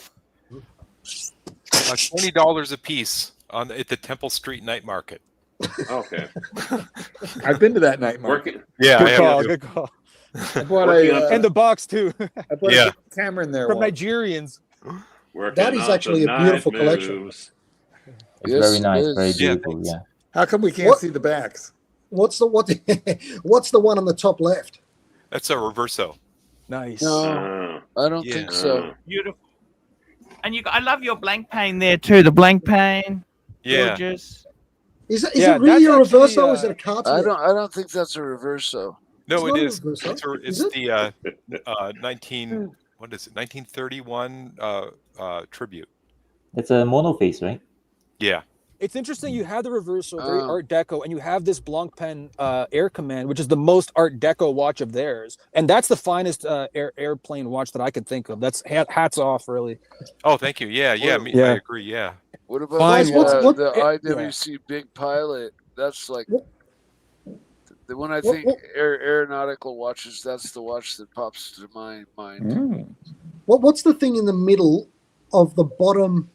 $20 a piece at the Temple Street Night Market. Okay. I've been to that night market. Good call. I bought and the box too. I bought a camera in there from Nigerians. That is actually a beautiful collection. It's very nice, very beautiful. Yeah. How come we can't see the backs? What's the one on the top left? That's a Reverso. Nice. No, I don't think so. Beautiful. And I love your blank pane there too. The blank pane. Yeah. Gorgeous. Is it really a Reverso? Or is it a Cartier? I don't think that's a Reverso. No, it is. It's the 1931 tribute. It's a monoface, right? Yeah. It's interesting. You have the Reverso, very Art Deco, and you have this Blancpain Air Command, which is the most Art Deco watch of theirs, and that's the finest airplane watch that I could think of. That's hats off, really. Oh, thank you. Yeah. I agree. Yeah. What about the IWC Big Pilot? That's like the one I think aeronautical watches. That's the watch that pops to my mind. What's the thing in the middle of the bottom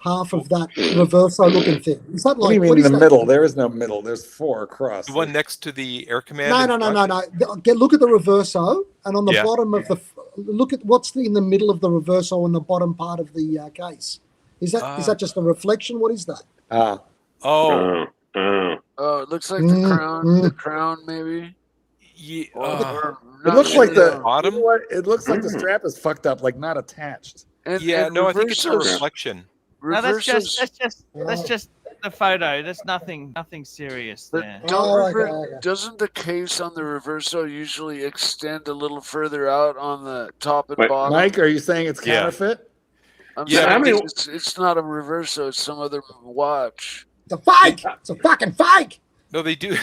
half of that reverso looking thing? Is that What do you like mean what in is the that? middle? There is no middle. There's 4 across. The one next to the air command. No, in no, no, no, front? no. Look at the reverso, and on the Yeah. bottom of the look at what's in the middle of the reverso on the bottom part of the case. Is that just a reflection? What is that? Ah. Oh. Oh, it looks like the crown. The crown, maybe. Yeah. It looks like the bottom. You know what? It looks like the strap is fucked up, like not attached. And No, I think it's a reversos- reflection. No, that's reversos- just the photo. There's nothing serious there. Doesn't the case on the reverso usually extend a little further out on the top and Wait, bottom? Mike, are you saying it's Yeah. counterfeit? I'm Yeah, saying I mean- it's not a reverso. It's some other watch. It's a fake. It's a fucking fake. No, they do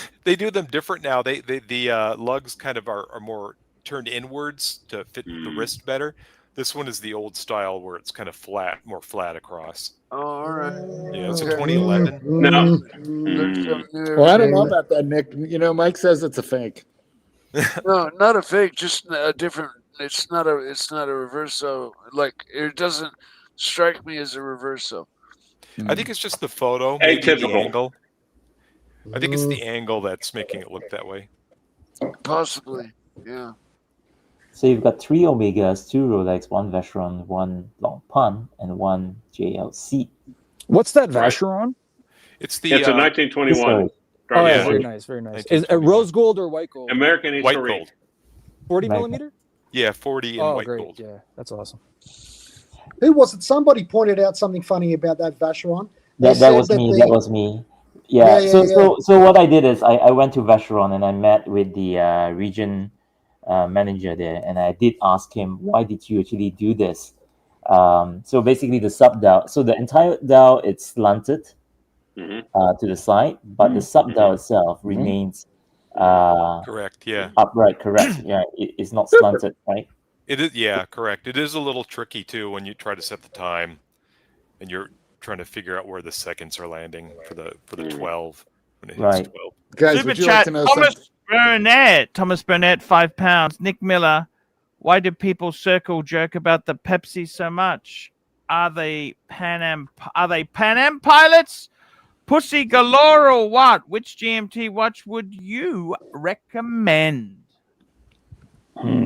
them different now. The lugs kind of are more turned inwards to fit the wrist better. This one is the old style where it's kind of flat, more flat across. Oh, all right. Yeah, it's a Okay. 2011. No. Well, I don't know about that, Nick. You know, Mike says it's a fake. No, not a fake. Just a different. It's not a reverso. Like it doesn't strike me as a reverso. I think it's just the photo, maybe the Atypical. angle. I think it's the angle that's making it look that way. Possibly, yeah. So you've got 3 Omegas, 2 Rolex, 1 Vacheron, 1 Long Pun, and 1 JLC. What's that Vacheron? It's the It's a 1921. Oh, yeah, Yeah. very nice, very nice. Is it rose gold or white gold? American white history. gold. 40 Right. millimeter? Yeah, 40 and Oh, white great. gold. Yeah, that's awesome. Who was it? Somebody pointed out something funny about that Vacheron. They That said was me. the- That was me. Yeah. Yeah, so yeah, yeah. so what I did is I went to Vacheron and I met with the region manager there, and I did ask him, why did you actually do this? So basically the sub dial, so the entire dial, it's slanted to the side, but the sub dial itself remains Correct. Yeah. upright. Correct. Yeah, it's not slanted, right? It is. Yeah, correct. It is a little tricky too when you try to set the time, and you're trying to figure out where the seconds are landing for the 12 when it hits Right. 12. Guys, Super would you chat. like to know Thomas something? Burnett. Thomas Burnett, £5. Nick Miller. Why do people circle jerk about the Pepsi so much? Are they Pan Am pilots? Pussy galore or what? Which GMT watch would you recommend?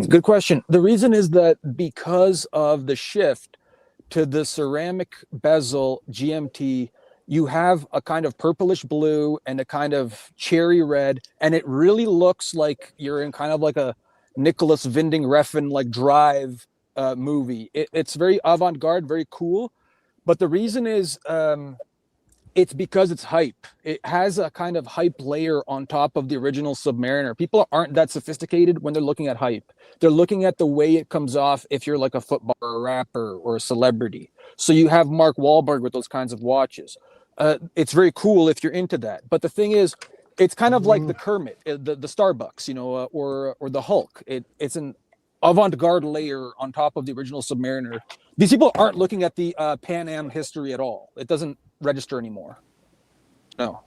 Good question. The reason is that because of the shift to the ceramic bezel GMT, you have a kind of purplish blue and a kind of cherry red, and it really looks like you're in kind of like a Nicholas Winding Refn like drive movie. It's very avant-garde, very cool. But the reason is it's because it's hype. It has a kind of hype layer on top of the original Submariner. People aren't that sophisticated when they're looking at hype. They're looking at the way it comes off if you're like a footballer, or a rapper, or a celebrity. So you have Mark Wahlberg with those kinds of watches. It's very cool if you're into that. But the thing is, it's kind of like the Kermit, the Starbucks, you know, or the Hulk. It's an avant-garde layer on top of the original Submariner. These people aren't looking at the Pan Am history at all. It doesn't register anymore. No,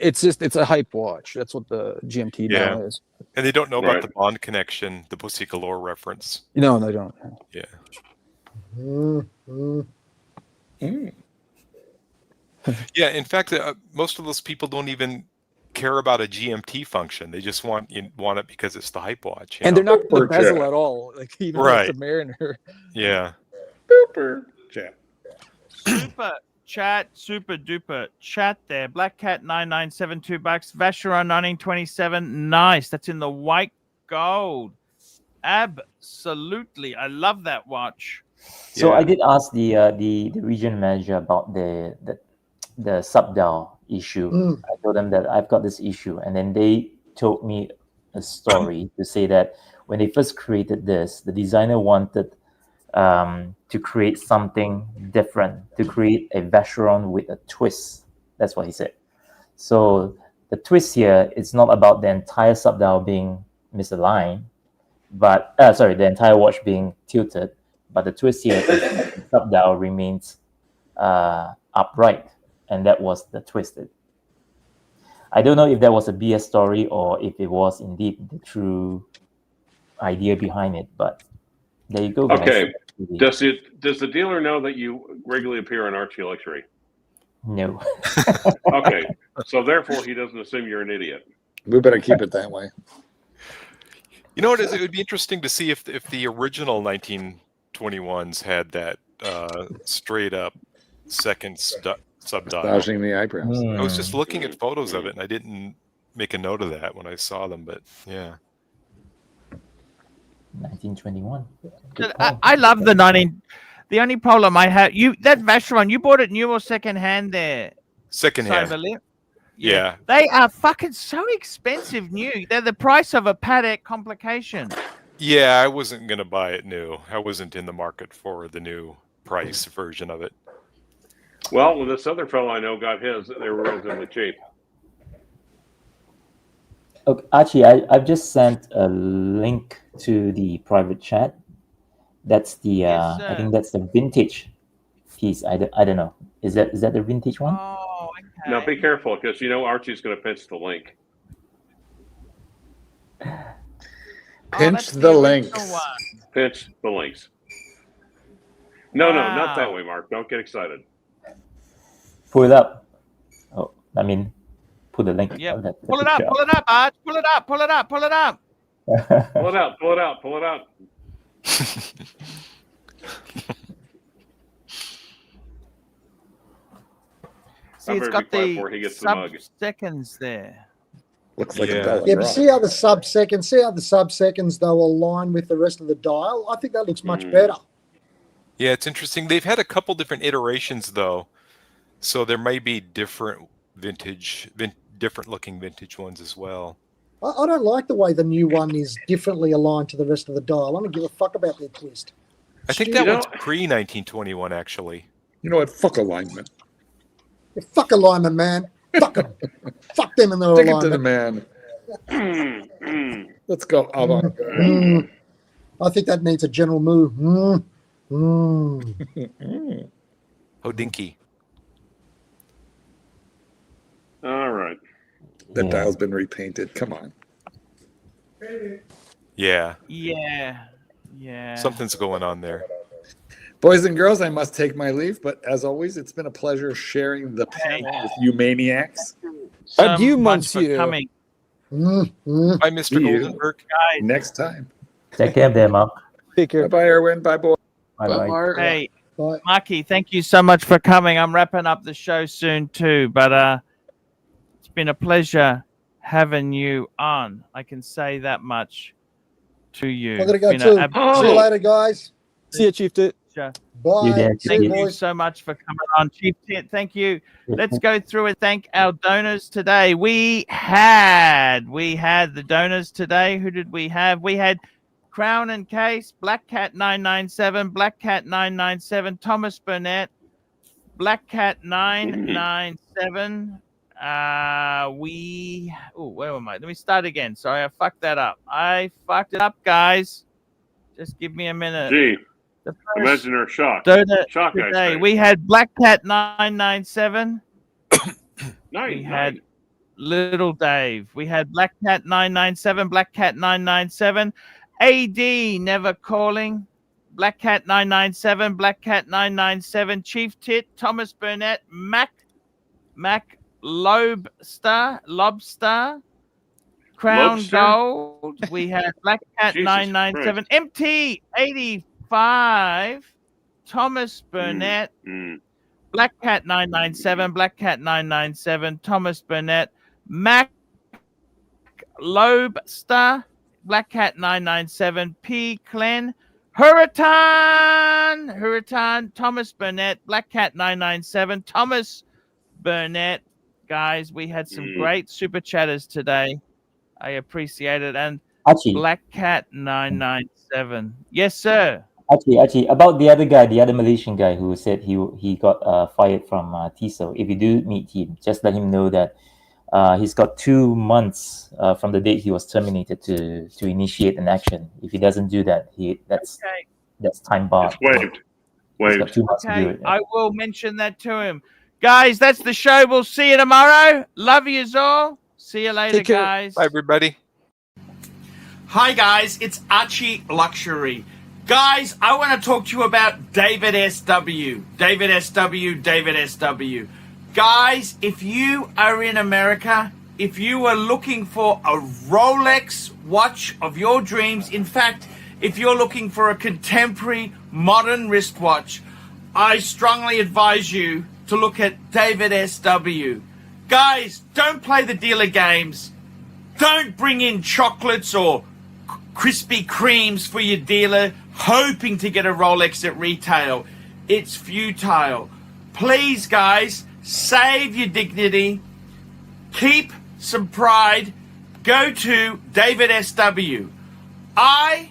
it's a hype watch. That's what the GMT dial is. And they don't know about the Bond connection, the Pussy Galore reference. No, they don't. Yeah. Yeah, in fact, most of those people don't even care about a GMT function. They just want it because it's the hype watch. And they're not the bezel at all. Like even Right. the Submariner. Yeah. Super chat. Super chat, super duper chat there. Black Cat 9972 bucks. Vacheron 1927. Nice. That's in the white gold. Absolutely. I love that watch. So I did ask the region manager about the sub dial issue. I told them that I've got this issue, and then they told me a story to say that when they first created this, the designer wanted to create something different, to create a Vacheron with a twist. That's what he said. So the twist here is not about the entire sub dial being misaligned, but the entire watch being tilted. But the twist here is the sub dial remains upright, and that was the twisted. I don't know if that was a BS story or if it was indeed the true idea behind it, but there you go, guys. Okay. TV. Does the dealer know that you regularly appear on Archie Luxury? No. Okay, so therefore he doesn't assume you're an idiot. We better keep it that way. You know what? It would be interesting to see if the original 1921s had that straight up second subdial. Massaging the eyebrows. I was just looking at photos of it, and I didn't make a note of that when I saw them. But yeah, 1921. I love the 19. The only problem I have, that Vacheron, you bought it new or second hand there? second hand. Cyberlip? Yeah. They are fucking so expensive new. They're the price of a Patek complication. Yeah, I wasn't gonna buy it new. I wasn't in the market for the new price version of it. Well, when this other fellow I know got his, they were relatively cheap. Okay, Archie, I've just sent a link to the private chat. That's the I think that's the vintage piece. I don't know. Is that the vintage one? Oh, okay. Now be careful, because Archie's going to pinch the link. Pinch that's the original links. one. Pinch the links. No, Wow. not that way, Mark. Don't get excited. Pull it up. Oh, I mean, put the link. Yep. of that Pull it up, picture pull it up, Arch. Pull it up, pull it up, pull it up. Pull it out, pull it out, pull it out. See, it's better got be quiet the before he gets the mug. sub-seconds there. Looks like Yeah. a bell. Yeah, but see how the sub-seconds though align with the rest of the dial? I think that looks much better. Yeah, it's interesting. They've had a couple different iterations though, so there may be different different looking vintage ones as well. I don't like the way the new one is differently aligned to the rest of the dial. I don't give a fuck about their twist. I think Stupid. that one's pre 1921 actually. You know what? Fuck alignment. Yeah, fuck alignment, man. Fuck them. Fuck them and their Take it to the alignment. man. Let's go. I think that needs a general move. Oh, dinky. All right. That Yeah. dial's been repainted. Come on. Yeah, Yeah. something's going on there. Boys and girls, I must take my leave, but as always, it's been a pleasure sharing the panel with you maniacs. So Adieu, much for monsieur. coming. Bye, Mr. See you. Goldenberg. Guys, Next time. Take care there, Mark. Take care. Bye-bye, Erwin. Bye, boy. Bye But bye. Mark, hey, Bye. Marky, thank you so much for coming. I'm wrapping up the show soon too, but it's been a pleasure having you on. I can say that much to you. I'm gonna go It's been too. an See you later, guys. See you, Chief Tit. pleasure. Bye. You there, See Thank you, you boys. so much for coming on, Chief Tit. Thank you. Let's go through and thank our donors today. We had the donors today. Who did we have? We had Crown and Case, Black Cat 997, Black Cat 997, Thomas Burnett, Black Cat 997. Where am I? Let me start again. Sorry, I fucked that up. I fucked it up, guys. Just give me a minute. Gee, The first imagine her shock. donor Shock, I today. say. We had Black Cat 997. Nice, We had nice. Little Dave. We had Black Cat 997, Black Cat 997, AD Never Calling, Black Cat 997, Black Cat 997, Chief Tit, Thomas Burnett, Mac Lobster, Crown Lobster? Gold. We had Black Cat Jesus 997, MT 85, Thomas Burnett, Black Cat 997, Black Cat 997, Thomas Burnett, Mac Lobster, Black Cat 997, P. Clen, Hurritan, Thomas Burnett, Black Cat 997, Thomas Burnett. Guys, we had some great super chatters today. I appreciate it. And Archie, Black Cat 997. Yes, sir. Archie, about the other guy, the other Malaysian guy who said he got fired from TISO. If you do meet him, just let him know that he's got 2 months from the date he was terminated to initiate an action. If he doesn't do that, that's time barred. It's waived. He's got 2 months to do Okay, it. I will mention that to him. Guys, that's the show. We'll see you tomorrow. Love you all. See you later, Take care. guys. Bye, everybody. Hi, guys. It's Archie Luxury. Guys, I want to talk to you about David SW. David SW, David SW. Guys, if you are in America, if you are looking for a Rolex watch of your dreams, in fact, if you're looking for a contemporary modern wristwatch, I strongly advise you to look at David SW. Guys, don't play the dealer games. Don't bring in chocolates or Krispy Kremes for your dealer hoping to get a Rolex at retail. It's futile. Please, guys, save your dignity. Keep some pride. Go to David SW. I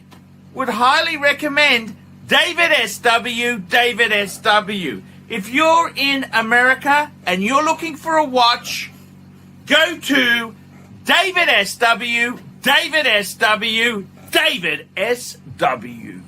would highly recommend David SW, David SW. If you're in America and you're looking for a watch, go to David SW, David SW, David SW.